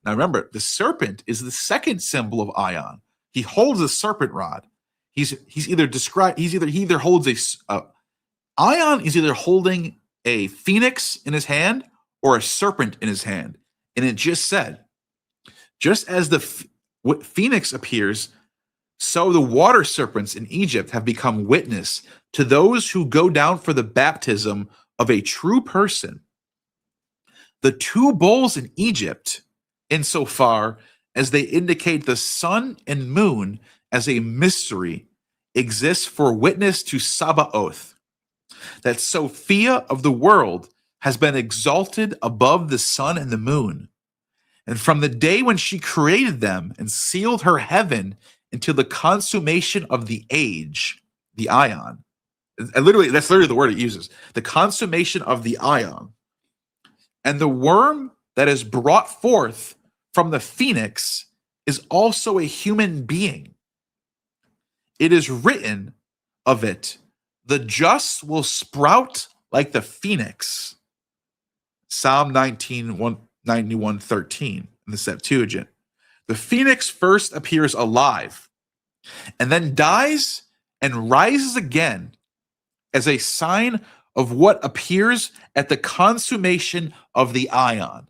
Now remember, the serpent is the second symbol of Aion. He holds a serpent rod. He either holds Aion is either holding a phoenix in his hand or a serpent in his hand. And it just said, just as the phoenix appears, so the water serpents in Egypt have become witness to those who go down for the baptism of a true person. The 2 bowls in Egypt, insofar as they indicate the sun and moon as a mystery, exist for witness to Sabaoth, that Sophia of the world has been exalted above the sun and the moon. And from the day when she created them and sealed her heaven until the consummation of the age, the Aion. And literally, that's literally the word it uses. The consummation of the Aion. And the worm that is brought forth from the phoenix is also a human being. It is written of it, the just will sprout like the phoenix. Psalm 91:13 in the Septuagint. The phoenix first appears alive and then dies and rises again as a sign of what appears at the consummation of the Aion.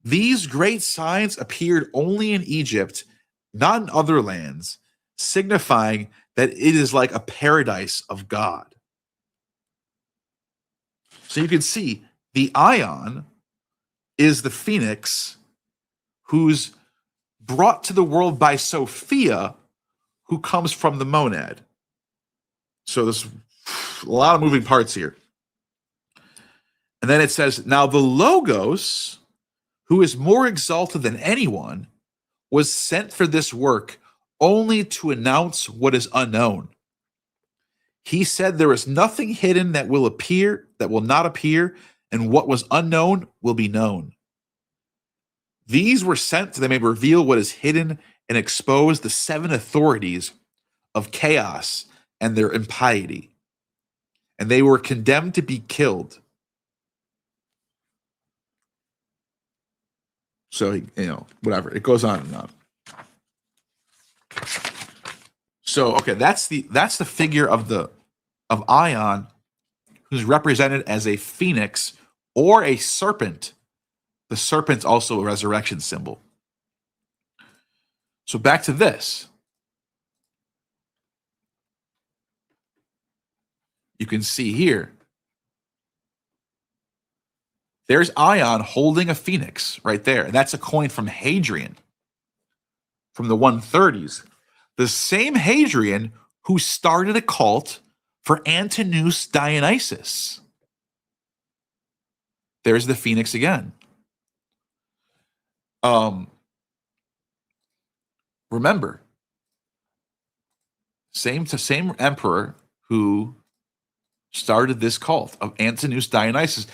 These great signs appeared only in Egypt, not in other lands, signifying that it is like a paradise of God. So you can see the Aion is the phoenix who's brought to the world by Sophia, who comes from the monad. So there's a lot of moving parts here. And then it says, now the Logos, who is more exalted than anyone, was sent for this work only to announce what is unknown. He said there is nothing hidden that will appear, that will not appear, and what was unknown will be known. These were sent so they may reveal what is hidden and expose the 7 authorities of chaos and their impiety. And they were condemned to be killed. So, whatever. It goes on and on. So, okay, that's the figure of Aion, who's represented as a phoenix or a serpent. The serpent's also a resurrection symbol. So back to this. You can see here, there's Aion holding a phoenix right there. And that's a coin from Hadrian from the 130s. The same Hadrian who started a cult for Antinous Dionysus. There's the phoenix again. Remember, same emperor who started this cult of Antinous Dionysus.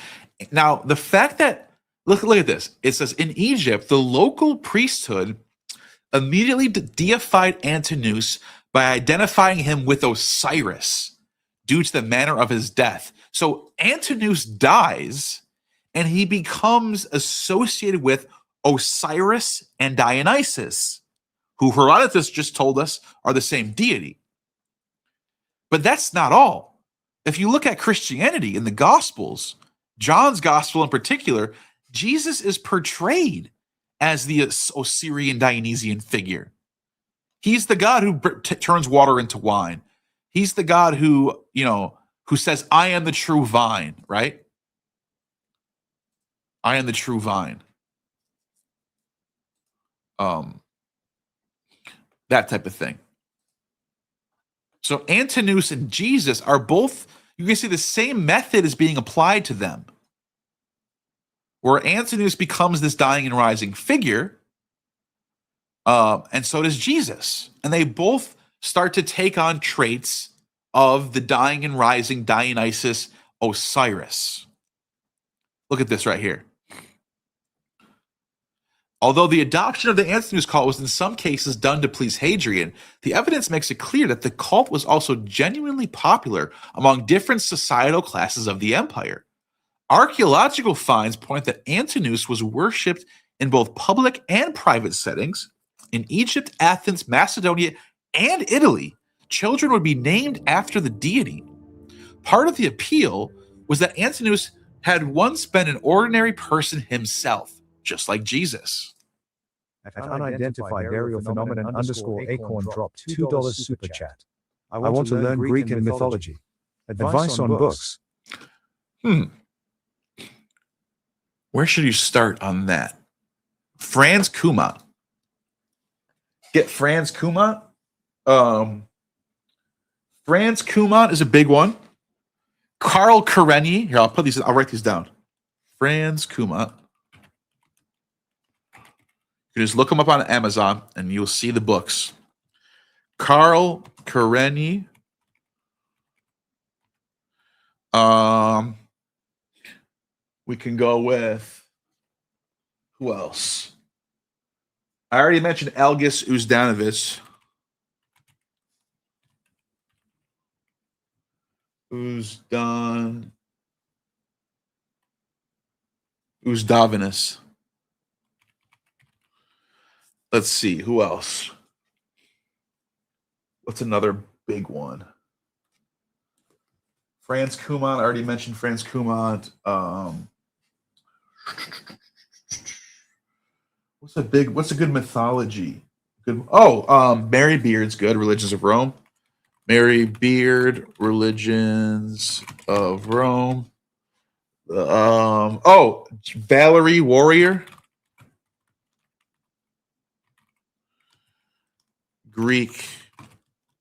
Now, the fact that, look at this. It says, in Egypt, the local priesthood immediately deified Antinous by identifying him with Osiris due to the manner of his death. So Antinous dies, and he becomes associated with Osiris and Dionysus, who Herodotus just told us are the same deity. But that's not all. If you look at Christianity in the Gospels, John's Gospel in particular, Jesus is portrayed as the Osirian Dionysian figure. He's the God who turns water into wine. He's the God who, who says, I am the true vine, right? I am the true vine. That type of thing. So Antinous and Jesus are both, you can see the same method is being applied to them. Where Antinous becomes this dying and rising figure, and so does Jesus. And they both start to take on traits of the dying and rising Dionysus Osiris. Look at this right here. Although the adoption of the Antinous cult was in some cases done to please Hadrian, the evidence makes it clear that the cult was also genuinely popular among different societal classes of the empire. Archaeological finds point that Antinous was worshipped in both public and private settings. In Egypt, Athens, Macedonia, and Italy, children would be named after the deity. Part of the appeal was that Antinous had once been an ordinary person himself, just like Jesus. At unidentified aerial phenomenon _acorn dropped $2 super chat. I want to learn Greek and mythology. Advice on books. Where should you start on that? Franz Kuma. Get Franz Kuma. Franz Kuma is a big one. Karl Karenyi. Here, I'll write these down. Franz Kuma. You can just look them up on Amazon and you'll see the books. Karl Karenyi. We can go with who else? I already mentioned Algis Uzdanovich. Uzdavinus. Let's see, who else? What's another big one? Franz Kumant. I already mentioned Franz Kumant. What's a good mythology? Mary Beard's good. Religions of Rome. Mary Beard, Religions of Rome. Valerie Warrior. Greek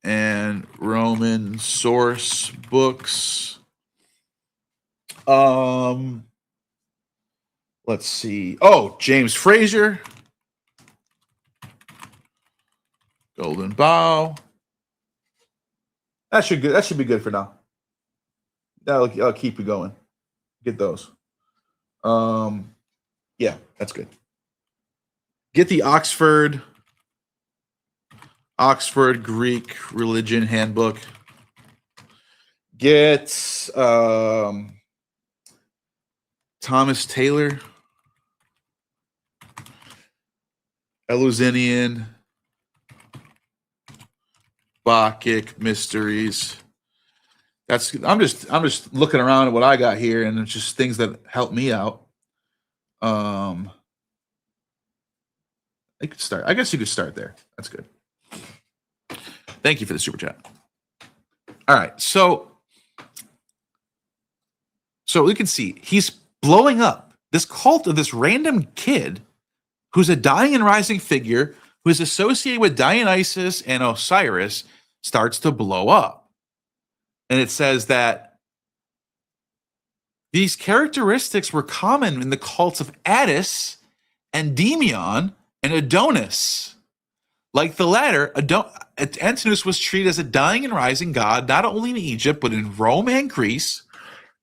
and Roman source books. Let's see. James Fraser. Golden Bough. That should be good for now. I'll keep you going. Get those. Yeah, that's good. Get the Oxford Greek Religion Handbook. Get Thomas Taylor, Eleusinian, Bacchic Mysteries. I'm just looking around at what I got here, and it's just things that help me out. I guess you could start there. That's good. Thank you for the super chat. All right, so we can see he's blowing up. This cult of this random kid who's a dying and rising figure who is associated with Dionysus and Osiris starts to blow up. And it says that these characteristics were common in the cults of Attis, Endymion, and Adonis. Like the latter, Antinous was treated as a dying and rising god, not only in Egypt, but in Rome and Greece.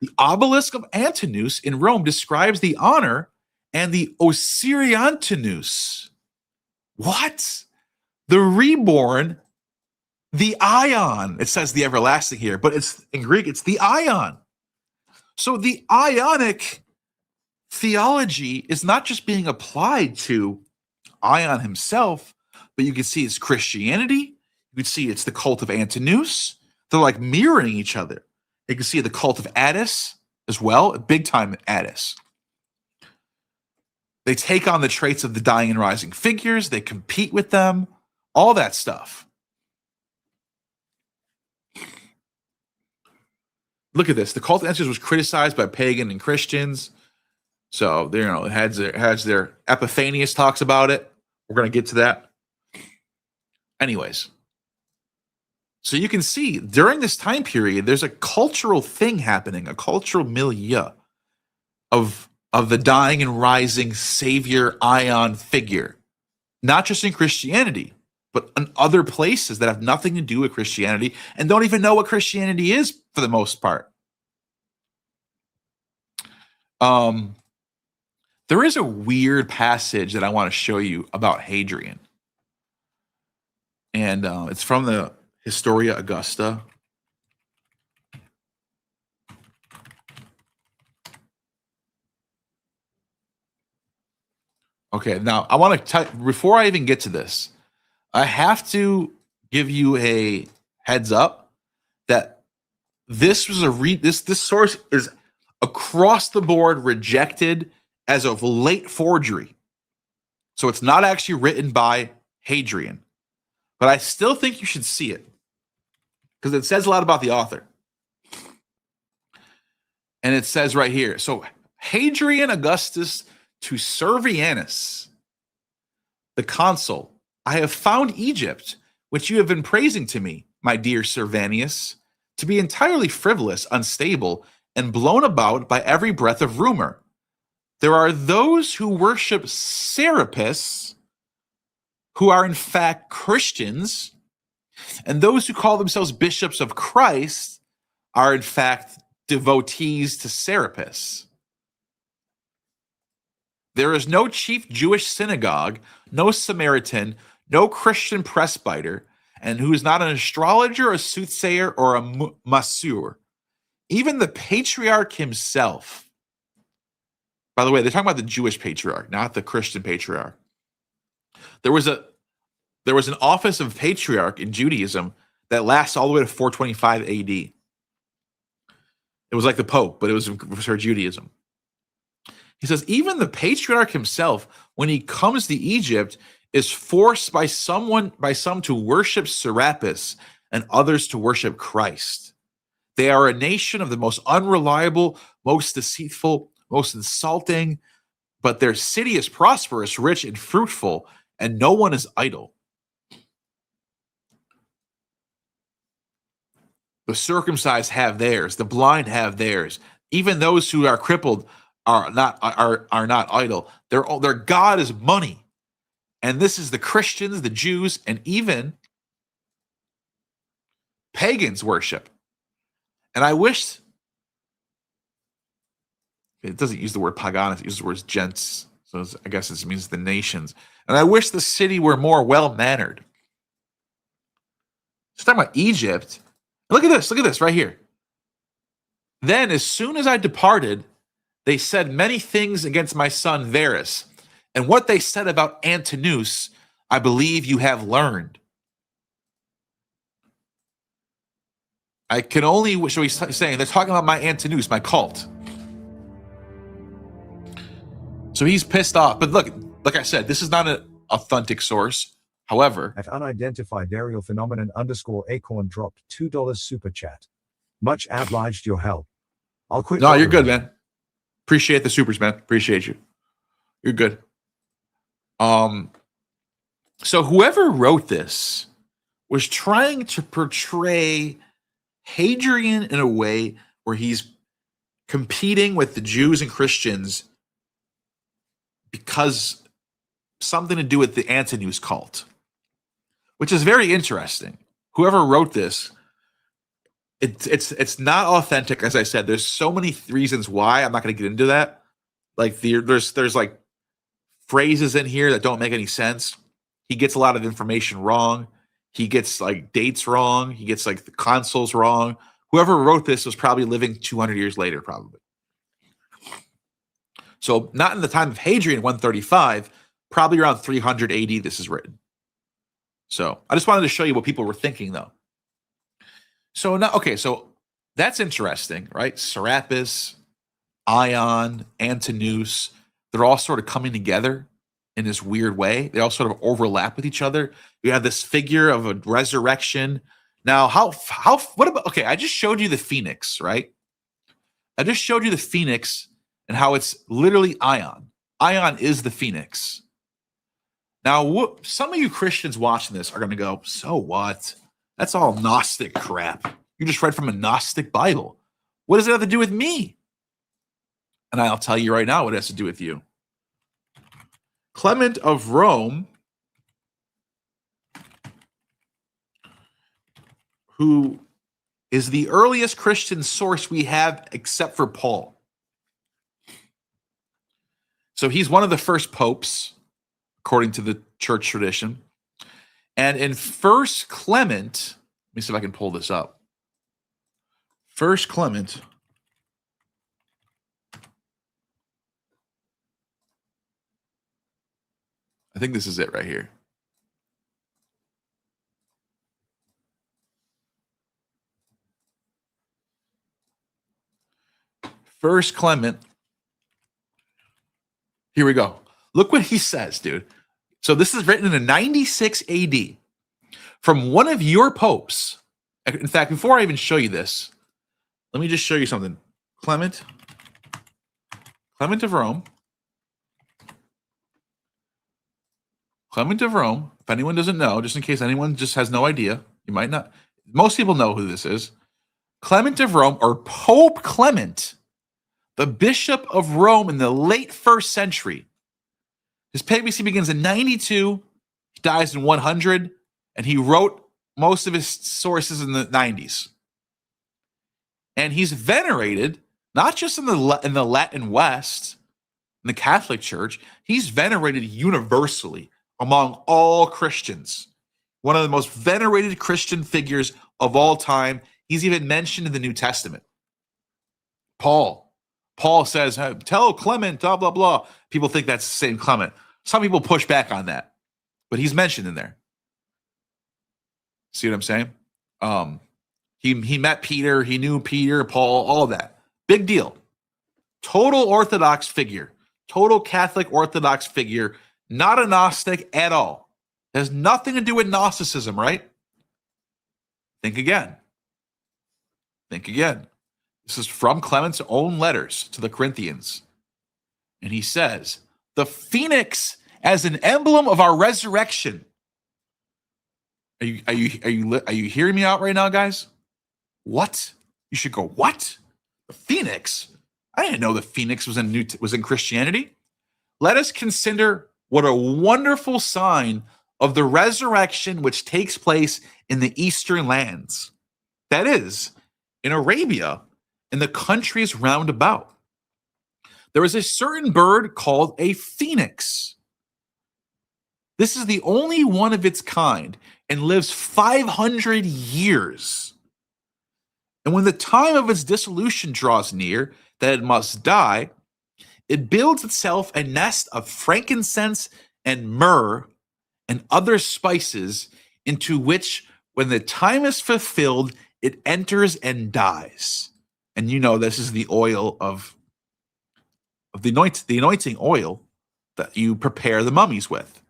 The obelisk of Antinous in Rome describes the honor and the Osiriantinus. What? The reborn, the Ion. It says the everlasting here, but it's in Greek, it's the Ion. So the Ionic theology is not just being applied to Ion himself, but you can see it's Christianity. You can see it's the cult of Antinous. They're like mirroring each other. You can see the cult of Attis as well, big time Attis. They take on the traits of the dying and rising figures. They compete with them, all that stuff. look at this. The cult of Ensers was criticized by pagan and Christians. So, you know, it has their Epiphanius talks about it. We're going to get to that. Anyways. So you can see during this time period, there's a cultural thing happening, a cultural milieu of the dying and rising Savior Ion figure. Not just in Christianity, but in other places that have nothing to do with Christianity and don't even know what Christianity is for the most part. There is a weird passage that I want to show you about Hadrian. And it's from the Historia Augusta. Okay, now I want to tell, before I even get to this, I have to give you a heads up that this was this source is across the board rejected as a late forgery. So it's not actually written by Hadrian, but I still think you should see it because it says a lot about the author. And it says right here, so Hadrian Augustus to Servianus, the consul, I have found Egypt, which you have been praising to me, my dear Servianus, to be entirely frivolous, unstable, and blown about by every breath of rumor. There are those who worship Serapis, who are in fact Christians, and those who call themselves bishops of Christ are in fact devotees to Serapis. There is no chief Jewish synagogue, no Samaritan, no Christian presbyter, and who is not an astrologer, a soothsayer, or a masseur. Even the patriarch himself. By the way, they're talking about the Jewish patriarch, not the Christian patriarch. There was an office of patriarch in Judaism that lasts all the way to 425 AD. It was like the Pope, but it was for Judaism. He says, even the patriarch himself, when he comes to Egypt, is forced by some to worship Serapis and others to worship Christ. They are a nation of the most unreliable, most deceitful, most insulting, but their city is prosperous, rich, and fruitful, and no one is idle. The circumcised have theirs, the blind have theirs. Even those who are crippled are not idle. Their God is money. And this is the Christians, the Jews, and even pagans worship. And I wish it doesn't use the word paganos, it uses the word gents. So I guess this means the nations. And I wish the city were more well-mannered. It's talking about Egypt. Look at this right here. Then, as soon as I departed, they said many things against my son Varus. And what they said about Antinous, I believe you have learned. I can only, what he's saying, they're talking about my Antinous, my cult. So he's pissed off. But look, like I said, this is not an authentic source. However, At unidentified aerial phenomenon _acorn dropped $2 super chat. Much obliged your help. I'll quit. No, you're good, man. Appreciate the supers, man. Appreciate you. You're good. So whoever wrote this was trying to portray Hadrian in a way where he's competing with the Jews and Christians because something to do with the Antinous cult, which is very interesting. Whoever wrote this, it's not authentic. As I said, there's so many reasons why. I'm not going to get into that. Like there's like phrases in here that don't make any sense. He gets a lot of information wrong. He gets like dates wrong. He gets like the consuls wrong. Whoever wrote this was probably living 200 years later, probably. So not in the time of Hadrian, 135, probably around 300 AD this is written. So I just wanted to show you what people were thinking, though. So now, okay, so that's interesting, right? Serapis, Ion, Antinous, they're all sort of coming together in this weird way. They all sort of overlap with each other. You have this figure of a resurrection. Now, what about, okay, I just showed you the phoenix, right? I just showed you the phoenix and how it's literally Ion. Ion is the phoenix. Now, some of you Christians watching this are going to go, so what? That's all Gnostic crap. You just read from a Gnostic Bible. What does it have to do with me? And I'll tell you right now what it has to do with you. Clement of Rome, who is the earliest Christian source we have except for Paul. So he's one of the first popes, according to the church tradition. And in First Clement, let me see if I can pull this up. First Clement, I think this is it right here. First Clement. Here we go. Look what he says, dude. So this is written in 96 AD from one of your popes. In fact, before I even show you this, let me just show you something. Clement of Rome. Clement of Rome. If anyone doesn't know, just in case anyone just has no idea, you might not. Most people know who this is. Clement of Rome, or Pope Clement, the Bishop of Rome in the late 1st century. His papacy begins in 92, he dies in 100, and he wrote most of his sources in the 90s. And he's venerated, not just in the Latin West, in the Catholic Church, he's venerated universally among all Christians. One of the most venerated Christian figures of all time. He's even mentioned in the New Testament. Paul says, hey, tell Clement, blah, blah, blah. People think that's the same Clement. Some people push back on that, but he's mentioned in there. See what I'm saying? He met Peter, he knew Peter, Paul, all of that. Big deal. Total Orthodox figure, total Catholic Orthodox figure, not a Gnostic at all. It has nothing to do with Gnosticism, right? Think again. Think again. This is from Clement's own letters to the Corinthians. And he says, the phoenix as an emblem of our resurrection. Are you hearing me out right now, guys? What? You should go, what? The phoenix? I didn't know the phoenix was in Christianity. Let us consider what a wonderful sign of the resurrection which takes place in the eastern lands. That is, in Arabia, in the countries round about. There is a certain bird called a phoenix. This is the only one of its kind and lives 500 years. And when the time of its dissolution draws near, that it must die, it builds itself a nest of frankincense and myrrh and other spices, into which, when the time is fulfilled, it enters and dies. And you know this is the oil of the anointing oil that you prepare the mummies with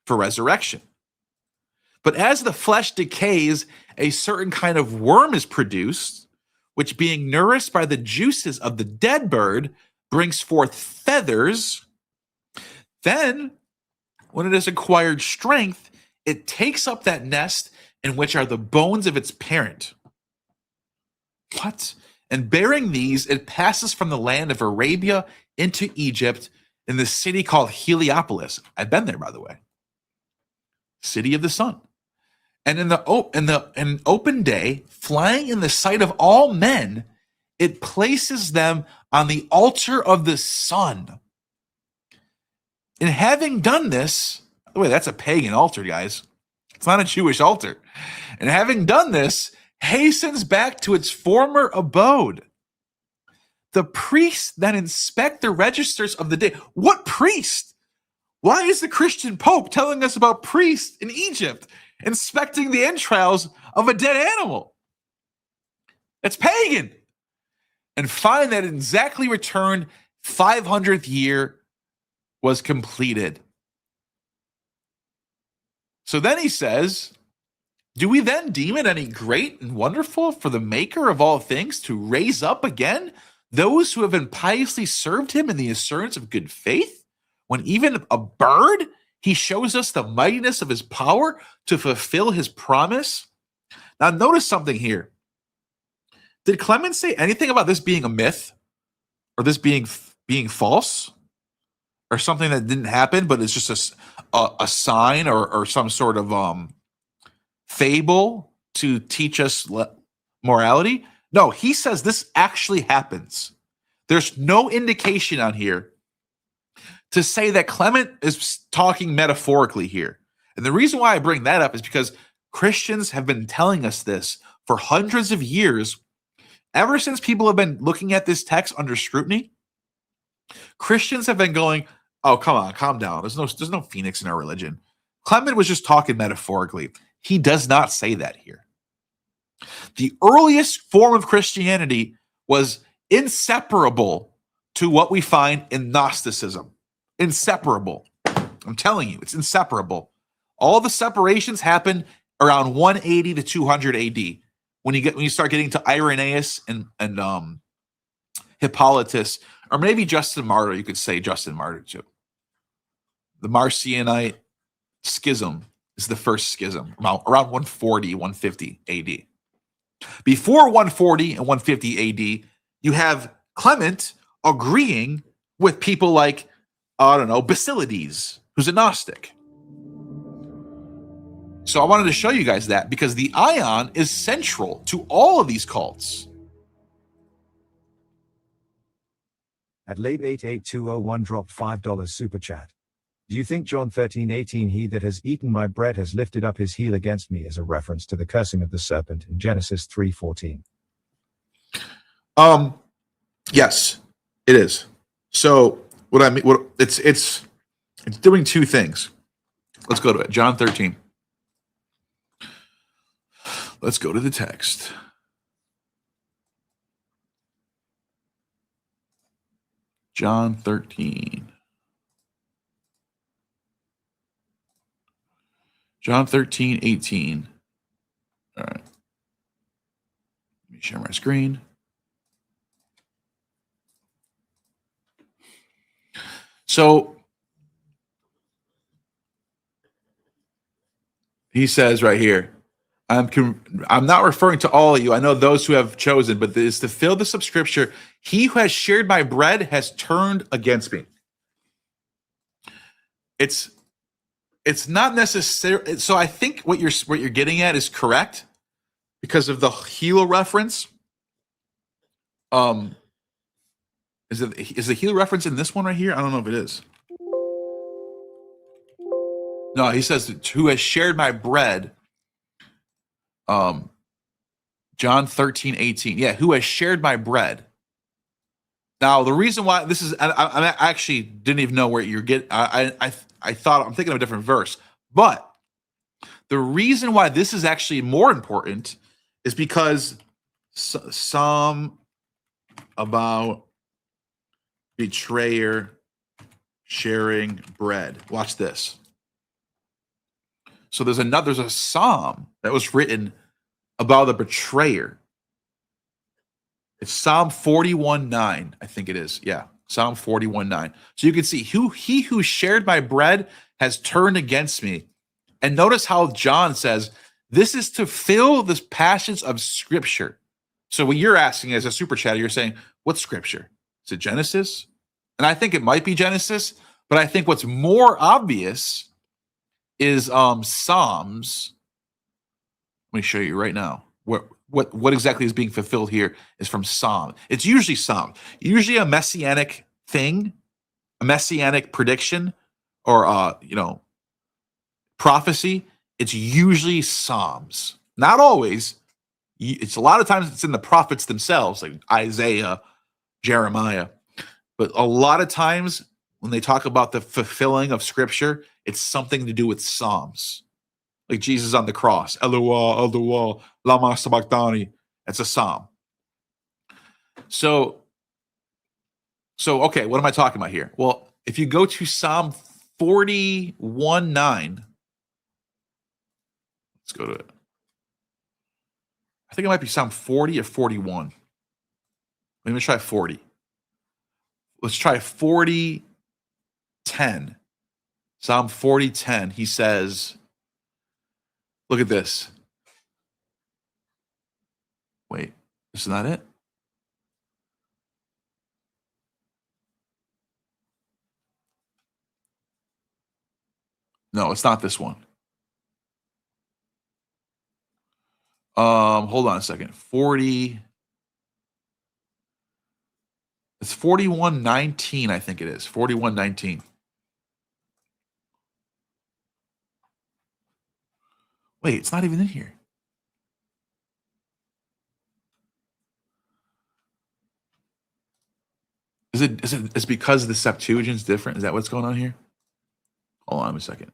for resurrection. But as the flesh decays, a certain kind of worm is produced, which, being nourished by the juices of the dead bird, brings forth feathers. Then, when it has acquired strength, it takes up that nest in which are the bones of its parent. What? And bearing these, it passes from the land of Arabia into Egypt in the city called Heliopolis. I've been there, by the way. City of the sun. And in an open day, flying in the sight of all men, it places them on the altar of the sun. And having done this, by the way, that's a pagan altar, guys. It's not a Jewish altar. And having done this, hastens back to its former abode. The priests then inspect the registers of the day. What priest? Why is the Christian Pope telling us about priests in Egypt inspecting the entrails of a dead animal? It's pagan. And find that exactly returned 500th year was completed. So then he says, do we then deem it any great and wonderful for the maker of all things to raise up again those who have impiously served him in the assurance of good faith, when even a bird, he shows us the mightiness of his power to fulfill his promise. Now, notice something here. Did Clement say anything about this being a myth or this being false or something that didn't happen, but it's just a sign or some sort of fable to teach us morality? No, he says this actually happens. There's no indication on here to say that Clement is talking metaphorically here. And the reason why I bring that up is because Christians have been telling us this for hundreds of years. Ever since people have been looking at this text under scrutiny, Christians have been going, oh, come on, calm down. There's no phoenix in our religion. Clement was just talking metaphorically. He does not say that here. The earliest form of Christianity was inseparable to what we find in Gnosticism. Inseparable. I'm telling you, it's inseparable. All the separations happen around 180 to 200 AD. When you start getting to Irenaeus and Hippolytus, or maybe Justin Martyr, you could say Justin Martyr too. The Marcionite schism is the first schism, around 140, 150 AD. Before 140 and 150 AD, you have Clement agreeing with people like, I don't know, Basilides, who's a Gnostic. So I wanted to show you guys that because the AION is central to all of these cults. At Lab 88201 dropped $5 super chat. Do you think John 13:18, he that has eaten my bread has lifted up his heel against me, is a reference to the cursing of the serpent in Genesis 3:14? Yes, it is. So it's doing two things. Let's go to it. John 13. Let's go to the text. John 13. John 13:18. All right. Let me share my screen. So he says right here, I'm not referring to all of you. I know those who have chosen, but this is to fill this of scripture. He who has shared my bread has turned against me. It's not necessary. So I think what you're getting at is correct because of the heel reference. Is the heel reference in this one right here? I don't know if it is. No, he says who has shared my bread. John 13:18. Yeah, who has shared my bread. Now, the reason why this is, I actually didn't even know where you're getting. I thought I'm thinking of a different verse, but the reason why this is actually more important is because some about betrayer sharing bread. Watch this. So there's a psalm that was written about the betrayer. It's Psalm 41:9, I think it is. Yeah, Psalm 41:9. So you can see he who shared my bread has turned against me. And notice how John says, this is to fill this passage of scripture. So what you're asking as a super chatter, you're saying, what scripture? Is it Genesis? And I think it might be Genesis, but I think what's more obvious is Psalms. Let me show you right now. What exactly is being fulfilled here is from Psalm. It's usually Psalm. Usually a messianic thing, a messianic prediction, or prophecy. It's usually Psalms. Not always. It's a lot of times it's in the prophets themselves, like Isaiah, Jeremiah. But a lot of times when they talk about the fulfilling of scripture, it's something to do with Psalms. Like Jesus on the cross. Eloi, Eloi, lama sabachthani. That's a psalm. So okay, what am I talking about here? Well, if you go to Psalm 41:9, let's go to it. I think it might be Psalm 40 or 41. Let me try 40. Let's try 40:10. Psalm 40:10. He says, look at this. Wait, this is not it? No, it's not this one. Hold on a second. 40. It's 41:19, I think it is. 41:19. Wait, it's not even in here. Is it because the Septuagint's different? Is that what's going on here? Hold on a second.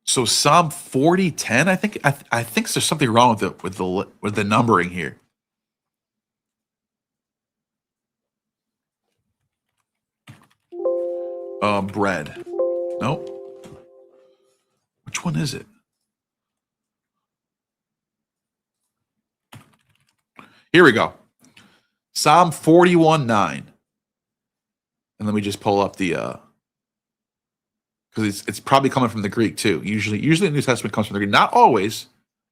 So Psalm 40:10, I think there's something wrong with the numbering here. Bread. Nope. Which one is it? Here we go. Psalm 41:9. And let me just pull up the because it's probably coming from the Greek too. Usually the New Testament comes from the Greek. Not always.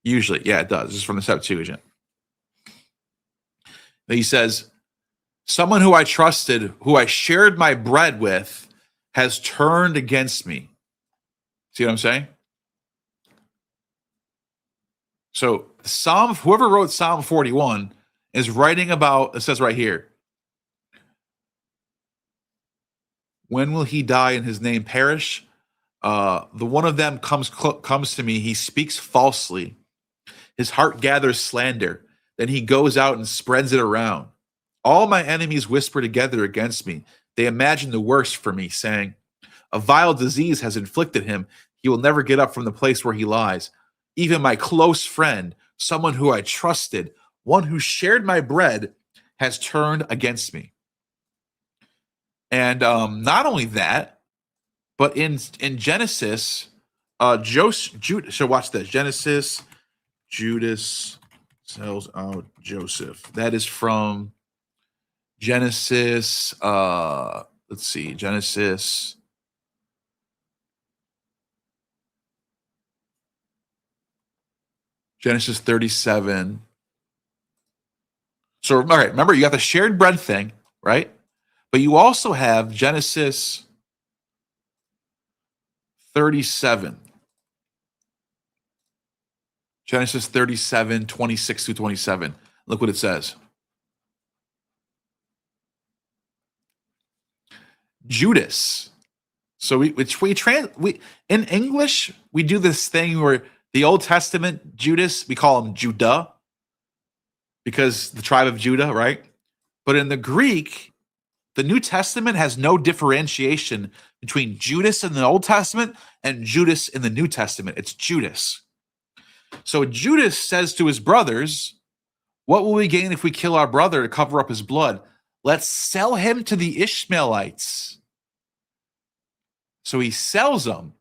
Usually, yeah, it does. This is from the Septuagint. And he says, "Someone who I trusted, who I shared my bread with, has turned against me." See what I'm saying? So whoever wrote Psalm 41 is writing about, it says right here, when will he die and his name perish? The one of them comes to me. He speaks falsely. His heart gathers slander. Then he goes out and spreads it around. All my enemies whisper together against me. They imagine the worst for me, saying, a vile disease has inflicted him. He will never get up from the place where he lies. Even my close friend, someone who I trusted, one who shared my bread, has turned against me. And not only that, but in Genesis, so watch this. Genesis, Judas sells out Joseph. That is from Genesis. Let's see, Genesis. Genesis 37. So, all right, remember, you got the shared bread thing, right? But you also have Genesis 37. Genesis 37, 26 through 27. Look what it says. Judas. So in English, we do this thing where the Old Testament, Judas, we call him Judah because the tribe of Judah, right? But in the Greek, the New Testament has no differentiation between Judas in the Old Testament and Judas in the New Testament. It's Judas. So Judas says to his brothers, what will we gain if we kill our brother to cover up his blood? Let's sell him to the Ishmaelites. So he sells them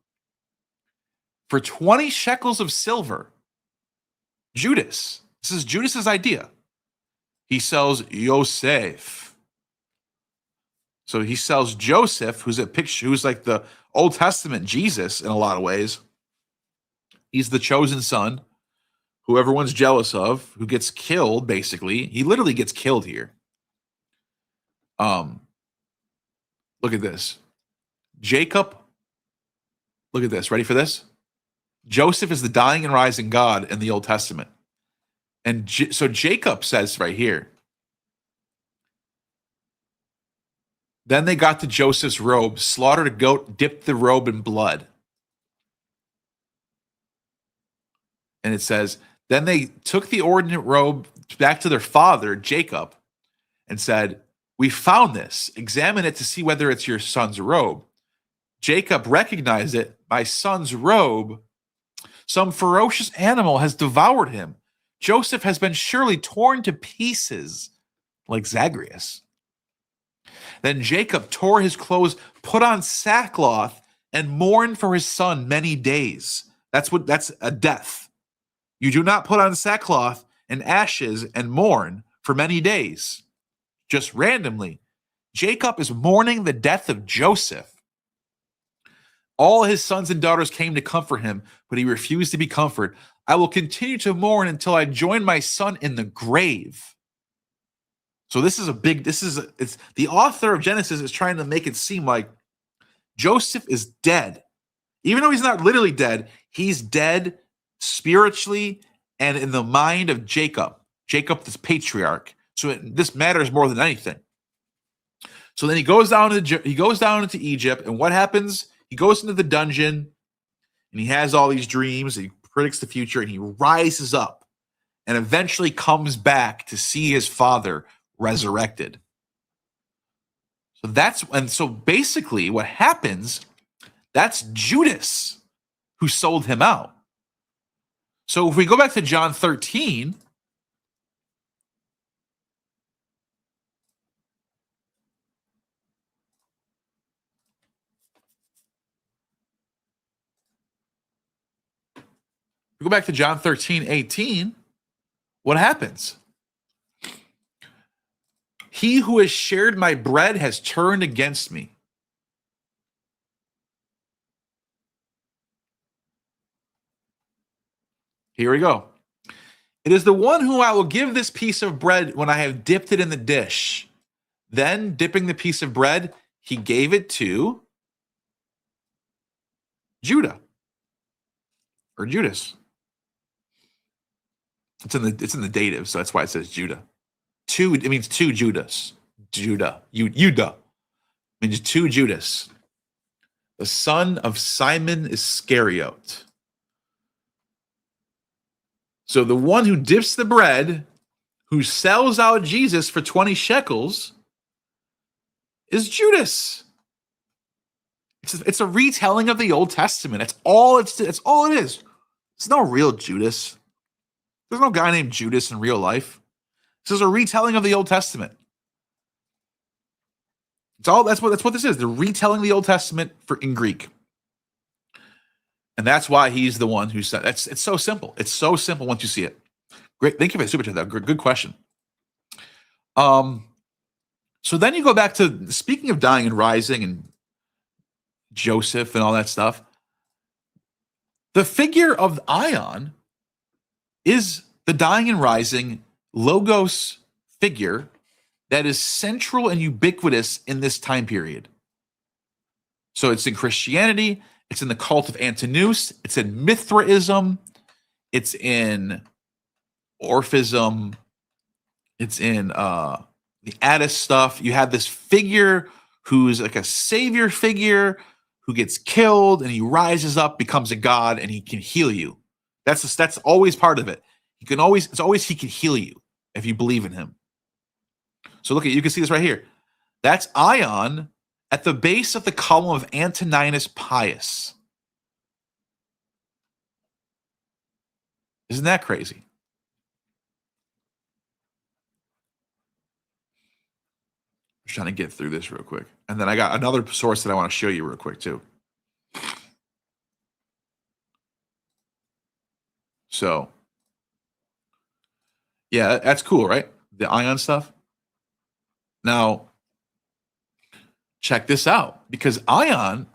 for 20 shekels of silver. Judas. This is Judas's idea. He sells Yosef. So he sells Joseph, who's like the Old Testament Jesus in a lot of ways. He's the chosen son who everyone's jealous of, who gets killed, basically. He literally gets killed here. Look at this. Jacob. Look at this. Ready for this? Joseph is the dying and rising God in the Old Testament. And so Jacob says right here, then they got to Joseph's robe, slaughtered a goat, dipped the robe in blood. And it says, then they took the ordinate robe back to their father, Jacob, and said, we found this. Examine it to see whether it's your son's robe. Jacob recognized it. My son's robe. Some ferocious animal has devoured him. Joseph has been surely torn to pieces like Zagreus. Then Jacob tore his clothes, put on sackcloth, and mourned for his son many days. That's a death. You do not put on sackcloth and ashes and mourn for many days, just randomly. Jacob is mourning the death of Joseph. All his sons and daughters came to comfort him, but he refused to be comforted. I will continue to mourn until I join my son in the grave. So it's the author of Genesis is trying to make it seem like Joseph is dead. Even though he's not literally dead, he's dead spiritually and in the mind of Jacob. Jacob, this patriarch. So this matters more than anything. So then he goes down into Egypt, and what happens? He goes into the dungeon, and he has all these dreams. And he predicts the future, and he rises up, and eventually comes back to see his father resurrected. So basically what happens, that's Judas who sold him out. So if we go back to John 13, go back to John 13:18, what happens? He who has shared my bread has turned against me. Here we go. It is the one whom I will give this piece of bread when I have dipped it in the dish. Then, dipping the piece of bread, he gave it to Judah or Judas. It's in the dative, so that's why it says Judah. It means two Judas. Judah. It means two Judas. The son of Simon Iscariot. So the one who dips the bread, who sells out Jesus for 20 shekels, is Judas. It's a retelling of the Old Testament. That's all it is. It's no real Judas. There's no guy named Judas in real life. This is a retelling of the Old Testament. That's what this is. The retelling of the Old Testament in Greek. And that's why he's the one who said it's so simple. It's so simple once you see it. Great. Thank you for the super chat. That good question. So then you go back to, speaking of dying and rising and Joseph and all that stuff, the figure of AION is the dying and rising Logos figure that is central and ubiquitous in this time period. So it's in Christianity, it's in the cult of Antinous, it's in Mithraism, it's in Orphism, it's in the Attis stuff. You have this figure who's like a savior figure who gets killed and he rises up, becomes a god, and he can heal you. That's always part of it. He can heal you if you believe in him. So look, you can see this right here. That's AION at the base of the column of Antoninus Pius. Isn't that crazy? Just trying to get through this real quick. And then I got another source that I want to show you real quick too. So, yeah, that's cool, right? The AION stuff. Now, check this out, because AION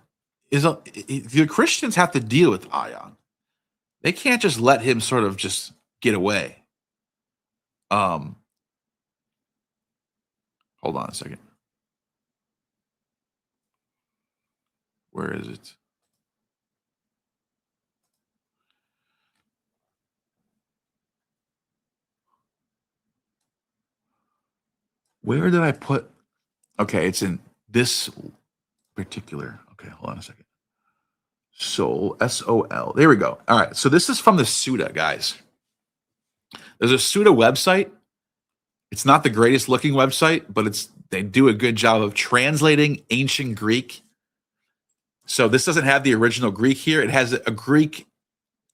the Christians have to deal with AION. They can't just let him sort of just get away. Hold on a second. Where is it? Where did I put? Okay, it's in this particular. Okay, hold on a second. Sol, S-O-L. There we go. All right, so this is from the Suda, guys. There's a Suda website. It's not the greatest looking website, but they do a good job of translating ancient Greek. So this doesn't have the original Greek here. It has a Greek.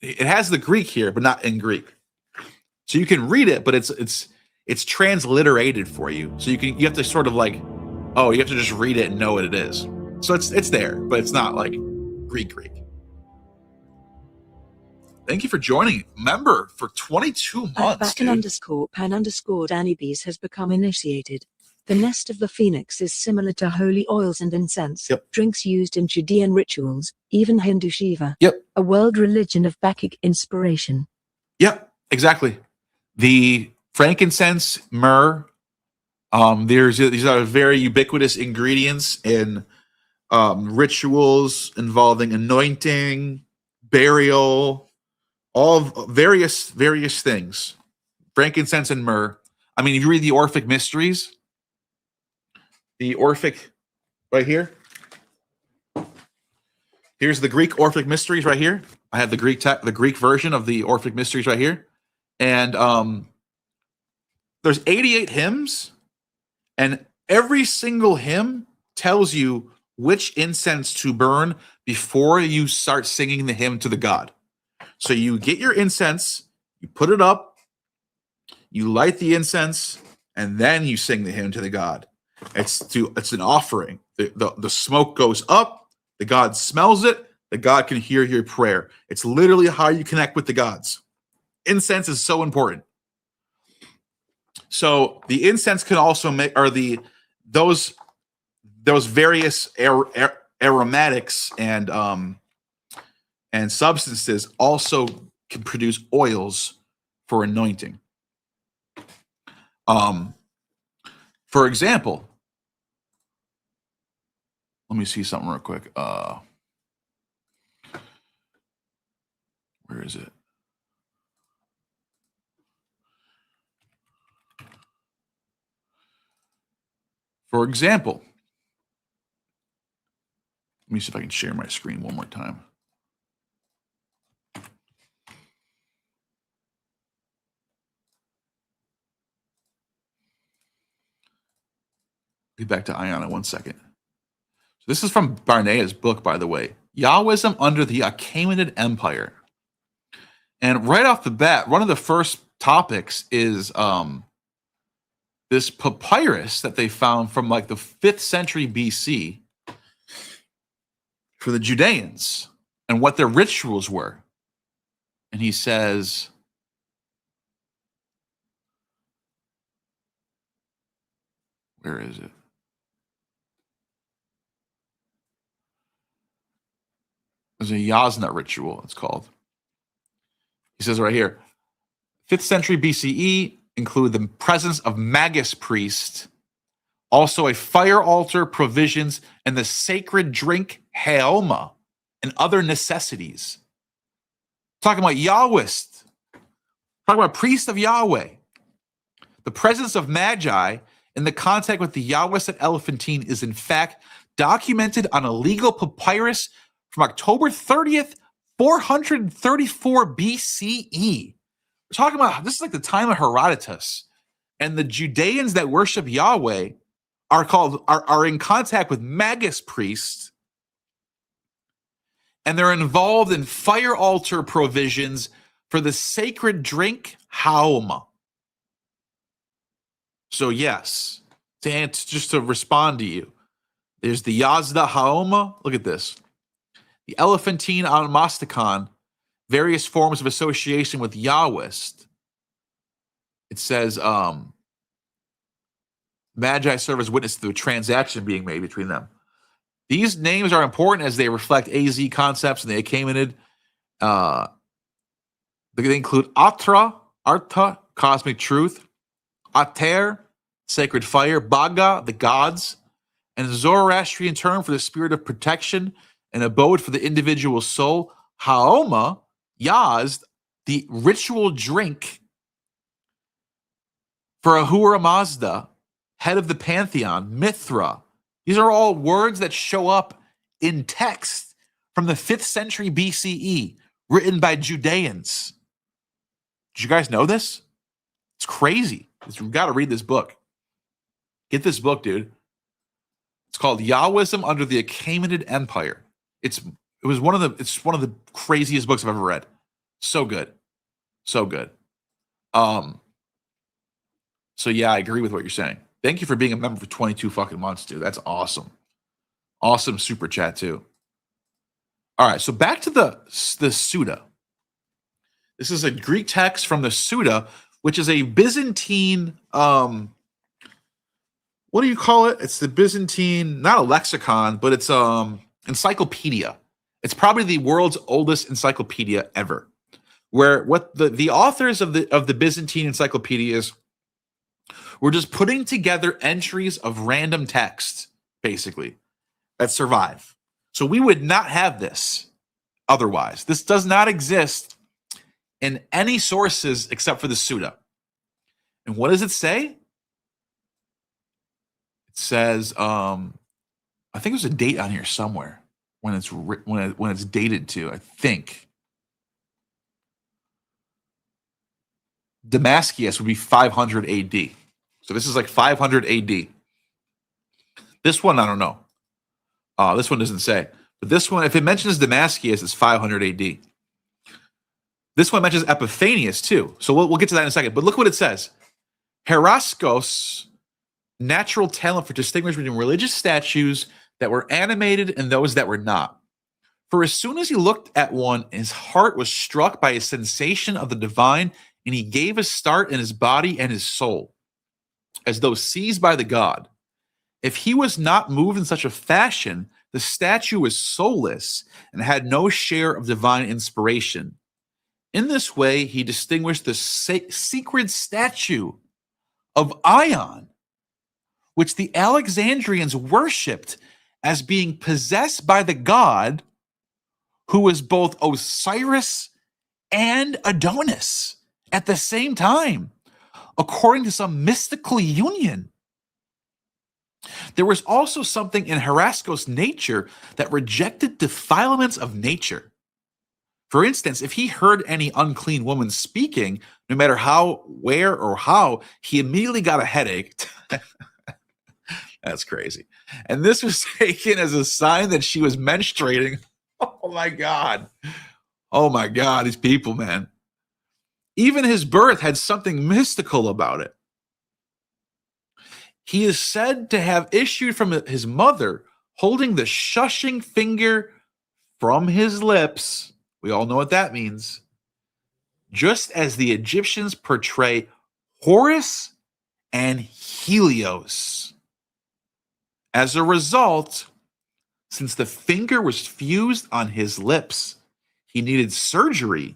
It has the Greek here, but not in Greek. So you can read it, but it's transliterated for you. So you have to sort of like Oh, you have to just read it and know what it is. So it's there, but it's not like Greek. Thank you for joining. Member for 22 months. @Vatican_Pan_Danny Bees has become initiated. The nest of the phoenix is similar to holy oils and incense, drinks used in Judean rituals, even Hindu Shiva. A world religion of Bacchic inspiration. Yep, exactly. The frankincense, myrrh, these are very ubiquitous ingredients in rituals involving anointing, burial, all various things. Frankincense and myrrh. I mean, if you read the Orphic Mysteries, the Orphic right here. Here's the Greek Orphic Mysteries right here. I have the Greek version of the Orphic Mysteries right here. And there's 88 hymns, and every single hymn tells you which incense to burn before you start singing the hymn to the god. So you get your incense, you put it up, you light the incense, and then you sing the hymn to the god. It's an offering. The smoke goes up, the god smells it, the god can hear your prayer. It's literally how you connect with the gods. Incense is so important. So the incense can also make, or those various aromatics and substances also can produce oils for anointing. For example, let me see something real quick. Where is it? For example, let me see if I can share my screen one more time. Get back to AION in 1 second. So this is from Barnea's book, by the way, Yahwism under the Achaemenid Empire. And right off the bat, one of the first topics is this papyrus that they found from like the 5th century BC for the Judeans and what their rituals were. And he says, where is it? There's a Yasna ritual, it's called. He says right here, 5th century BCE include the presence of magus priest, also a fire altar, provisions, and the sacred drink haoma, and other necessities. Talking about Yahwist, talking about priest of Yahweh. The presence of magi in the contact with the Yahwist at Elephantine is in fact documented on a legal papyrus from October 30th, 434 BCE. We're talking about, this is like the time of Herodotus. And the Judeans that worship Yahweh are in contact with magus priests, and they're involved in fire altar provisions for the sacred drink haoma. So yes, just to respond to you, there's the Yazda haoma. Look at this. The Elephantine onomasticon, various forms of association with Yahwist. It says, Magi serve as witness to the transaction being made between them. These names are important as they reflect AZ concepts and the Achaemenid. They include Artha, cosmic truth, Ater, sacred fire, Baga, the gods, and a Zoroastrian term for the spirit of protection, an abode for the individual soul, Haoma, Yazd, the ritual drink for Ahura Mazda, head of the pantheon, Mithra. These are all words that show up in text from the 5th century BCE, written by Judeans. Did you guys know this? It's crazy. You've got to read this book. Get this book, dude. It's called Yahwism under the Achaemenid Empire. It's one of the craziest books I've ever read. So good. So good. So yeah, I agree with what you're saying. Thank you for being a member for 22 fucking months, dude. That's awesome. Awesome super chat too. All right, so back to the Suda. This is a Greek text from the Suda, which is a Byzantine, what do you call it? It's the Byzantine, not a lexicon, but it's encyclopedia. It's probably the world's oldest encyclopedia ever. Where what the authors of the Byzantine encyclopedias were just putting together entries of random text, basically, that survive. So we would not have this otherwise. This does not exist in any sources except for the Suda. And what does it say? It says, I think there's a date on here somewhere when it's dated to. I think Damascus would be 500 AD. So this is like 500 AD. This one, I don't know. This one doesn't say. But this one, if it mentions Damascus, it's 500 AD. This one mentions Epiphanius too. So we'll get to that in a second. But look what it says. Heraskos, natural talent for distinguishing between religious statues that were animated and those that were not. For as soon as he looked at one, his heart was struck by a sensation of the divine, and he gave a start in his body and his soul, as though seized by the god. If he was not moved in such a fashion, the statue was soulless and had no share of divine inspiration. In this way, he distinguished the secret statue of AION, which the Alexandrians worshipped as being possessed by the god who was both Osiris and Adonis at the same time, according to some mystical union. There was also something in Heraskos' nature that rejected defilements of nature. For instance, if he heard any unclean woman speaking, no matter how, where, or how, he immediately got a headache. That's crazy. And this was taken as a sign that she was menstruating. Oh my God. Oh my God, these people, man. Even his birth had something mystical about it. He is said to have issued from his mother, holding the shushing finger from his lips. We all know what that means. Just as the Egyptians portray Horus and Helios. As a result, since the finger was fused on his lips, he needed surgery,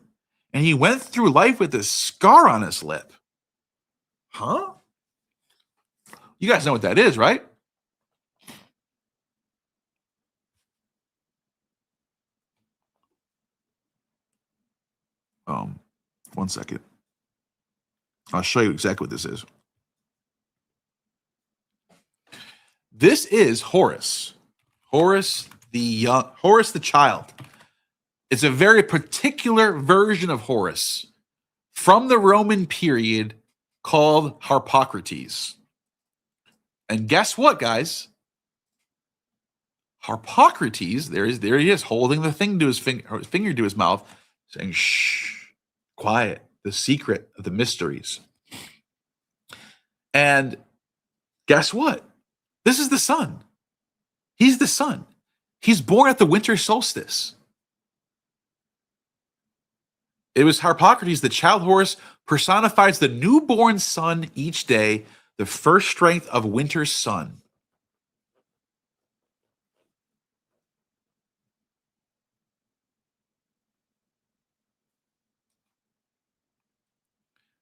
and he went through life with a scar on his lip. Huh? You guys know what that is, right? One second. I'll show you exactly what this is. This is Horus. Horus the child. It's a very particular version of Horus from the Roman period called Harpocrates. And guess what, guys? Harpocrates, there he is, holding the thing to his finger to his mouth, saying, shh, quiet, the secret of the mysteries. And guess what? This is the sun. He's the sun. He's born at the winter solstice. It was Harpocrates, the child Horus, personifies the newborn sun each day, the first strength of winter's sun.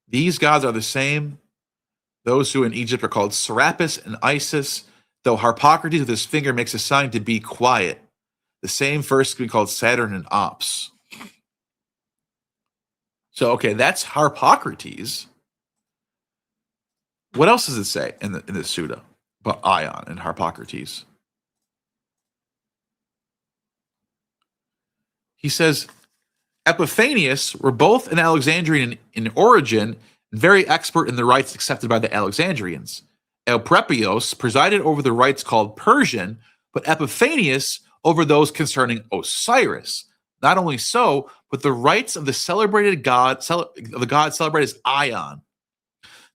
These gods are the same. Those who in Egypt are called Serapis and Isis, though Harpocrates with his finger makes a sign to be quiet. The same first could be called Saturn and Ops. So, okay, that's Harpocrates. What else does it say in the Suda about AION and Harpocrates? He says, Epiphanius were both an Alexandrian in origin and very expert in the rites accepted by the Alexandrians. Euprepios presided over the rites called Persian, but Epiphanius over those concerning Osiris. Not only so, but the rites of the celebrated god, of the god celebrated as AION.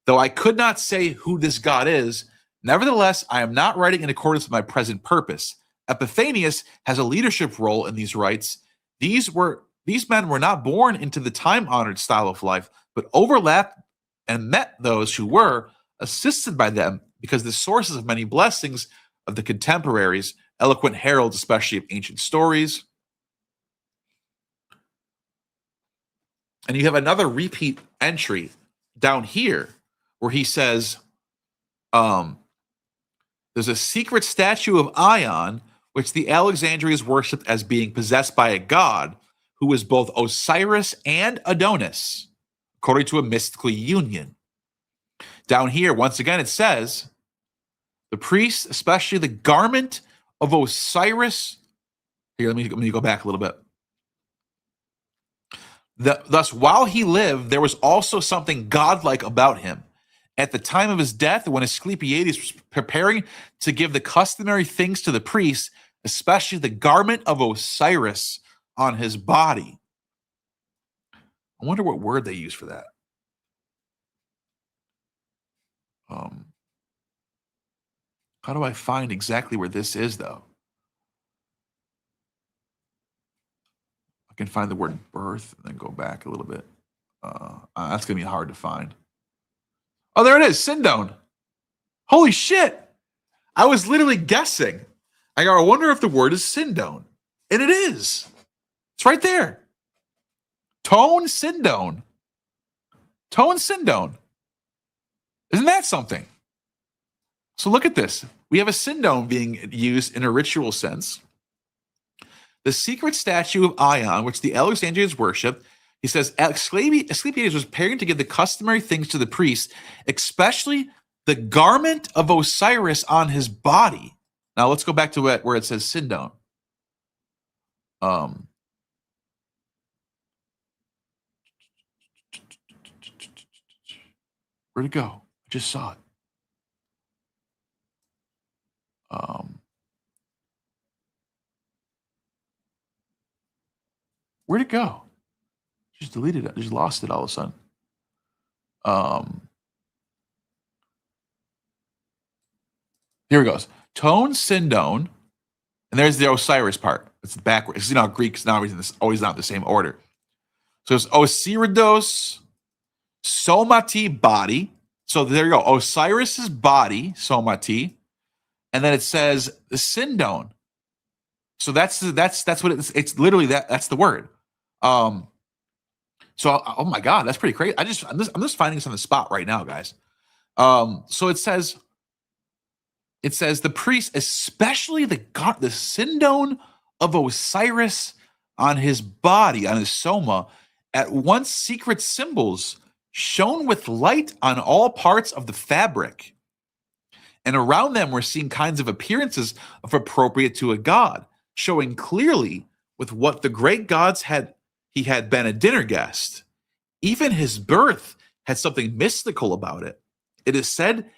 Though I could not say who this god is, Nevertheless, I am not writing in accordance with my present purpose. Epiphanius has a leadership role in these rites. These men were not born into the time-honored style of life, but overlapped and met those who were, assisted by them, because the sources of many blessings of the contemporaries, eloquent heralds, especially of ancient stories. And you have another repeat entry down here where he says, there's a secret statue of Ion, which the Alexandrians worshipped as being possessed by a god who was both Osiris and Adonis, according to a mystical union. Down here, once again, it says, the priests, especially the garment of Osiris. Here, let me go back a little bit. Thus, while he lived, there was also something godlike about him. At the time of his death, when Asclepiades was preparing to give the customary things to the priests, especially the garment of Osiris on his body. I wonder what word they use for that. How do I find exactly where this is, though? I can find the word birth and then go back a little bit. That's going to be hard to find. Oh, there it is, Sindone. Holy shit. I was literally guessing. I wonder if the word is Sindone. And it is. It's right there. Tone Sindone. Tone Sindone. Isn't that something? So look at this. We have a Sindone being used in a ritual sense. The secret statue of Ion, which the Alexandrians worshipped, he says, Asclepiades was preparing to give the customary things to the priests, especially the garment of Osiris on his body. Now let's go back to where it says Sindone. Where'd it go? I just saw it. Where'd it go? Just deleted it. Just lost it all of a sudden. Here it goes. Tone Sindone, and there's the Osiris part. It's backwards. Greek is not always not the same order. So it's Osiridos, Somati, body. So there you go. Osiris's body, Somati, and then it says the Sindone. So that's what it's literally that's the word. So, oh my God, that's pretty crazy. I'm just finding this on the spot right now, guys. So it says the priest, especially the Sindone of Osiris on his body, on his soma, at once secret symbols shone with light on all parts of the fabric. And around them were seen kinds of appearances of appropriate to a god, showing clearly with what the great gods he had been a dinner guest. Even his birth had something mystical about it. It is said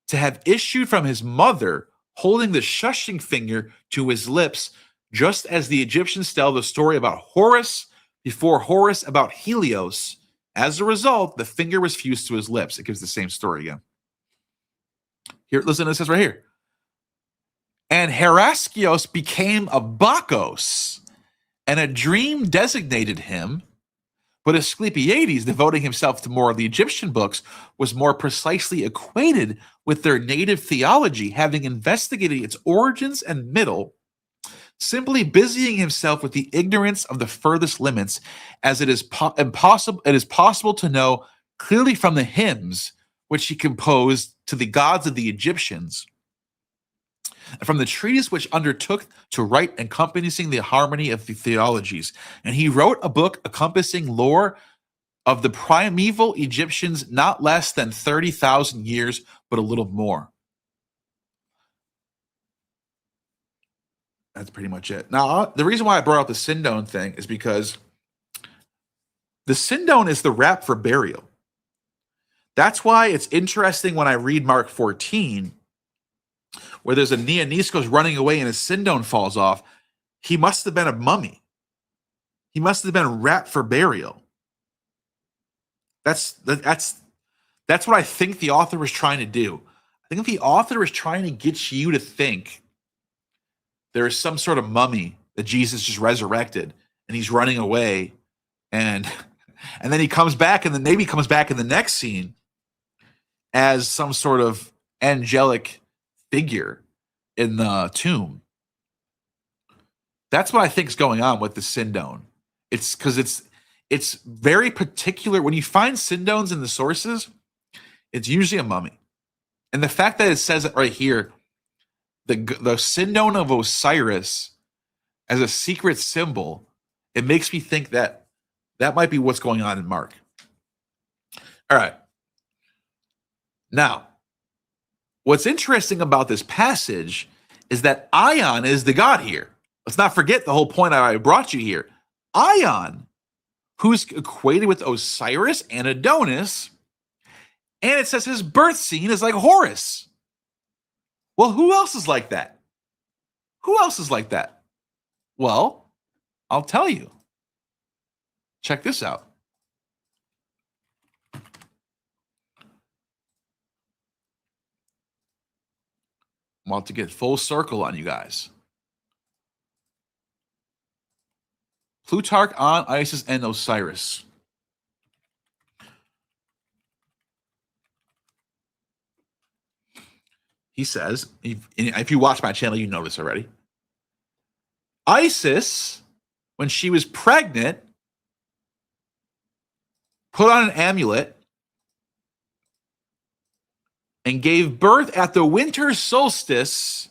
to have issued from his mother, holding the shushing finger to his lips, just as the Egyptians tell the story about Horus before Horus about Helios. As a result, the finger was fused to his lips. It gives the same story again. Here, listen, it says right here. And Heraskios became a Bacchus, and a dream designated him. But Asclepiades, devoting himself to more of the Egyptian books, was more precisely acquainted with their native theology, having investigated its origins and middle, simply busying himself with the ignorance of the furthest limits, as it is possible to know clearly from the hymns which he composed to the gods of the Egyptians, and from the treatise which undertook to write encompassing the harmony of the theologies. And he wrote a book encompassing lore of the primeval Egyptians, not less than 30,000 years, but a little more. That's pretty much it. Now, the reason why I brought up the Sindone thing is because the Sindone is the wrap for burial. That's why it's interesting when I read Mark 14, where there's a Neoniskos running away and his Sindone falls off. He must have been a mummy. He must have been wrapped for burial. That's what I think the author was trying to do. think the author is trying to get you to think there is some sort of mummy that Jesus just resurrected and he's running away, and then he comes back, and then maybe comes back in the next scene as some sort of angelic figure in the tomb. That's what I think is going on with the Sindone. It's because it's very particular. When you find Sindones in the sources, it's usually a mummy. And the fact that it says it right here, the Sindone of Osiris as a secret symbol, it makes me think that might be what's going on in Mark. All right. Now, what's interesting about this passage is that Aion is the god here. Let's not forget the whole point I brought you here. Aion, who's equated with Osiris and Adonis, and it says his birth scene is like Horus. Well, who else is like that? Who else is like that? Well, I'll tell you. Check this out. I'm about to get full circle on you guys. Plutarch on Isis and Osiris. He says, if you watch my channel, you know this already. Isis, when she was pregnant, put on an amulet and gave birth at the winter solstice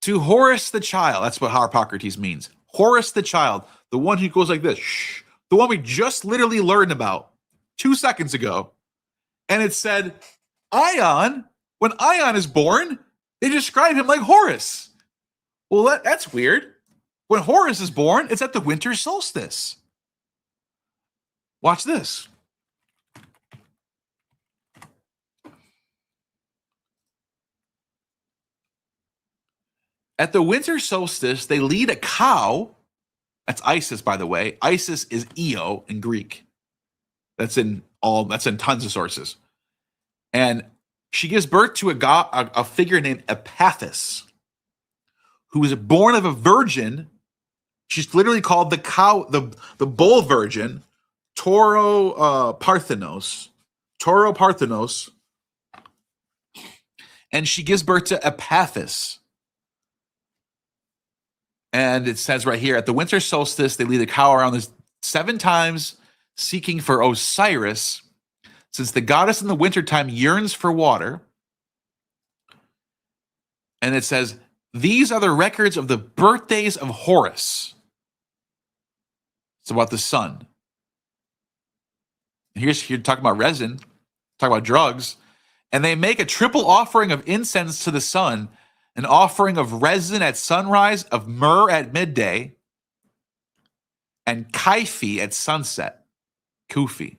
to Horus the child. That's what Harpocrates means. Horus the child, the one who goes like this, shh, the one we just literally learned about 2 seconds ago. And it said, Aion, when Aion is born, they describe him like Horus. Well, that's weird. When Horus is born, it's at the winter solstice. Watch this. At the winter solstice, they lead a cow. That's Isis, by the way. Isis is Io in Greek. That's in tons of sources. And she gives birth to a figure named Epaphus, who was born of a virgin. She's literally called the cow, the bull virgin, Toro Parthenos. And she gives birth to Epaphus. And it says right here, at the winter solstice, they lead the cow around this 7 times, seeking for Osiris, since the goddess in the wintertime yearns for water. And it says, these are the records of the birthdays of Horus. It's about the sun. Here's talking about resin, talking about drugs. And they make a triple offering of incense to the sun, an offering of resin at sunrise, of myrrh at midday, and kaifi at sunset. Kufi.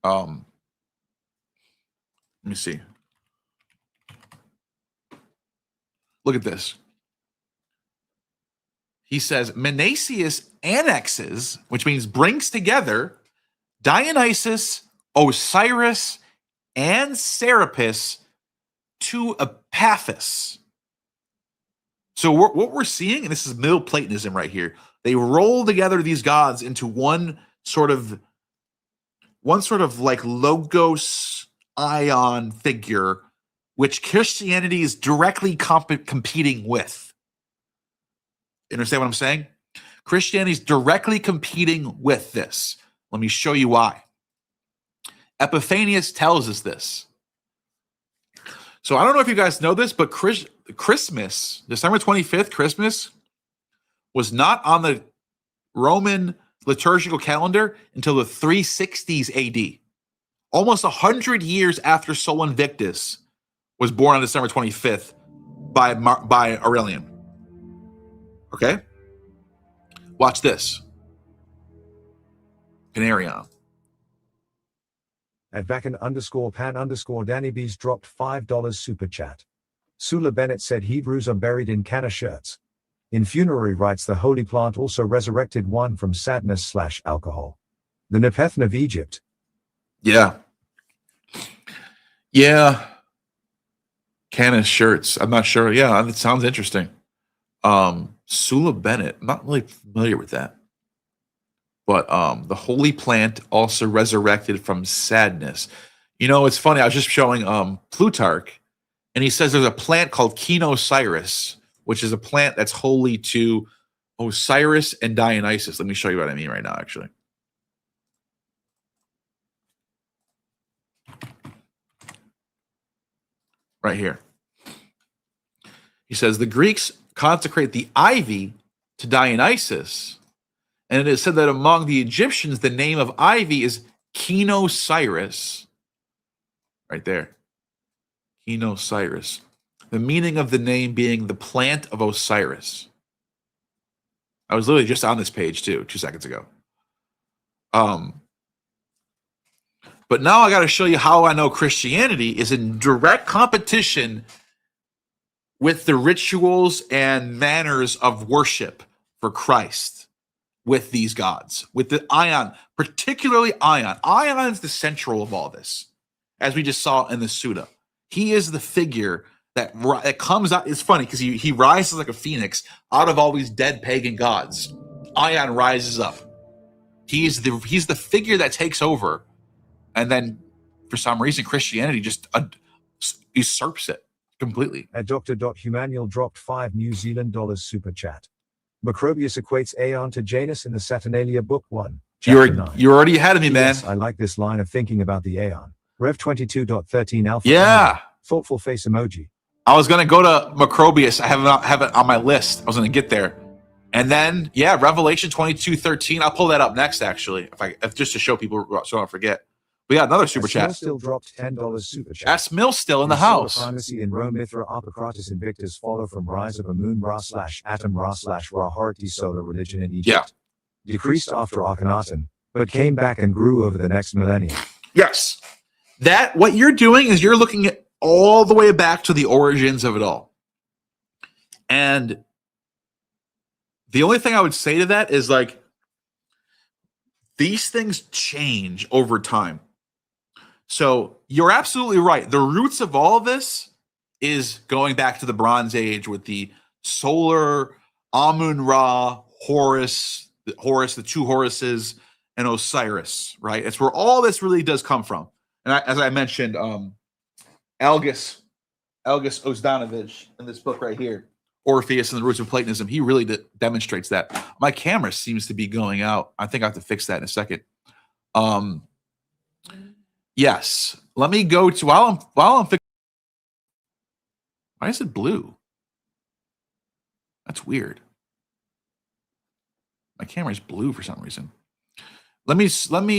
Let me see. Look at this. He says, Menasius annexes, which means brings together, Dionysus, Osiris, and Serapis to Epaphus. So what we're seeing, and this is Middle Platonism right here, they roll together these gods into one sort of like logos ion figure, which Christianity is directly competing with. You understand what I'm saying? Christianity is directly competing with this. Let me show you why. Epiphanius tells us this. So I don't know if you guys know this, but Christmas, December 25th, Christmas, was not on the Roman liturgical calendar until the 360s AD. Almost 100 years after Sol Invictus was born on December 25th by Aurelian. Okay? Watch this. Canarion. At Vacan_Pan_Danny B's dropped $5 super chat. Sula Bennett said Hebrews are buried in canna shirts. In funerary rites, the holy plant also resurrected one from sadness/alcohol. The Nepenthe of Egypt. Yeah. Yeah. Canis shirts. I'm not sure. Yeah, that sounds interesting. Sula Bennett. I'm not really familiar with that. But the holy plant also resurrected from sadness. You know, it's funny. I was just showing Plutarch, and he says there's a plant called Kinosiris, which is a plant that's holy to Osiris and Dionysus. Let me show you what I mean right now, actually. Right here. He says the Greeks consecrate the ivy to Dionysus, and it is said that among the Egyptians, the name of ivy is Kinosiris. Right there. Kinosiris. The meaning of the name being the plant of Osiris. I was literally just on this page too, 2 seconds ago. But now I got to show you how I know Christianity is in direct competition with the rituals and manners of worship for Christ with these gods, with the Aion, particularly Aion. Aion is the central of all this, as we just saw in the Sutta. He is the figure that comes out. It's funny because he rises like a phoenix out of all these dead pagan gods. Aion rises up. He's the figure that takes over. And then, for some reason, Christianity just usurps it completely. At Dr. Humanuel dropped $5 New Zealand super chat. Macrobius equates Aeon to Janus in the Saturnalia Book 1. You're already ahead of me, man. Yes, I like this line of thinking about the Aeon. Rev 22.13 alpha. Yeah. Thoughtful face emoji. I was going to go to Macrobius. I have it on my list. I was going to get there. And then, yeah, Revelation 22.13. I'll pull that up next, actually, if just to show people so I don't forget. We got another super chat. Still dropped $10 super chat. S. Mill still in the house. Primacy in Rome, Mithra, Apocratus, Invictus follow from rise of a moon Ra/Atom Ra/Ra Harti solar religion in Egypt. Yeah. Decreased after Akhenaten, but came back and grew over the next millennium. Yes. That what you're doing is you're looking at all the way back to the origins of it all. And the only thing I would say to that is like these things change over time. So you're absolutely right. The roots of all of this is going back to the Bronze Age with the solar Amun-Ra, Horus, the two Horuses, and Osiris, right? It's where all this really does come from. And as I mentioned, Algis Ozdanovich in this book right here, Orpheus and the Roots of Platonism, he really demonstrates that. My camera seems to be going out. I think I have to fix that in a second. Yes. Let me go to while I'm fixing. Why is it blue? That's weird. My camera is blue for some reason. Let me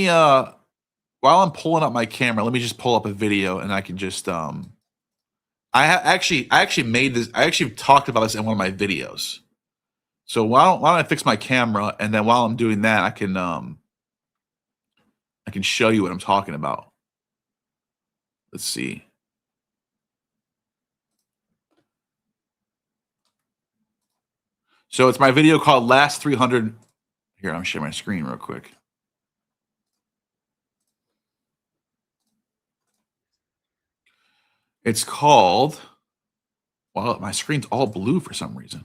while I'm pulling up my camera, let me just pull up a video and I can just I actually made this. I actually talked about this in one of my videos. So why don't I fix my camera, and then while I'm doing that, I can show you what I'm talking about. Let's see. So it's my video called Last 300. Here, I'm sharing my screen real quick. It's called, well, my screen's all blue for some reason.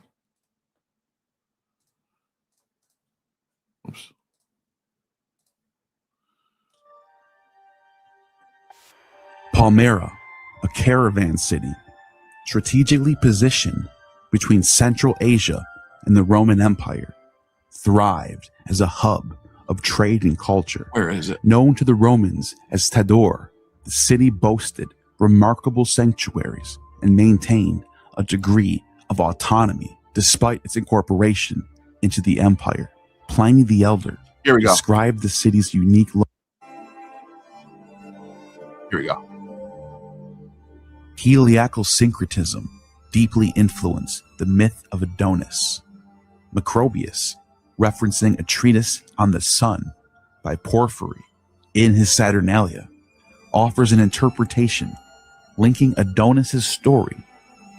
Oops. Palmyra, a caravan city, strategically positioned between Central Asia and the Roman Empire, thrived as a hub of trade and culture. Where is it? Known to the Romans as Tador, the city boasted remarkable sanctuaries and maintained a degree of autonomy despite its incorporation into the empire. Pliny the Elder described the city's unique look. Here we go. Heliacal syncretism deeply influenced the myth of Adonis. Macrobius, referencing a treatise on the sun by Porphyry in his Saturnalia, offers an interpretation linking Adonis's story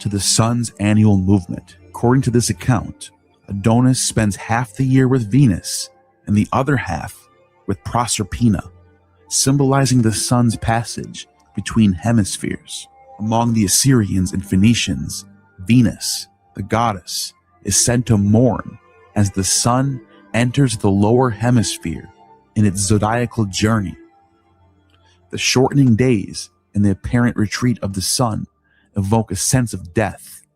to the sun's annual movement. According to this account, Adonis spends half the year with Venus and the other half with Proserpina, symbolizing the sun's passage between hemispheres. Among the Assyrians and Phoenicians, Venus, the goddess, is said to mourn as the sun enters the lower hemisphere in its zodiacal journey. The shortening days and the apparent retreat of the sun evoke a sense of death,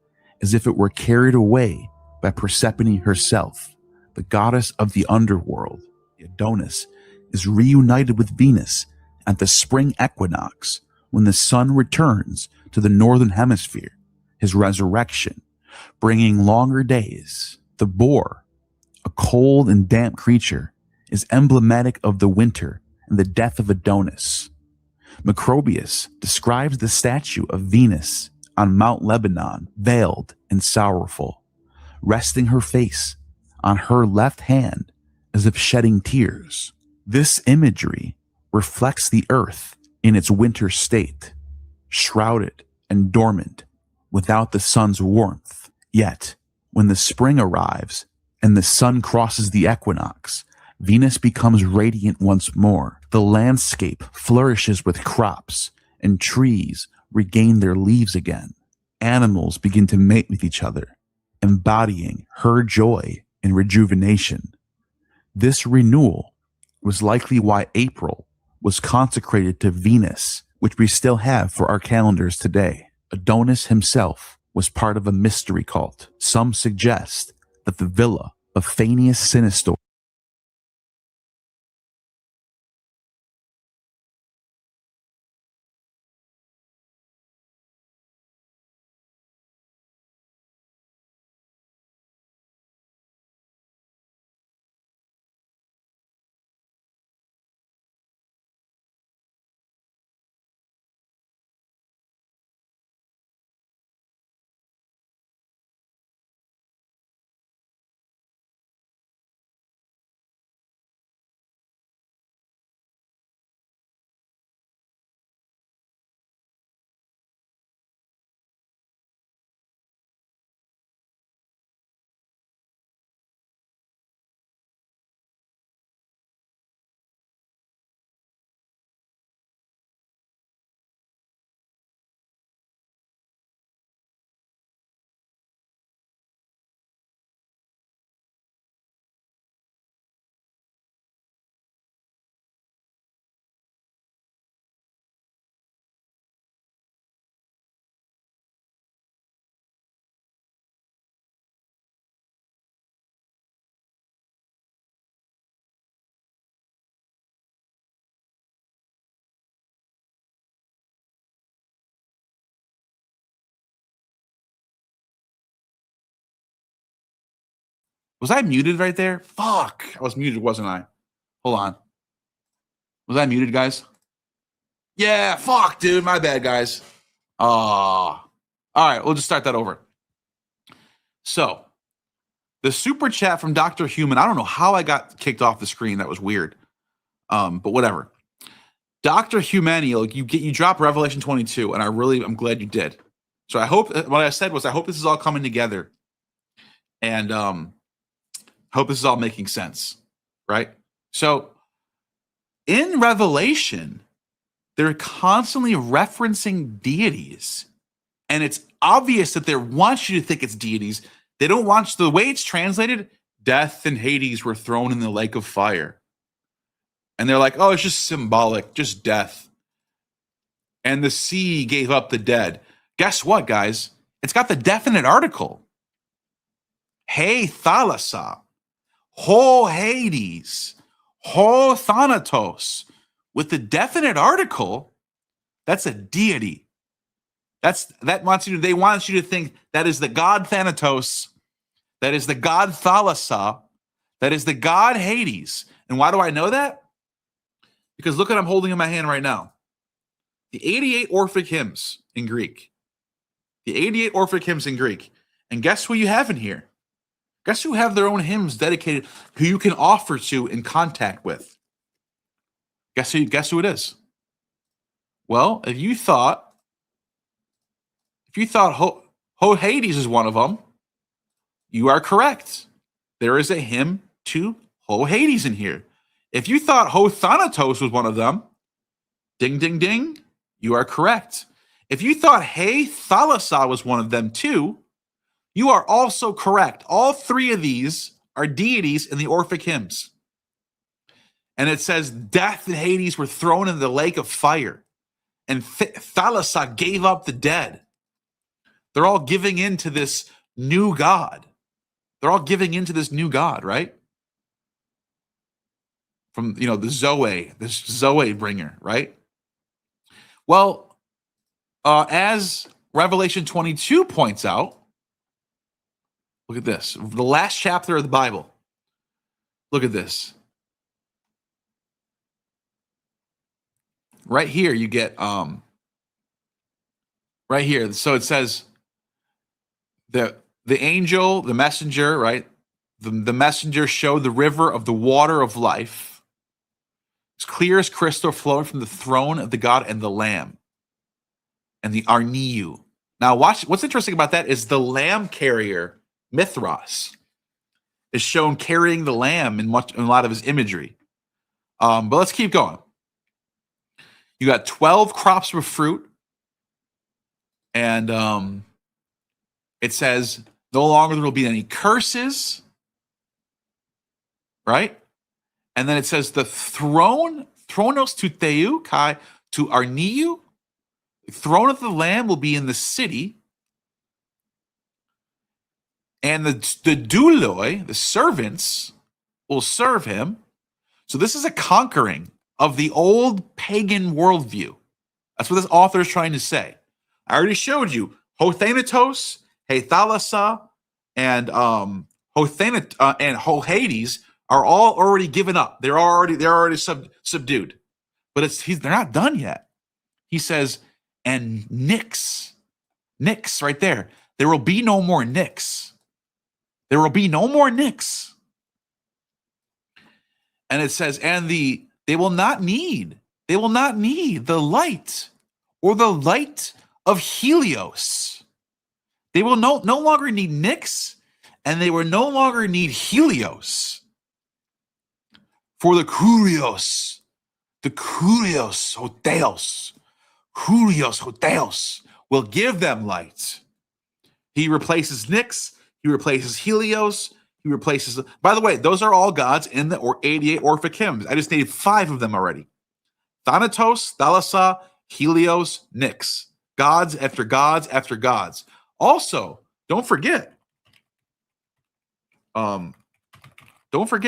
as if it were carried away by Persephone herself, the goddess of the underworld. Adonis is reunited with Venus at the spring equinox when the sun returns to the northern hemisphere, his resurrection, bringing longer days. The boar, a cold and damp creature, is emblematic of the winter and the death of Adonis. Macrobius describes the statue of Venus on Mount Lebanon, veiled and sorrowful, resting her face on her left hand as if shedding tears. This imagery reflects the earth in its winter state, shrouded and dormant without the sun's warmth. Yet, when the spring arrives and the sun crosses the equinox, Venus becomes radiant once more. The landscape flourishes with crops, and trees regain their leaves again. Animals begin to mate with each other, embodying her joy and rejuvenation. This renewal was likely why April was consecrated to Venus, which we still have for our calendars today. Adonis himself was part of a mystery cult. Some suggest that the villa of Phanius Sinistor Was I muted right there? Fuck. I was muted, wasn't I? Hold on. Was I muted, guys? Yeah, fuck, dude. My bad, guys. All right, we'll just start that over. So, the super chat from Dr. Human. I don't know how I got kicked off the screen. That was weird. But whatever. Dr. Humaniel, you drop Revelation 22, and I'm glad you did. So I hope what I said was I hope this is all coming together. And hope this is all making sense, right? So in Revelation, they're constantly referencing deities. And it's obvious that they want you to think it's deities. They don't want you, the way it's translated, death and Hades were thrown in the lake of fire. And they're like, oh, it's just symbolic, just death. And the sea gave up the dead. Guess what, guys? It's got the definite article. Hey, Thalassa. Ho Hades, ho Thanatos, with the definite article, that's a deity. They want you to think that is the god Thanatos, that is the god Thalassa, that is the god Hades. And why do I know that? Because look what I'm holding in my hand right now. The 88 Orphic hymns in Greek. The 88 Orphic hymns in Greek. And guess who you have in here? Guess who have their own hymns dedicated, who you can offer to in contact with? Guess who it is? Well, if you thought Ho Hades is one of them, you are correct. there is a hymn to Ho Hades in here. If you thought Ho Thanatos was one of them, ding, ding, ding, you are correct. If you thought Hey Thalassa was one of them too, you are also correct. All three of these are deities in the Orphic hymns. And it says death and Hades were thrown in the lake of fire, and Thalassa gave up the dead. They're all giving in to this new god. They're all giving into this new god, right? From, the Zoe, this Zoe bringer, right? Well, as Revelation 22 points out, look at this. The last chapter of the Bible. Look at this. Right here, you get, right here. So it says, the angel, the messenger, right? The messenger showed the river of the water of life. It's clear as crystal, flowing from the throne of the God and the Lamb. And the Arniu. Now, watch. What's interesting about that is the lamb carrier, Mithras, is shown carrying the lamb in a lot of his imagery. But let's keep going. You got 12 crops of fruit, and it says no longer there will be any curses, right? And then it says the throne, thronos to Theu, kai to Arniu, the throne of the Lamb will be in the city, and the douloi, the servants, will serve him. So this is a conquering of the old pagan worldview. That's what this author is trying to say. I already showed you Hothanatos, Hethalassa, and Ho Hades are all already given up. They're already subdued. But they're not done yet. He says, and Nyx right there. There will be no more Nyx. There will be no more Nyx. And it says, and they will not need the light or the light of Helios. They will no longer need Nyx, and they will no longer need Helios. For the Kurios Hotheos will give them light. He replaces Nyx, he replaces Helios, he replaces. By the way, those are all gods in the 88 Orphic hymns. I just named 5 of them already. Thanatos, Thalassa, Helios, Nyx. Gods after gods after gods. Also, don't forget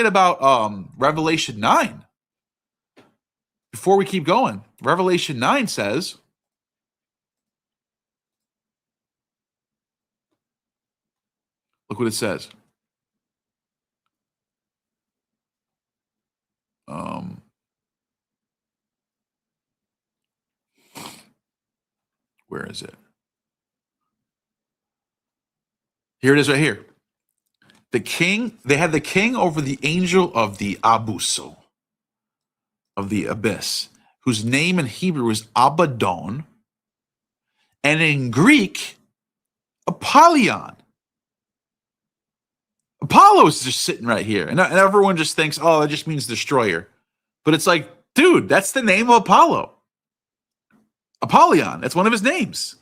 about Revelation 9. Before we keep going, Revelation 9 says, look what it says. Where is it? Here it is right here. They had the king over the angel of the Abuso, of the abyss, whose name in Hebrew is Abaddon, and in Greek, Apollyon. Apollo is just sitting right here, and everyone just thinks, oh, that just means destroyer. But it's like, dude, that's the name of Apollo. Apollyon, that's one of his names.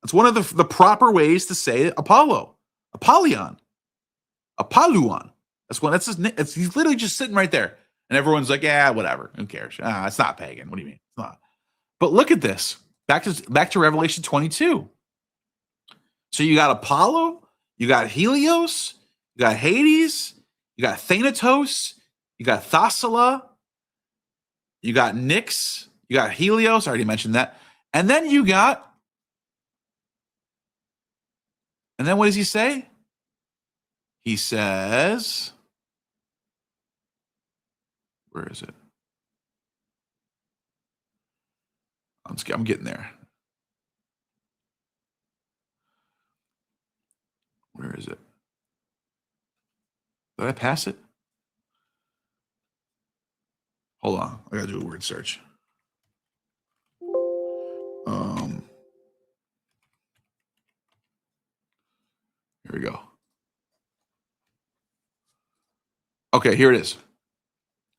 That's one of the proper ways to say Apollo. Apollyon. Apollyon. That's his name. He's literally just sitting right there. And everyone's like, yeah, whatever. Who cares? It's not pagan. What do you mean? It's not. But look at this. Back to Revelation 22. So you got Apollo, you got Helios, you got Hades, you got Thanatos, you got Thasala, you got Nyx, you got Helios. I already mentioned that. And then what does he say? He says, where is it? I'm getting there. Where is it? Did I pass it? Hold on. I gotta do a word search. Here we go. Okay, here it is.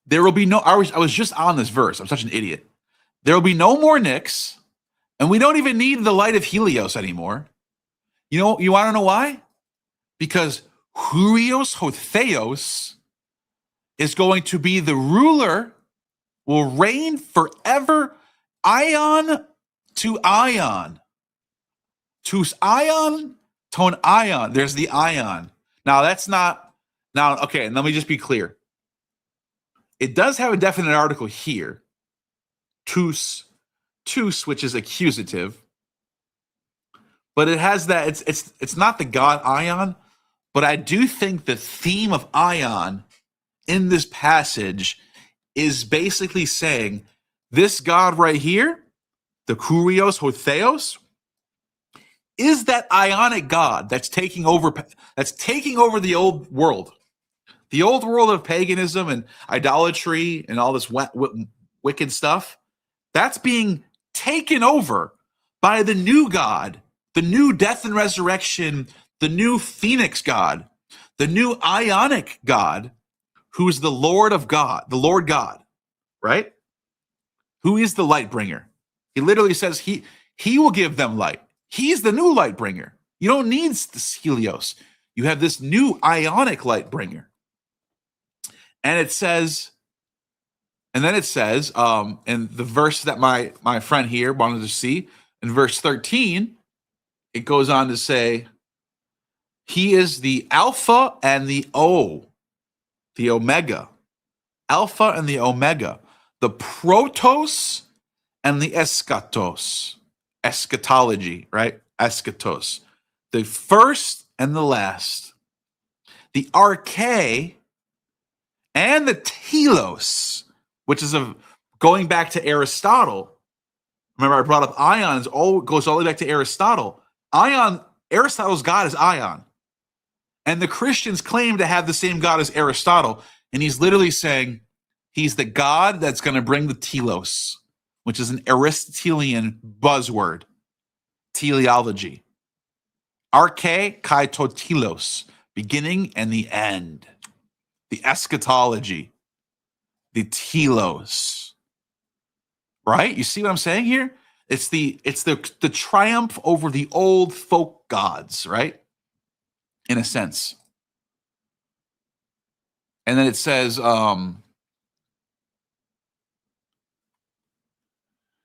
There will be no, I was just on this verse. I'm such an idiot. There will be no more Nyx, and we don't even need the light of Helios anymore. You want to know why? Because Hurios Hotheos is going to be the ruler, will reign forever, Ion to Ion. To Ion to an Ion. There's the Ion. Now, that's not, now, okay, and let me just be clear. It does have a definite article here. Tous, which is accusative. But it has that, it's not the god Ion, but I do think the theme of Ion in this passage is basically saying this god right here, the Kurios Hotheos, is that Ionic god that's taking over the old world. The old world of paganism and idolatry and all this wicked stuff, that's being taken over by the new god, the new death and resurrection, the new Phoenix God, the new Ionic God, who's the Lord of God, the Lord God, right? Who is the light bringer? He literally says he will give them light. He's the new light bringer. You don't need this Helios. You have this new Ionic light bringer. And it says, and then it says, in the verse that my friend here wanted to see, in verse 13, it goes on to say, he is the Alpha and the Omega. Alpha and the Omega. The Protos and the Eschatos. Eschatology, right? Eschatos. The first and the last. The Arche and the Telos, which is going back to Aristotle. Remember, I brought up Ion. Goes all the way back to Aristotle. Aristotle's God is Ion. And the Christians claim to have the same God as Aristotle. And he's literally saying he's the God that's going to bring the telos, which is an Aristotelian buzzword. Teleology. Arche kai to telos, beginning and the end. The eschatology. The telos. Right? You see what I'm saying here? It's the triumph over the old folk gods, right? In a sense. And then it says,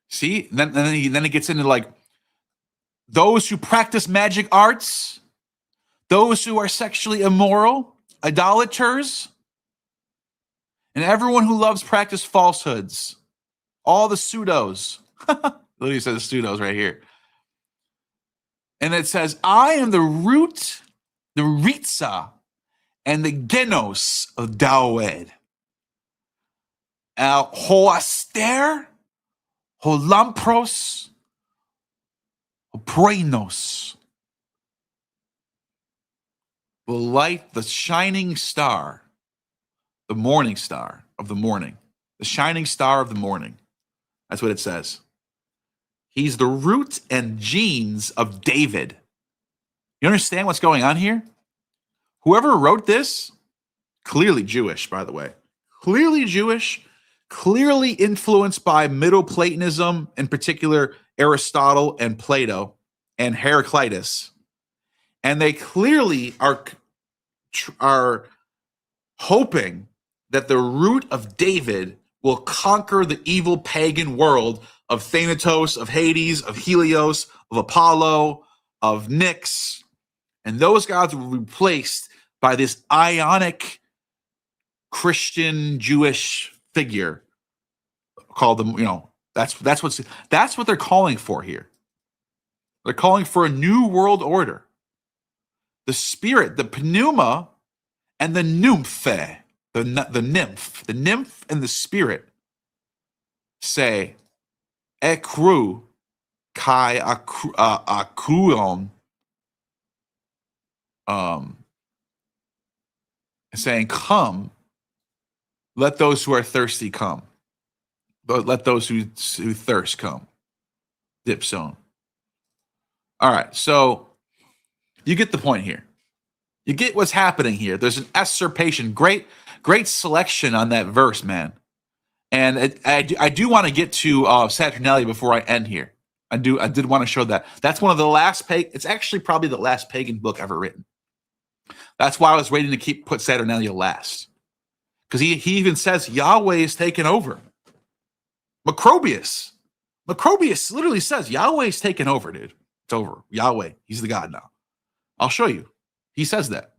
see, then it gets into like those who practice magic arts, those who are sexually immoral, idolaters, and everyone who loves practice falsehoods, all the pseudos. Literally says pseudos right here. And it says, I am the root, the Ritza, and the Genos of Dawed. Hoaster, Holampros, Hoprenos. The light, the shining star, the morning star of the morning. The shining star of the morning. That's what it says. He's the root and genes of David. You understand what's going on here? Whoever wrote this, clearly Jewish, by the way. Clearly Jewish, clearly influenced by Middle Platonism, in particular Aristotle and Plato and Heraclitus. And they clearly are hoping that the root of David will conquer the evil pagan world of Thanatos, of Hades, of Helios, of Apollo, of Nyx. And those gods will be replaced by this Ionic Christian Jewish figure called them, that's what they're calling for here. They're calling for a new world order. The spirit, the pneuma, and the nymphe, the nymph and the spirit say, ekru kai akuon, saying, come, let those who are thirsty come. But let those who thirst come. Dipson. All right, so you get the point here. You get what's happening here. There's an usurpation, great Great selection on that verse, man. And I do want to get to Saturnalia before I end here. I did want to show that. That's one of the last it's actually probably the last pagan book ever written. That's why I was waiting to put Saturnalia last. Because he even says Yahweh is taken over. Macrobius literally says Yahweh is taken over, dude. It's over. Yahweh, he's the God now. I'll show you. He says that.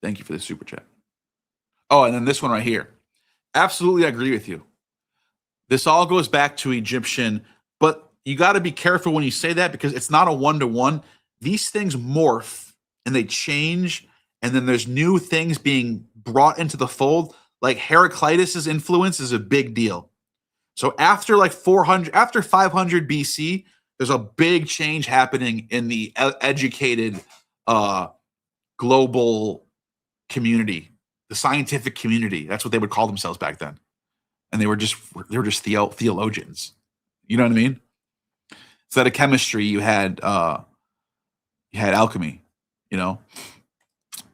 Thank you for the super chat. Oh, and then this one right here. Absolutely agree with you. This all goes back to Egyptian, but you got to be careful when you say that because it's not a one-to-one. These things morph and they change, and then there's new things being brought into the fold. Like Heraclitus's influence is a big deal. So after 500 BC, there's a big change happening in the educated global community, the scientific community. That's what they would call themselves back then. And they were just theologians. You know what I mean? Instead of chemistry, you had alchemy. You know,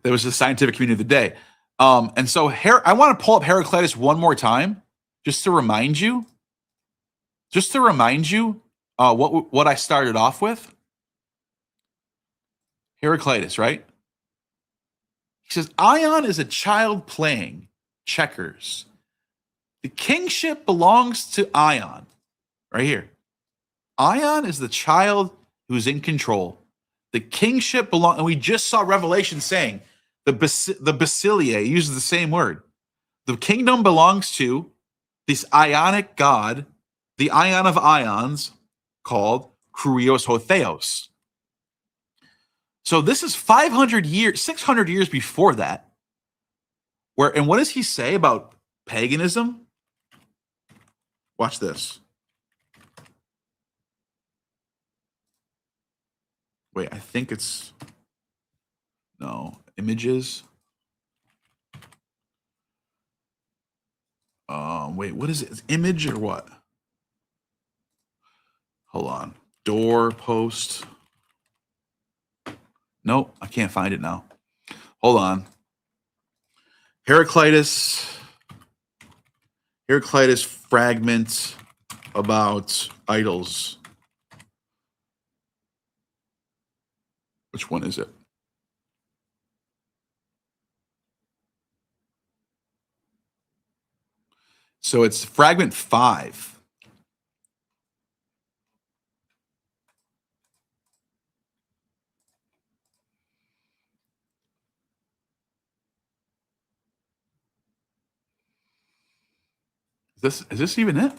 there was the scientific community of the day. And so I want to pull up Heraclitus one more time, just to remind you what I started off with. Heraclitus, right? He says, Ion is a child playing checkers. The kingship belongs to Ion. Right here. Ion is the child who's in control. The kingship belongs, and we just saw Revelation saying the Basileia uses the same word. The kingdom belongs to this Ionic god, the Ion of Ions, called Kurios Hotheos. So this is 600 years before that. And what does he say about paganism? Watch this. Wait, I think it's images. Wait, what is it? Is image or what? Hold on. Doorpost. Nope, I can't find it now. Hold on. Heraclitus fragment about idols. Which one is it? So it's fragment 5. Is this even it?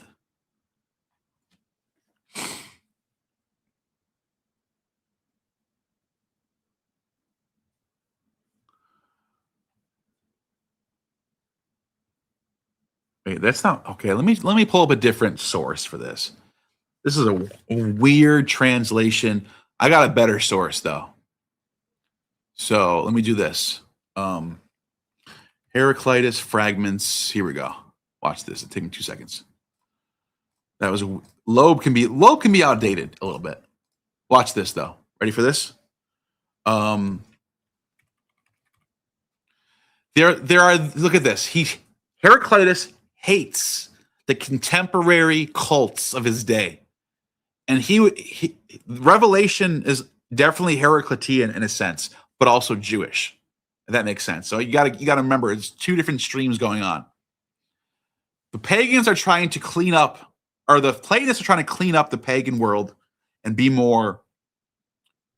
Wait, that's not okay. Let me pull up a different source for this. This is a weird translation. I got a better source though. So let me do this. Heraclitus fragments. Here we go. Watch this. It'll take me 2 seconds. That was Loeb can be outdated a little bit. Watch this though. Ready for this? There are, look at this. Heraclitus hates the contemporary cults of his day. And Revelation is definitely Heraclitean in a sense, but also Jewish. If that makes sense. So you got to remember it's two different streams going on. The pagans are trying to clean up, or the Platonists are trying to clean up the pagan world and be more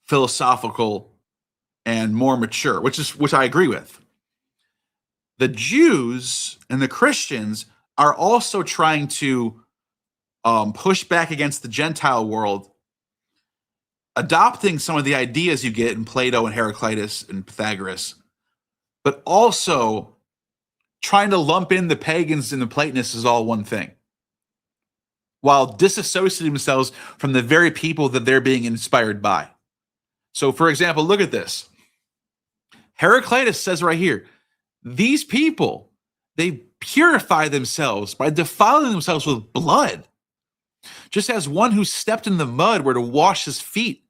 philosophical and more mature, which I agree with. The Jews and the Christians are also trying to push back against the Gentile world, adopting some of the ideas you get in Plato and Heraclitus and Pythagoras, but also trying to lump in the pagans and the Platonists as all one thing, while disassociating themselves from the very people that they're being inspired by. So, for example, look at this. Heraclitus says right here, these people, they purify themselves by defiling themselves with blood, just as one who stepped in the mud were to wash his feet,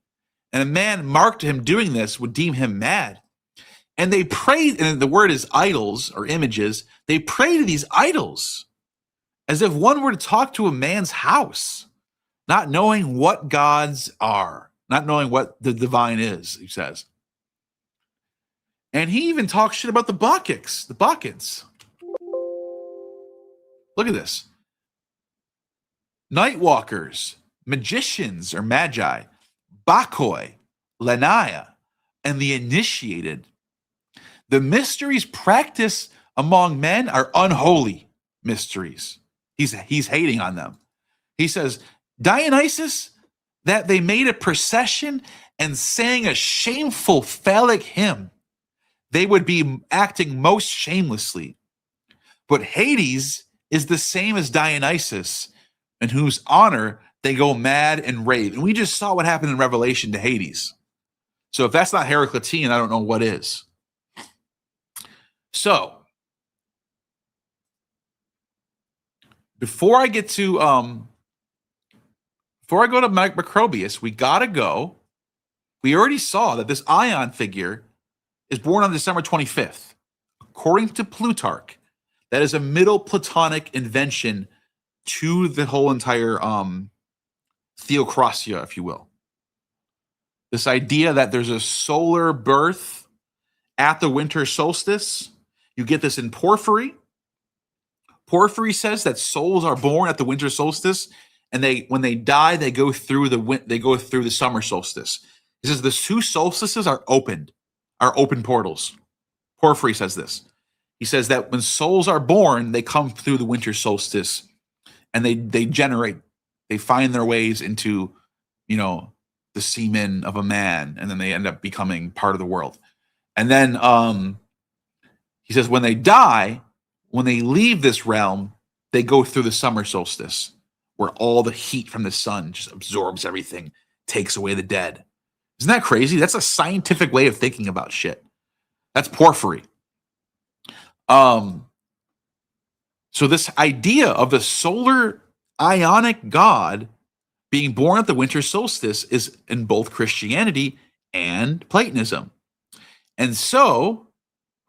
and a man marked to him doing this would deem him mad. And they prayed, and the word is idols or images. They pray to these idols as if one were to talk to a man's house, not knowing what gods are, not knowing what the divine is, he says. And he even talks shit about the Bacchics. Look at this. Nightwalkers, magicians or magi, Bacchoi, Lanaya, and the initiated. The mysteries practiced among men are unholy mysteries. He's hating on them. He says, Dionysus, that they made a procession and sang a shameful phallic hymn. They would be acting most shamelessly. But Hades is the same as Dionysus, in whose honor they go mad and rave. And we just saw what happened in Revelation to Hades. So if that's not Heraclitean, I don't know what is. So before I go to Macrobius, we already saw that this Ion figure is born on December 25th. According to Plutarch, that is a Middle Platonic invention to the whole entire theocracia, if you will. This idea that there's a solar birth at the winter solstice. You get this in Porphyry. Porphyry says that souls are born at the winter solstice, and when they die, they go through the summer solstice. He says the two solstices are open portals. Porphyry says this. He says that when souls are born, they come through the winter solstice, and they find their ways into, the semen of a man, and then they end up becoming part of the world. And then he says when they die, when they leave this realm, they go through the summer solstice, where all the heat from the sun just absorbs everything, takes away the dead. Isn't that crazy? That's a scientific way of thinking about shit. That's Porphyry. So this idea of the solar ionic god being born at the winter solstice is in both Christianity and Platonism. And so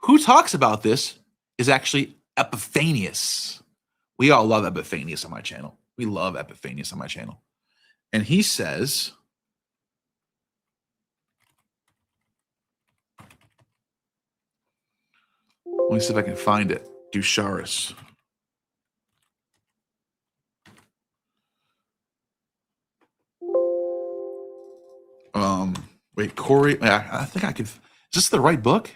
who talks about this is actually Epiphanius. We all love Epiphanius on my channel. We love Epiphanius on my channel. And he says, let me see if I can find it. Dusharis. Wait, Corey. I think I could. Is this the right book?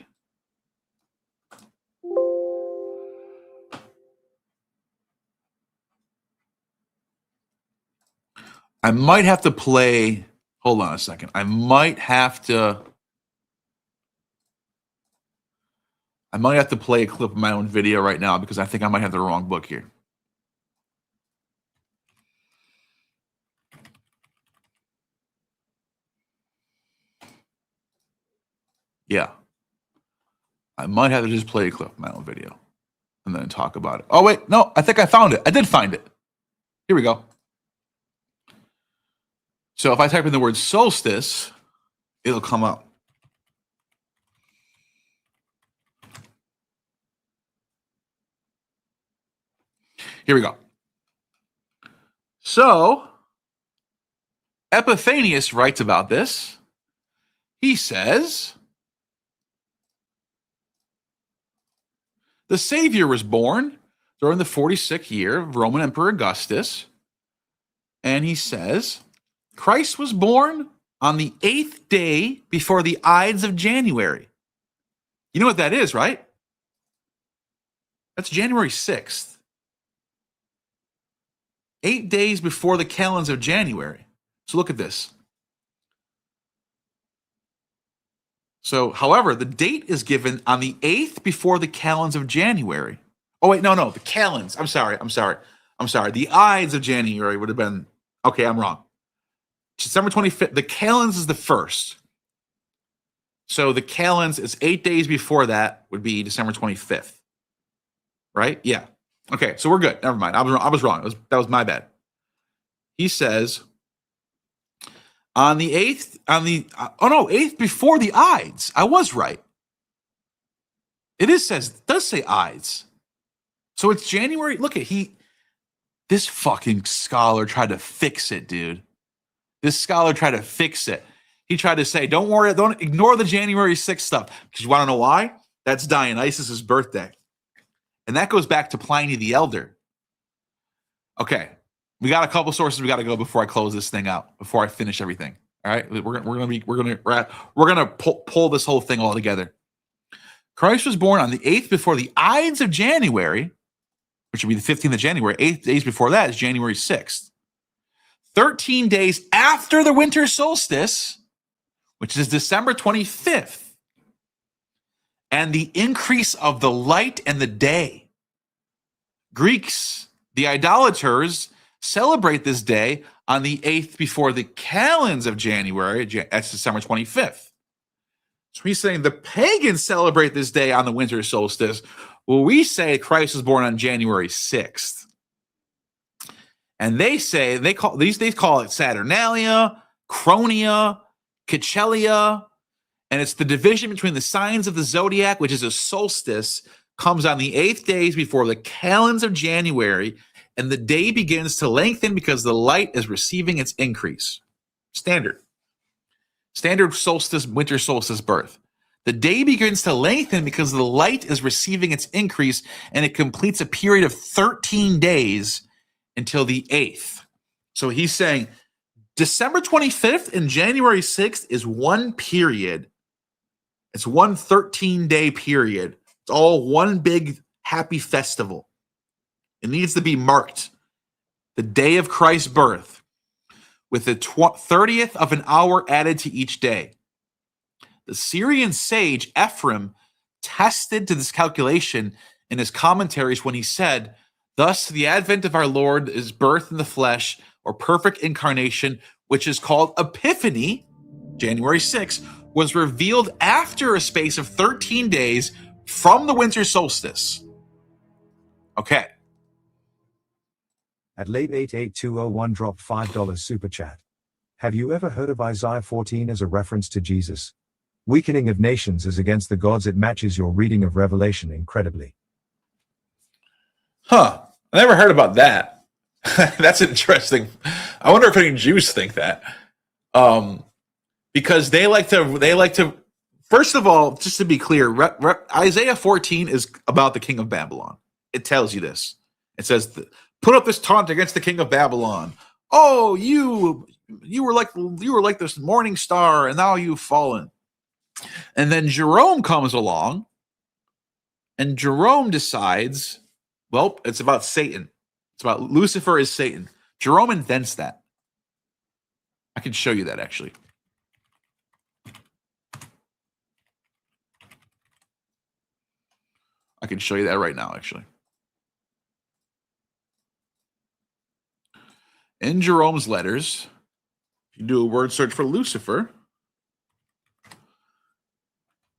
I might have to play. Hold on a second. I might have to play a clip of my own video right now because I think I might have the wrong book here. Yeah. I might have to just play a clip of my own video and then talk about it. Oh, wait. No, I think I found it. I did find it. Here we go. So if I type in the word solstice, it'll come up. Here we go. So Epiphanius writes about this. He says, the Savior was born during the 46th year of Roman Emperor Augustus. And he says, Christ was born on the 8th day before the Ides of January. You know what that is, right? That's January 6th. 8 days before the calends of January. So look at this. So, however, the date is given on the 8th before the calends of January. Oh, wait, no, the calends. I'm sorry. The Ides of January would have been, okay, I'm wrong. December 25th, the calends is the 1st. So the calends is 8 days before that would be December 25th. Right? Yeah. Okay, so we're good. Never mind. I was wrong. That was my bad. He says, on the 8th, 8th before the Ides. I was right. does say Ides. So it's January. Look at this fucking scholar tried to fix it, dude. This scholar tried to fix it. He tried to say, don't worry, don't ignore the January 6th stuff. Because you want to know why? That's Dionysus' birthday. And that goes back to Pliny the Elder. Okay. We got a couple sources we got to go before I close this thing out, before I finish everything. All right. We're gonna pull this whole thing all together. Christ was born on the 8th before the Ides of January, which would be the 15th of January. 8 days before that is January 6th. 13 days after the winter solstice, which is December 25th, and the increase of the light and the day. Greeks, the idolaters, celebrate this day on the 8th before the calends of January. That's December 25th. So he's saying the pagans celebrate this day on the winter solstice. Well, we say Christ was born on January 6th. And they call it Saturnalia, Chronia, Cachelia, and it's the division between the signs of the zodiac, which is a solstice, comes on the 8th days before the calends of January, and the day begins to lengthen because the light is receiving its increase. Standard solstice, winter solstice birth. The day begins to lengthen because the light is receiving its increase, and it completes a period of 13 days until the 8th. So he's saying December 25th and January 6th is one period. It's one 13-day period. It's all one big happy festival. It needs to be marked. The day of Christ's birth, with the 30th of an hour added to each day. The Syrian sage Ephraim tested to this calculation in his commentaries when he said, thus the advent of our Lord is birth in the flesh, or perfect incarnation, which is called Epiphany, January 6th, was revealed after a space of 13 days from the winter solstice. Okay. At late 88201 dropped $5 super chat. Have you ever heard of Isaiah 14 as a reference to Jesus? Weakening of nations is against the gods. It matches your reading of Revelation incredibly. Huh. I never heard about that. That's interesting. I wonder if any Jews think that. Because they like to, first of all, just to be clear, Isaiah 14 is about the king of Babylon. It tells you this. It says, put up this taunt against the king of Babylon. Oh, you were like this morning star, and now you've fallen. And then Jerome comes along, and Jerome decides, well, it's about Satan. It's about Lucifer is Satan. Jerome invents that. I can show you that, actually. I can show you that right now, actually. In Jerome's letters, if you do a word search for Lucifer,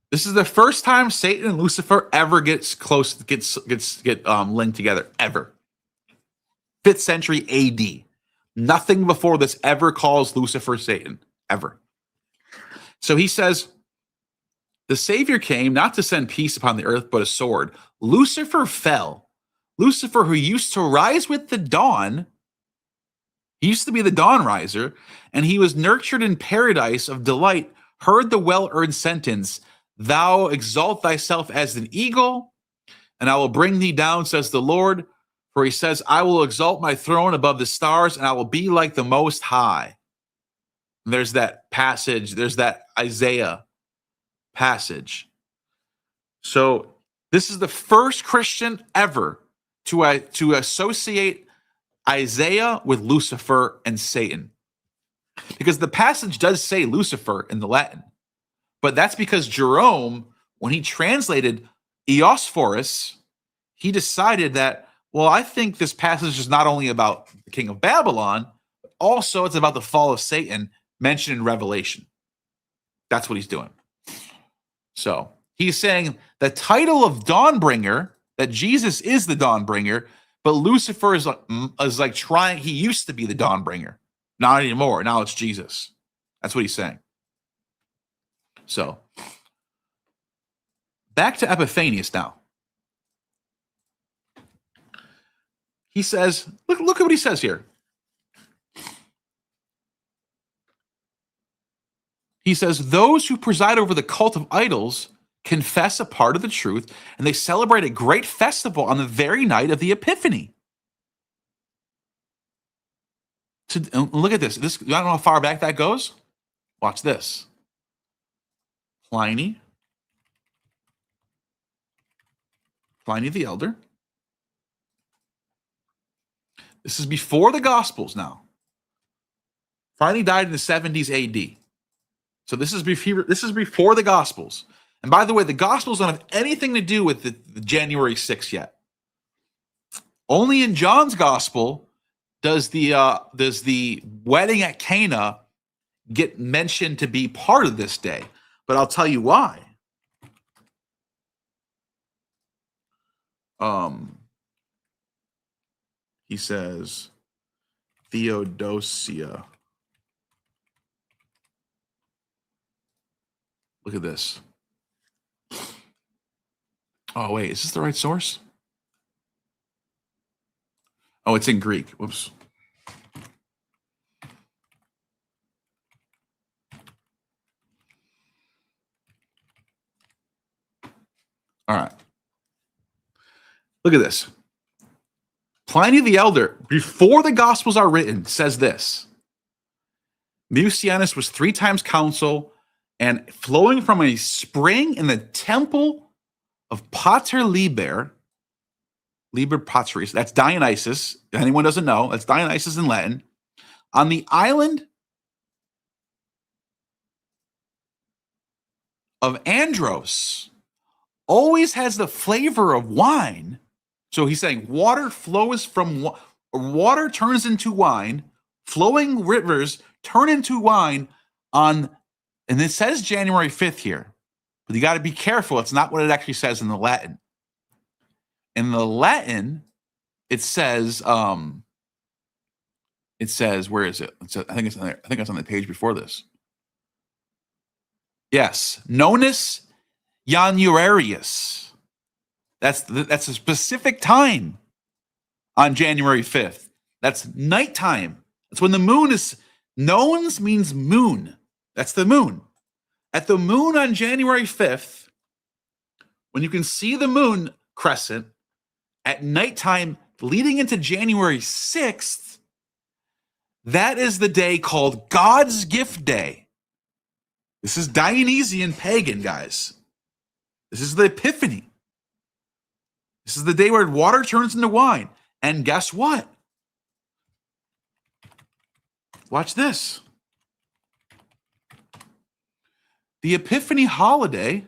this is the first time Satan and Lucifer ever get linked together, ever. 5th century AD. Nothing before this ever calls Lucifer Satan, ever. So he says, the Savior came not to send peace upon the earth, but a sword. Lucifer fell. Lucifer, who used to rise with the dawn, he used to be the dawn riser, and he was nurtured in paradise of delight, heard the well-earned sentence, thou exalt thyself as an eagle, and I will bring thee down, says the Lord. For he says, I will exalt my throne above the stars, and I will be like the Most High. And there's that passage. There's that Isaiah passage. So this is the first Christian ever to associate Isaiah with Lucifer and Satan. Because the passage does say Lucifer in the Latin. But that's because Jerome, when he translated Eosphorus, he decided that, well, I think this passage is not only about the king of Babylon, but also it's about the fall of Satan mentioned in Revelation. That's what he's doing. So he's saying the title of Dawnbringer, that Jesus is the Dawnbringer, but Lucifer is like trying, he used to be the Dawnbringer. Not anymore. Now it's Jesus. That's what he's saying. So back to Epiphanius now. He says, look at what he says here. He says, those who preside over the cult of idols confess a part of the truth, and they celebrate a great festival on the very night of the Epiphany. So, look at this. I don't know how far back that goes. Watch this. Pliny the Elder. This is before the Gospels now. Pliny died in the 70s AD. So this is before the Gospels. And by the way, the Gospels don't have anything to do with the January 6th yet. Only in John's Gospel does the wedding at Cana get mentioned to be part of this day. But I'll tell you why. He says, Theodosia. Look at this. Oh, wait, is this the right source? Oh, it's in Greek. Whoops. All right. Look at this. Pliny the Elder, before the Gospels are written, says this. Mucianus was 3 times consul, and flowing from a spring in the temple of Pater Liber Patris, that's Dionysus, if anyone doesn't know, that's Dionysus in Latin, on the island of Andros, always has the flavor of wine. So he's saying water turns into wine, flowing rivers turn into wine on, and it says January 5th here, but you got to be careful. It's not what it actually says in the Latin. In the Latin, it says, where is it? I think it's on there. I think it's on the page before this. Yes, nonus Januarius. That's a specific time on January 5th. That's nighttime. That's when the moon is, nones means moon. That's the moon. At the moon on January 5th, when you can see the moon crescent, at nighttime leading into January 6th, that is the day called God's Gift Day. This is Dionysian pagan, guys. This is the Epiphany. This is the day where water turns into wine. And guess what? Watch this. The Epiphany holiday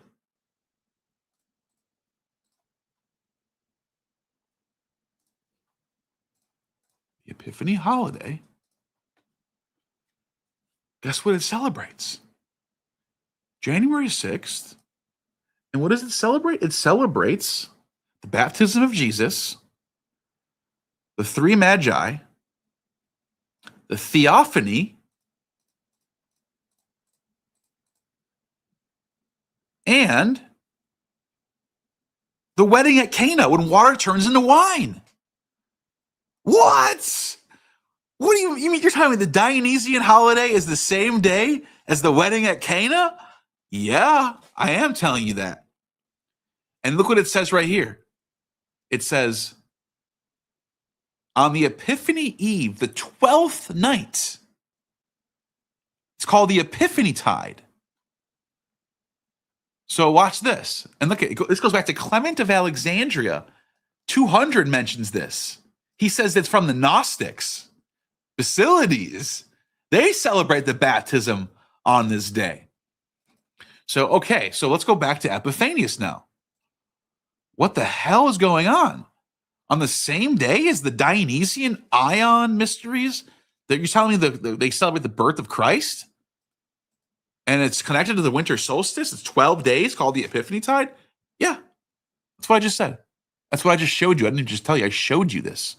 guess what it celebrates? January 6th. And what does it celebrate? It celebrates the baptism of Jesus, the 3 magi, the theophany, and the wedding at Cana when water turns into wine. What? What do you mean? You're telling me the Dionysian holiday is the same day as the wedding at Cana? Yeah, I am telling you that. And look what it says right here. It says, on the Epiphany Eve, the 12th night, it's called the Epiphany Tide. So watch this. And look, this goes back to Clement of Alexandria. 200 mentions this. He says it's from the Gnostics. Basilides, they celebrate the baptism on this day. So, okay, so let's go back to Epiphanius now. What the hell is going on? On the same day as the Dionysian AION mysteries, that you're telling me they celebrate the birth of Christ? And it's connected to the winter solstice? It's 12 days called the Epiphany Tide? Yeah, that's what I just said. That's what I just showed you. I didn't just tell you. I showed you this.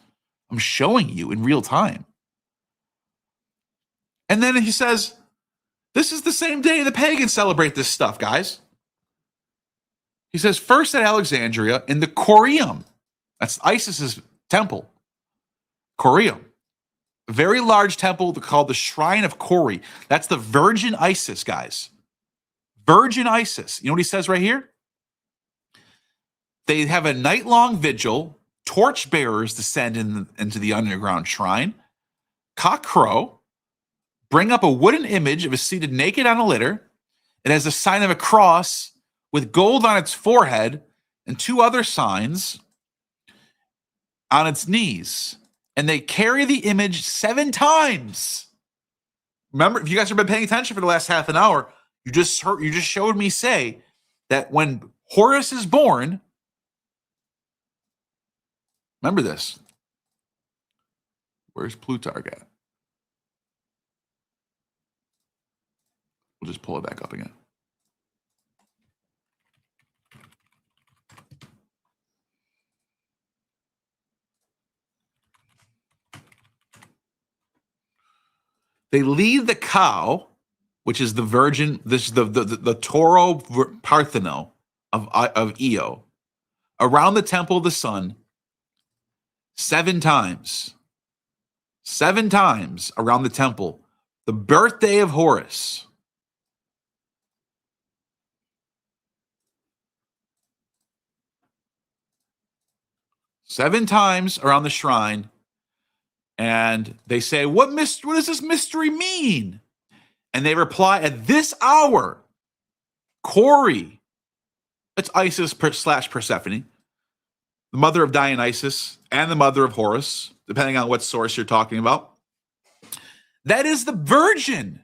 I'm showing you in real time. And then he says, this is the same day the pagans celebrate this stuff, guys. He says, first at Alexandria in the Corium. That's Isis's temple. Corium. A very large temple called the Shrine of Cori. That's the Virgin Isis, guys. Virgin Isis. You know what he says right here? They have a night-long vigil. Torch bearers descend into the underground shrine. Cock crow. Bring up a wooden image of a seated naked on a litter. It has the sign of a cross with gold on its forehead and 2 other signs on its knees. And they carry the image 7 times. Remember, if you guys have been paying attention for the last half an hour, you just showed me say that when Horus is born, remember this. Where's Plutarch at? We'll just pull it back up again. They lead the cow, which is the virgin, this the Toro Partheno of Io, around the temple of the sun 7 times. 7 times around the temple. The birthday of Horus. Seven times around the shrine. And they say, what does this mystery mean? And they reply, at this hour, Cori, it's Isis / Persephone, the mother of Dionysus and the mother of Horus, depending on what source you're talking about. That is the virgin,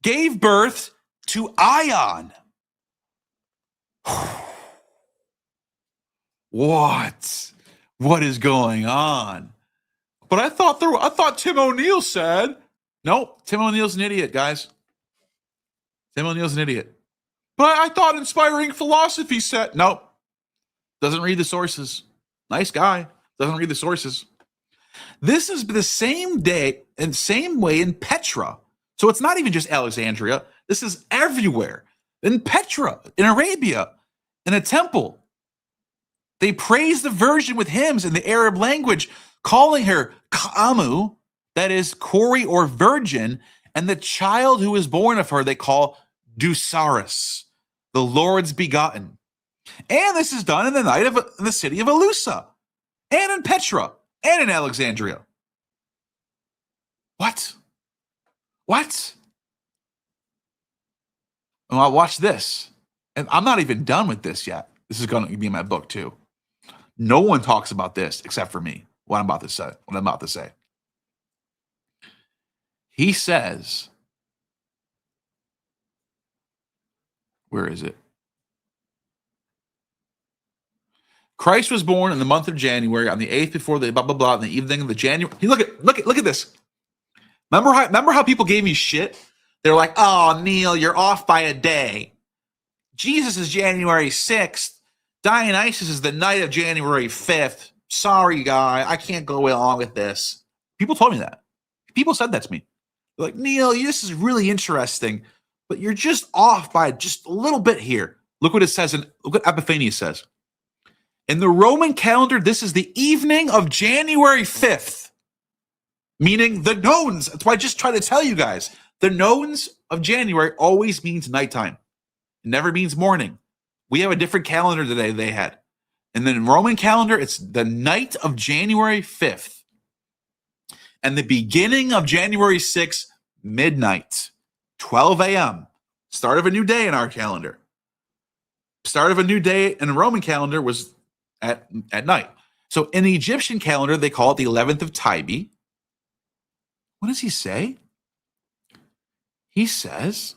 gave birth to AION. What is going on? But I thought Tim O'Neill said, nope, Tim O'Neill's an idiot, guys. Tim O'Neill's an idiot. But I thought inspiring philosophy said, nope. Doesn't read the sources. Nice guy. Doesn't read the sources. This is the same day and same way in Petra. So it's not even just Alexandria. This is everywhere. In Petra, in Arabia, in a temple. They praise the Virgin with hymns in the Arab language, calling her Ka'amu, that is Cori or virgin, and the child who is born of her they call Dusaris, the Lord's begotten. And this is done in the night in the city of Alusa, and in Petra, and in Alexandria. What? Well, watch this. And I'm not even done with this yet. This is going to be in my book too. No one talks about this except for me. What I'm about to say. He says, where is it? Christ was born in the month of January on the 8th before the blah blah blah in the evening of the January. Look at this. Remember how people gave me shit? They're like, "Oh, Neil, you're off by a day. Jesus is January 6th. Dionysus is the night of January 5th. Sorry, guy, I can't go along with this." People told me that. People said that to me. They're like, "Neil, this is really interesting, but you're just off by just a little bit here." Look what it says, and look what Epiphanius says. In the Roman calendar, this is the evening of January 5th, meaning the nones. That's why I just try to tell you guys. The nones of January always means nighttime. It never means morning. We have a different calendar today they had. And then in Roman calendar, it's the night of January 5th. And the beginning of January 6th, midnight, 12 a.m. Start of a new day in our calendar. Start of a new day in the Roman calendar was at night. So in the Egyptian calendar, they call it the 11th of Tybi. What does he say? He says,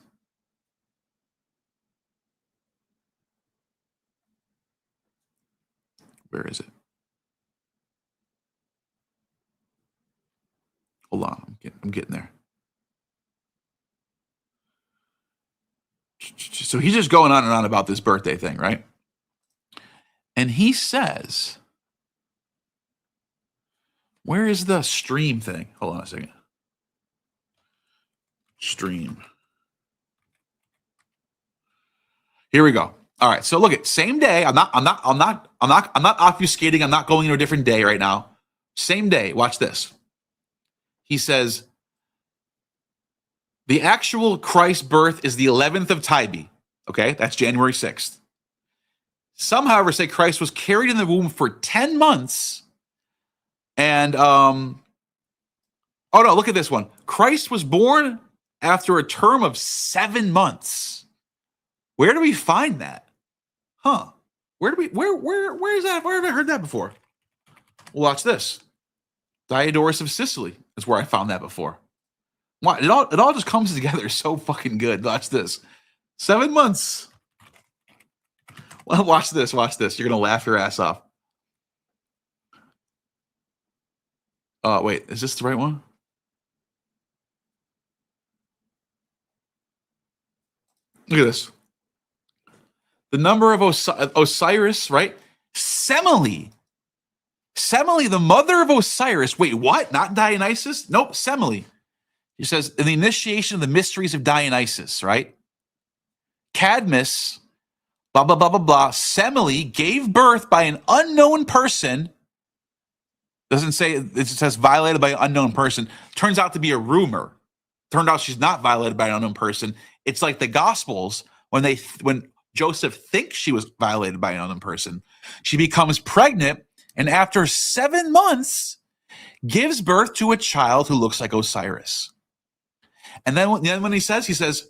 where is it? Hold on, I'm getting there. So he's just going on and on about this birthday thing, right? And he says, where is the stream thing? Hold on a second. Stream. Here we go. All right. So look at same day. I'm not obfuscating. I'm not going into a different day right now. Same day. Watch this. He says, the actual Christ birth is the 11th of Tybee. Okay. That's January 6th. Some, however, say Christ was carried in the womb for 10 months. And, oh no, look at this one. Christ was born after a term of 7 months. Where do we find that? Huh? Where is that? Where have I heard that before? Watch this. Diodorus of Sicily is where I found that before. Wow, it all just comes together so fucking good. Watch this. 7 months. Well, watch this. You're gonna laugh your ass off. Wait, is this the right one? Look at this. The number of Osiris, right? Semele, the mother of Osiris. Wait, what? Not Dionysus? Nope, Semele. He says, in the initiation of the mysteries of Dionysus, right? Cadmus, blah, blah, blah, blah, blah. Semele gave birth by an unknown person. Doesn't say, it says violated by an unknown person. Turns out to be a rumor. Turned out she's not violated by an unknown person. It's like the Gospels, when Joseph thinks she was violated by an unknown person, she becomes pregnant, and after 7 months, gives birth to a child who looks like Osiris. And then when he says,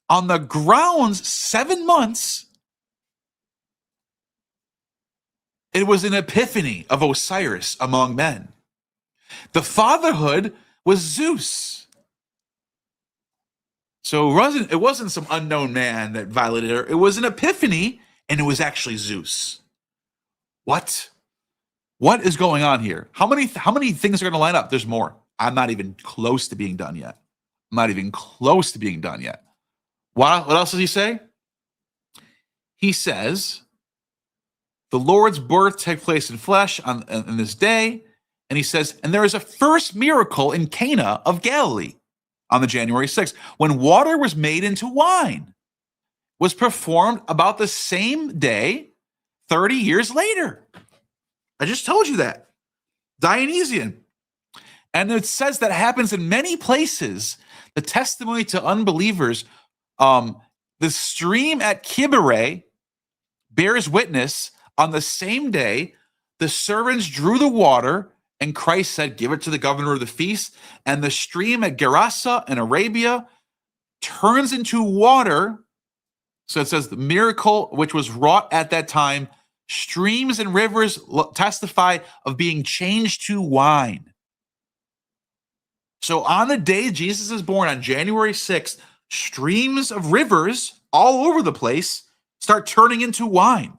on the grounds, 7 months, it was an epiphany of Osiris among men. The fatherhood was Zeus. So it wasn't some unknown man that violated her. It was an epiphany, and it was actually Zeus. What? What is going on here? How many things are going to line up? There's more. I'm not even close to being done yet. What else does he say? He says, the Lord's birth took place in flesh on this day. And he says, and there is a first miracle in Cana of Galilee on the January 6th, when water was made into wine, was performed about the same day, 30 years later. I just told you that. Dionysian. And it says that happens in many places. The testimony to unbelievers, the stream at Kibere bears witness on the same day the servants drew the water, and Christ said, give it to the governor of the feast. And the stream at Gerasa in Arabia turns into water. So it says the miracle which was wrought at that time, streams and rivers testify of being changed to wine. So on the day Jesus is born on January 6th, streams of rivers all over the place start turning into wine.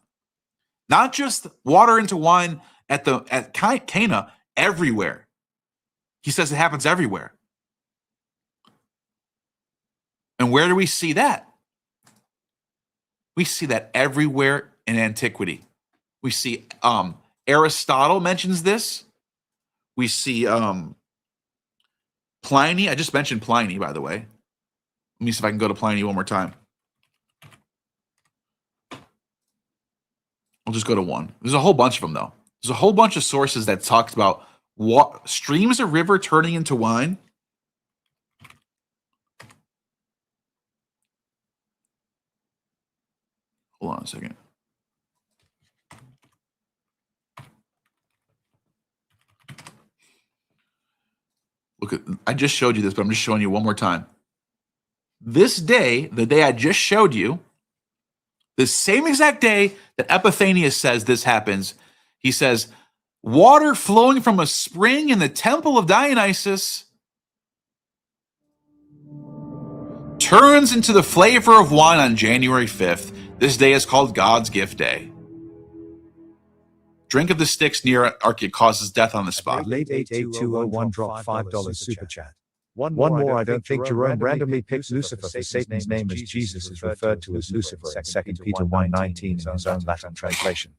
Not just water into wine at Cana, everywhere. He says it happens everywhere. And where do we see that? We see that everywhere in antiquity. We see Aristotle mentions this. We see Pliny. I just mentioned Pliny, by the way. Let me see if I can go to Pliny one more time. I'll just go to one. There's a whole bunch of them, though. There's a whole bunch of sources that talked about streams of river turning into wine. Hold on a second. Look at, I just showed you this, but I'm just showing you one more time. This day, the day I just showed you, the same exact day that Epiphanius says this happens, he says, water flowing from a spring in the temple of Dionysus turns into the flavor of wine on January 5th. This day is called God's gift day. Drink of the sticks near Arche causes death on the spot. Late 88201 dropped $5 super chat. One more, I don't think Jerome randomly picked Lucifer for Satan's name as Jesus is referred to as Lucifer in 2 Peter 1:19 in his own Latin translation.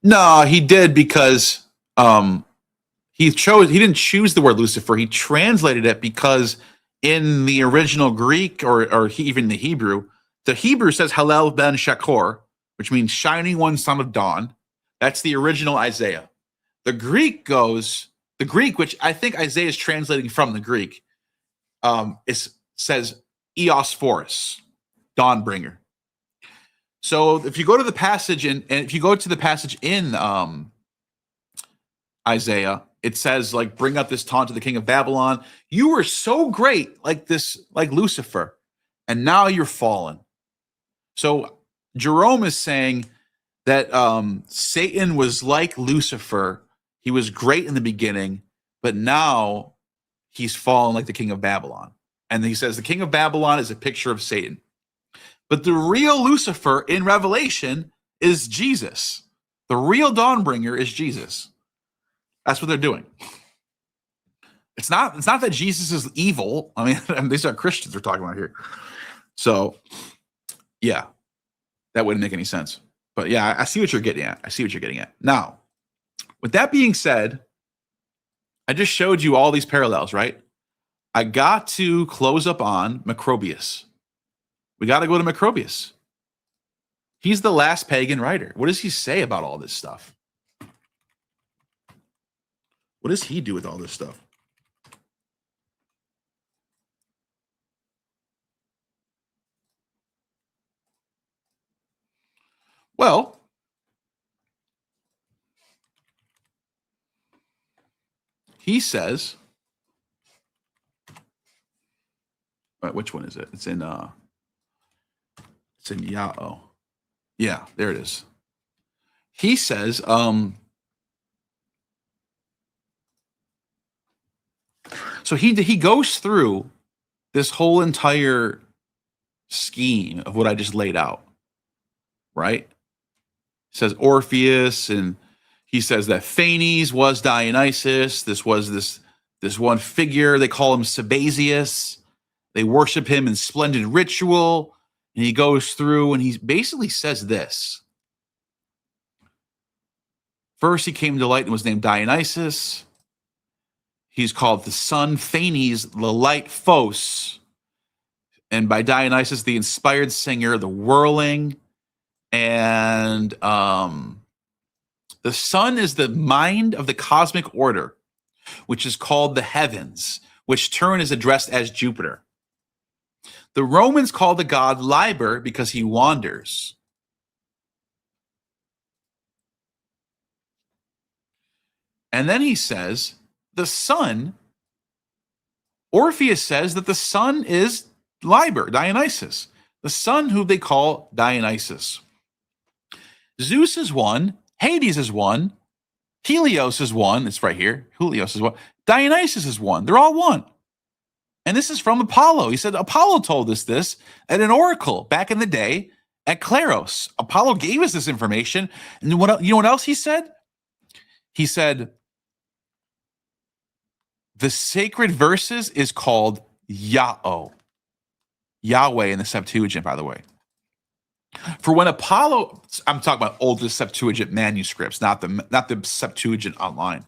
No, he did because he didn't choose the word Lucifer. He translated it because in the original Greek or even the Hebrew, The Hebrew says Hallel ben Shakor, which means shining one, son of dawn. That's the original Isaiah. The Greek, which I think Isaiah is translating from the Greek, says Eos Foris, dawnbringer. So if you go to the passage in Isaiah, it says, like, bring up this taunt to the king of Babylon. You were so great, like Lucifer, and now you're fallen. So Jerome is saying that Satan was like Lucifer. He was great in the beginning, but now he's fallen like the king of Babylon. And he says the king of Babylon is a picture of Satan. But the real Lucifer in Revelation is Jesus. The real dawnbringer is Jesus. That's what they're doing. It's not that Jesus is evil. I mean, these are Christians we're talking about here. So, yeah, that wouldn't make any sense. But yeah, I see what you're getting at. Now, with that being said, I just showed you all these parallels, right? I got to close up on Macrobius. We got to go to Macrobius. He's the last pagan writer. What does he say about all this stuff? What does he do with all this stuff? Well, he says, which one is it? It's in Yao. Yeah, there it is. He says, so he goes through this whole entire scheme of what I just laid out, right? He says Orpheus, and he says that Phanes was Dionysus. This was this one figure. They call him Sabazius. They worship him in splendid ritual. And he goes through and he basically says this. First, he came to light and was named Dionysus. He's called the sun, Phanes, the light, Phos. And by Dionysus, the inspired singer, the whirling. And the sun is the mind of the cosmic order, which is called the heavens, which turn is addressed as Jupiter. The Romans call the god Liber because he wanders. And then he says, the sun, Orpheus says that the sun is Liber, Dionysus. The sun who they call Dionysus. Zeus is one, Hades is one, Helios is one, it's right here, Helios is one, Dionysus is one, they're all one. And this is from Apollo. He said Apollo told us this at an oracle back in the day at Claros. Apollo gave us this information. And you know what else he said? He said, the sacred verses is called Yahweh. Yahweh in the Septuagint, by the way. For when Apollo, I'm talking about oldest Septuagint manuscripts, not the Septuagint online.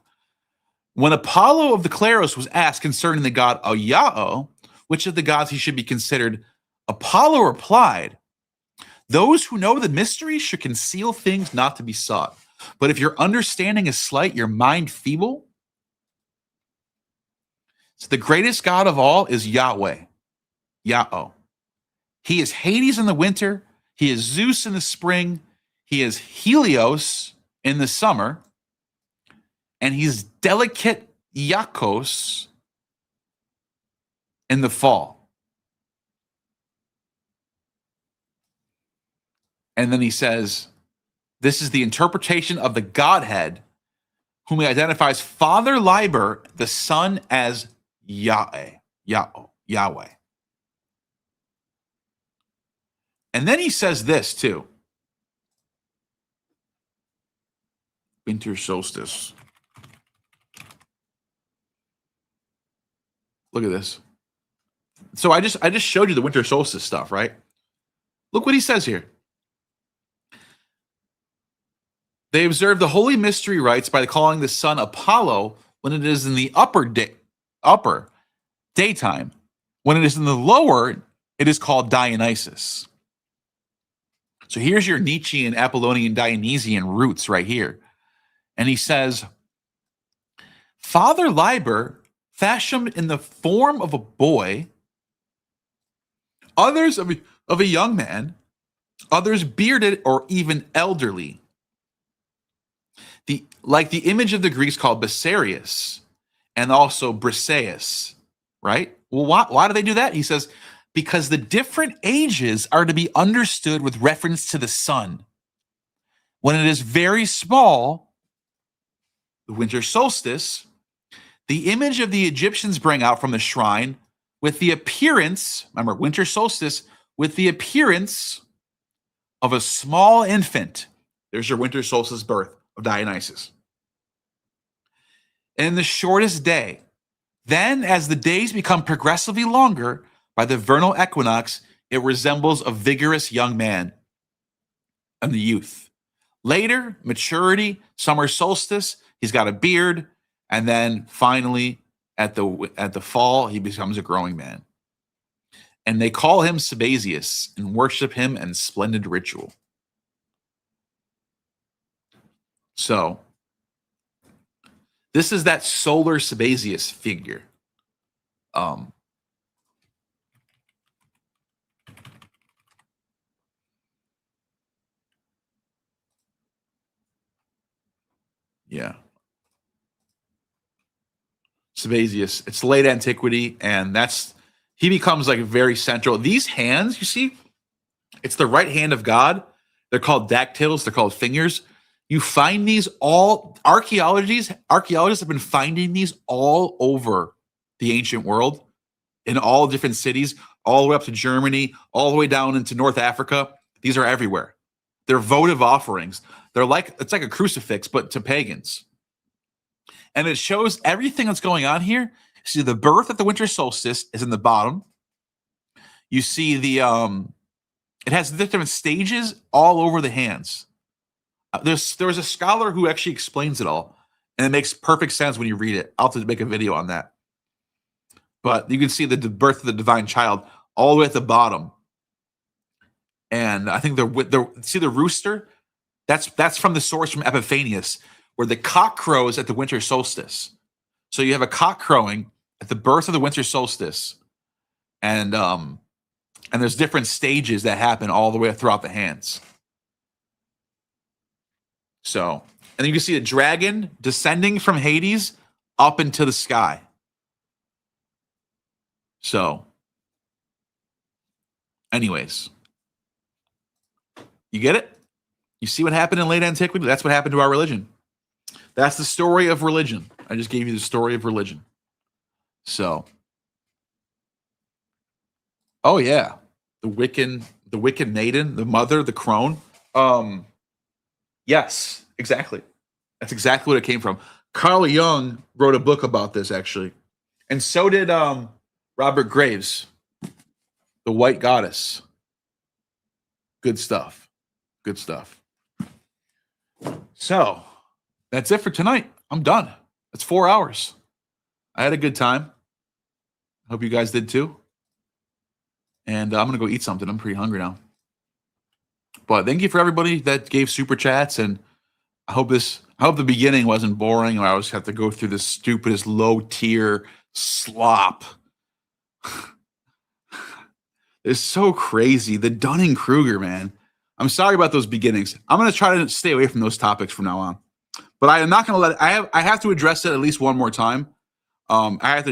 When Apollo of the Claros was asked concerning the god Yahweh, which of the gods he should be considered, Apollo replied, those who know the mystery should conceal things not to be sought. But if your understanding is slight, your mind feeble. So the greatest god of all is Yahweh. Yahweh. He is Hades in the winter. He is Zeus in the spring. He is Helios in the summer. And he's delicate Iacchos in the fall. And then he says, this is the interpretation of the Godhead, whom he identifies Father Liber, the Son, as Yahweh. And then he says this too. Winter solstice. Look at this. So I just showed you the winter solstice stuff, right? Look what he says here. They observe the holy mystery rites by calling the sun Apollo when it is in the upper daytime. When it is in the lower, it is called Dionysus. So here's your Nietzschean, Apollonian, Dionysian roots right here. And he says, Father Liber, fashioned in the form of a boy, others of a young man, others bearded or even elderly. Like the image of the Greeks called Bessarius and also Briseis, right? Well, why do they do that? He says, because the different ages are to be understood with reference to the sun. When it is very small, the winter solstice, the image of the Egyptians bring out from the shrine with the appearance, remember, winter solstice, with the appearance of a small infant. There's your winter solstice birth of Dionysus. And the shortest day. Then, as the days become progressively longer, by the vernal equinox, it resembles a vigorous young man and the youth. Later, maturity, summer solstice, he's got a beard, and then finally, at the fall, he becomes a growing man. And they call him Sabazius and worship him in splendid ritual. So, this is that solar Sabazius figure. Yeah. Sabazius, it's late antiquity, and he becomes like very central. These hands, you see, it's the right hand of God. They're called dactyls, they're called fingers. You find these archaeologists have been finding these all over the ancient world, in all different cities, all the way up to Germany, all the way down into North Africa. These are everywhere. They're votive offerings. It's like a crucifix, but to pagans. And it shows everything that's going on here. See, the birth at the winter solstice is in the bottom. You see it has different stages all over the hands. There was a scholar who actually explains it all, and it makes perfect sense when you read it. I'll have to make a video on that. But you can see the birth of the divine child all the way at the bottom. And I think see the rooster? That's from the source from Epiphanius, where the cock crows at the winter solstice. So you have a cock crowing at the birth of the winter solstice, and there's different stages that happen all the way throughout the hands. So, and then you can see a dragon descending from Hades up into the sky. So, anyways, you get it? You see what happened in late antiquity? That's what happened to our religion. That's the story of religion. I just gave you the story of religion. So, oh yeah, the Wiccan maiden, the mother, the crone. Yes, exactly. That's exactly what it came from. Carl Jung wrote a book about this, actually. And so did Robert Graves, The White Goddess. Good stuff. Good stuff. So, that's it for tonight. I'm done. That's 4 hours. I had a good time. I hope you guys did too. And I'm going to go eat something. I'm pretty hungry now. But thank you for everybody that gave super chats, and I hope the beginning wasn't boring, or I always have to go through the stupidest low tier slop. It's so crazy. The Dunning-Kruger, man. I'm sorry about those beginnings. I'm going to try to stay away from those topics from now on. But I am not going to let it. I have to address it at least one more time. I have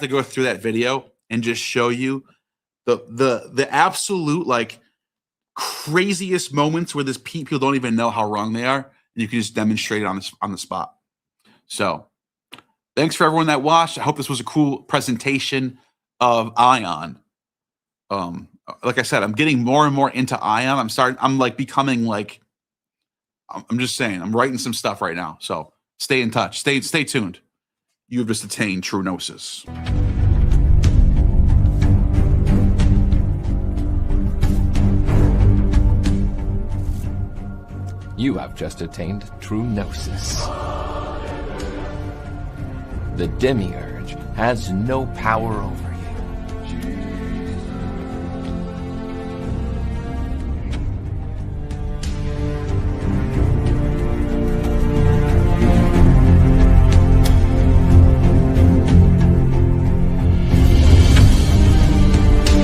to go through that video and just show you the absolute like craziest moments where people don't even know how wrong they are, and you can just demonstrate it on the spot. So, thanks for everyone that watched. I hope this was a cool presentation of AION. Like I said, I'm getting more and more into AION. I'm like becoming like. I'm just saying. I'm writing some stuff right now. So stay in touch. Stay tuned. You have just attained true gnosis. You have just attained true gnosis. The demiurge has no power over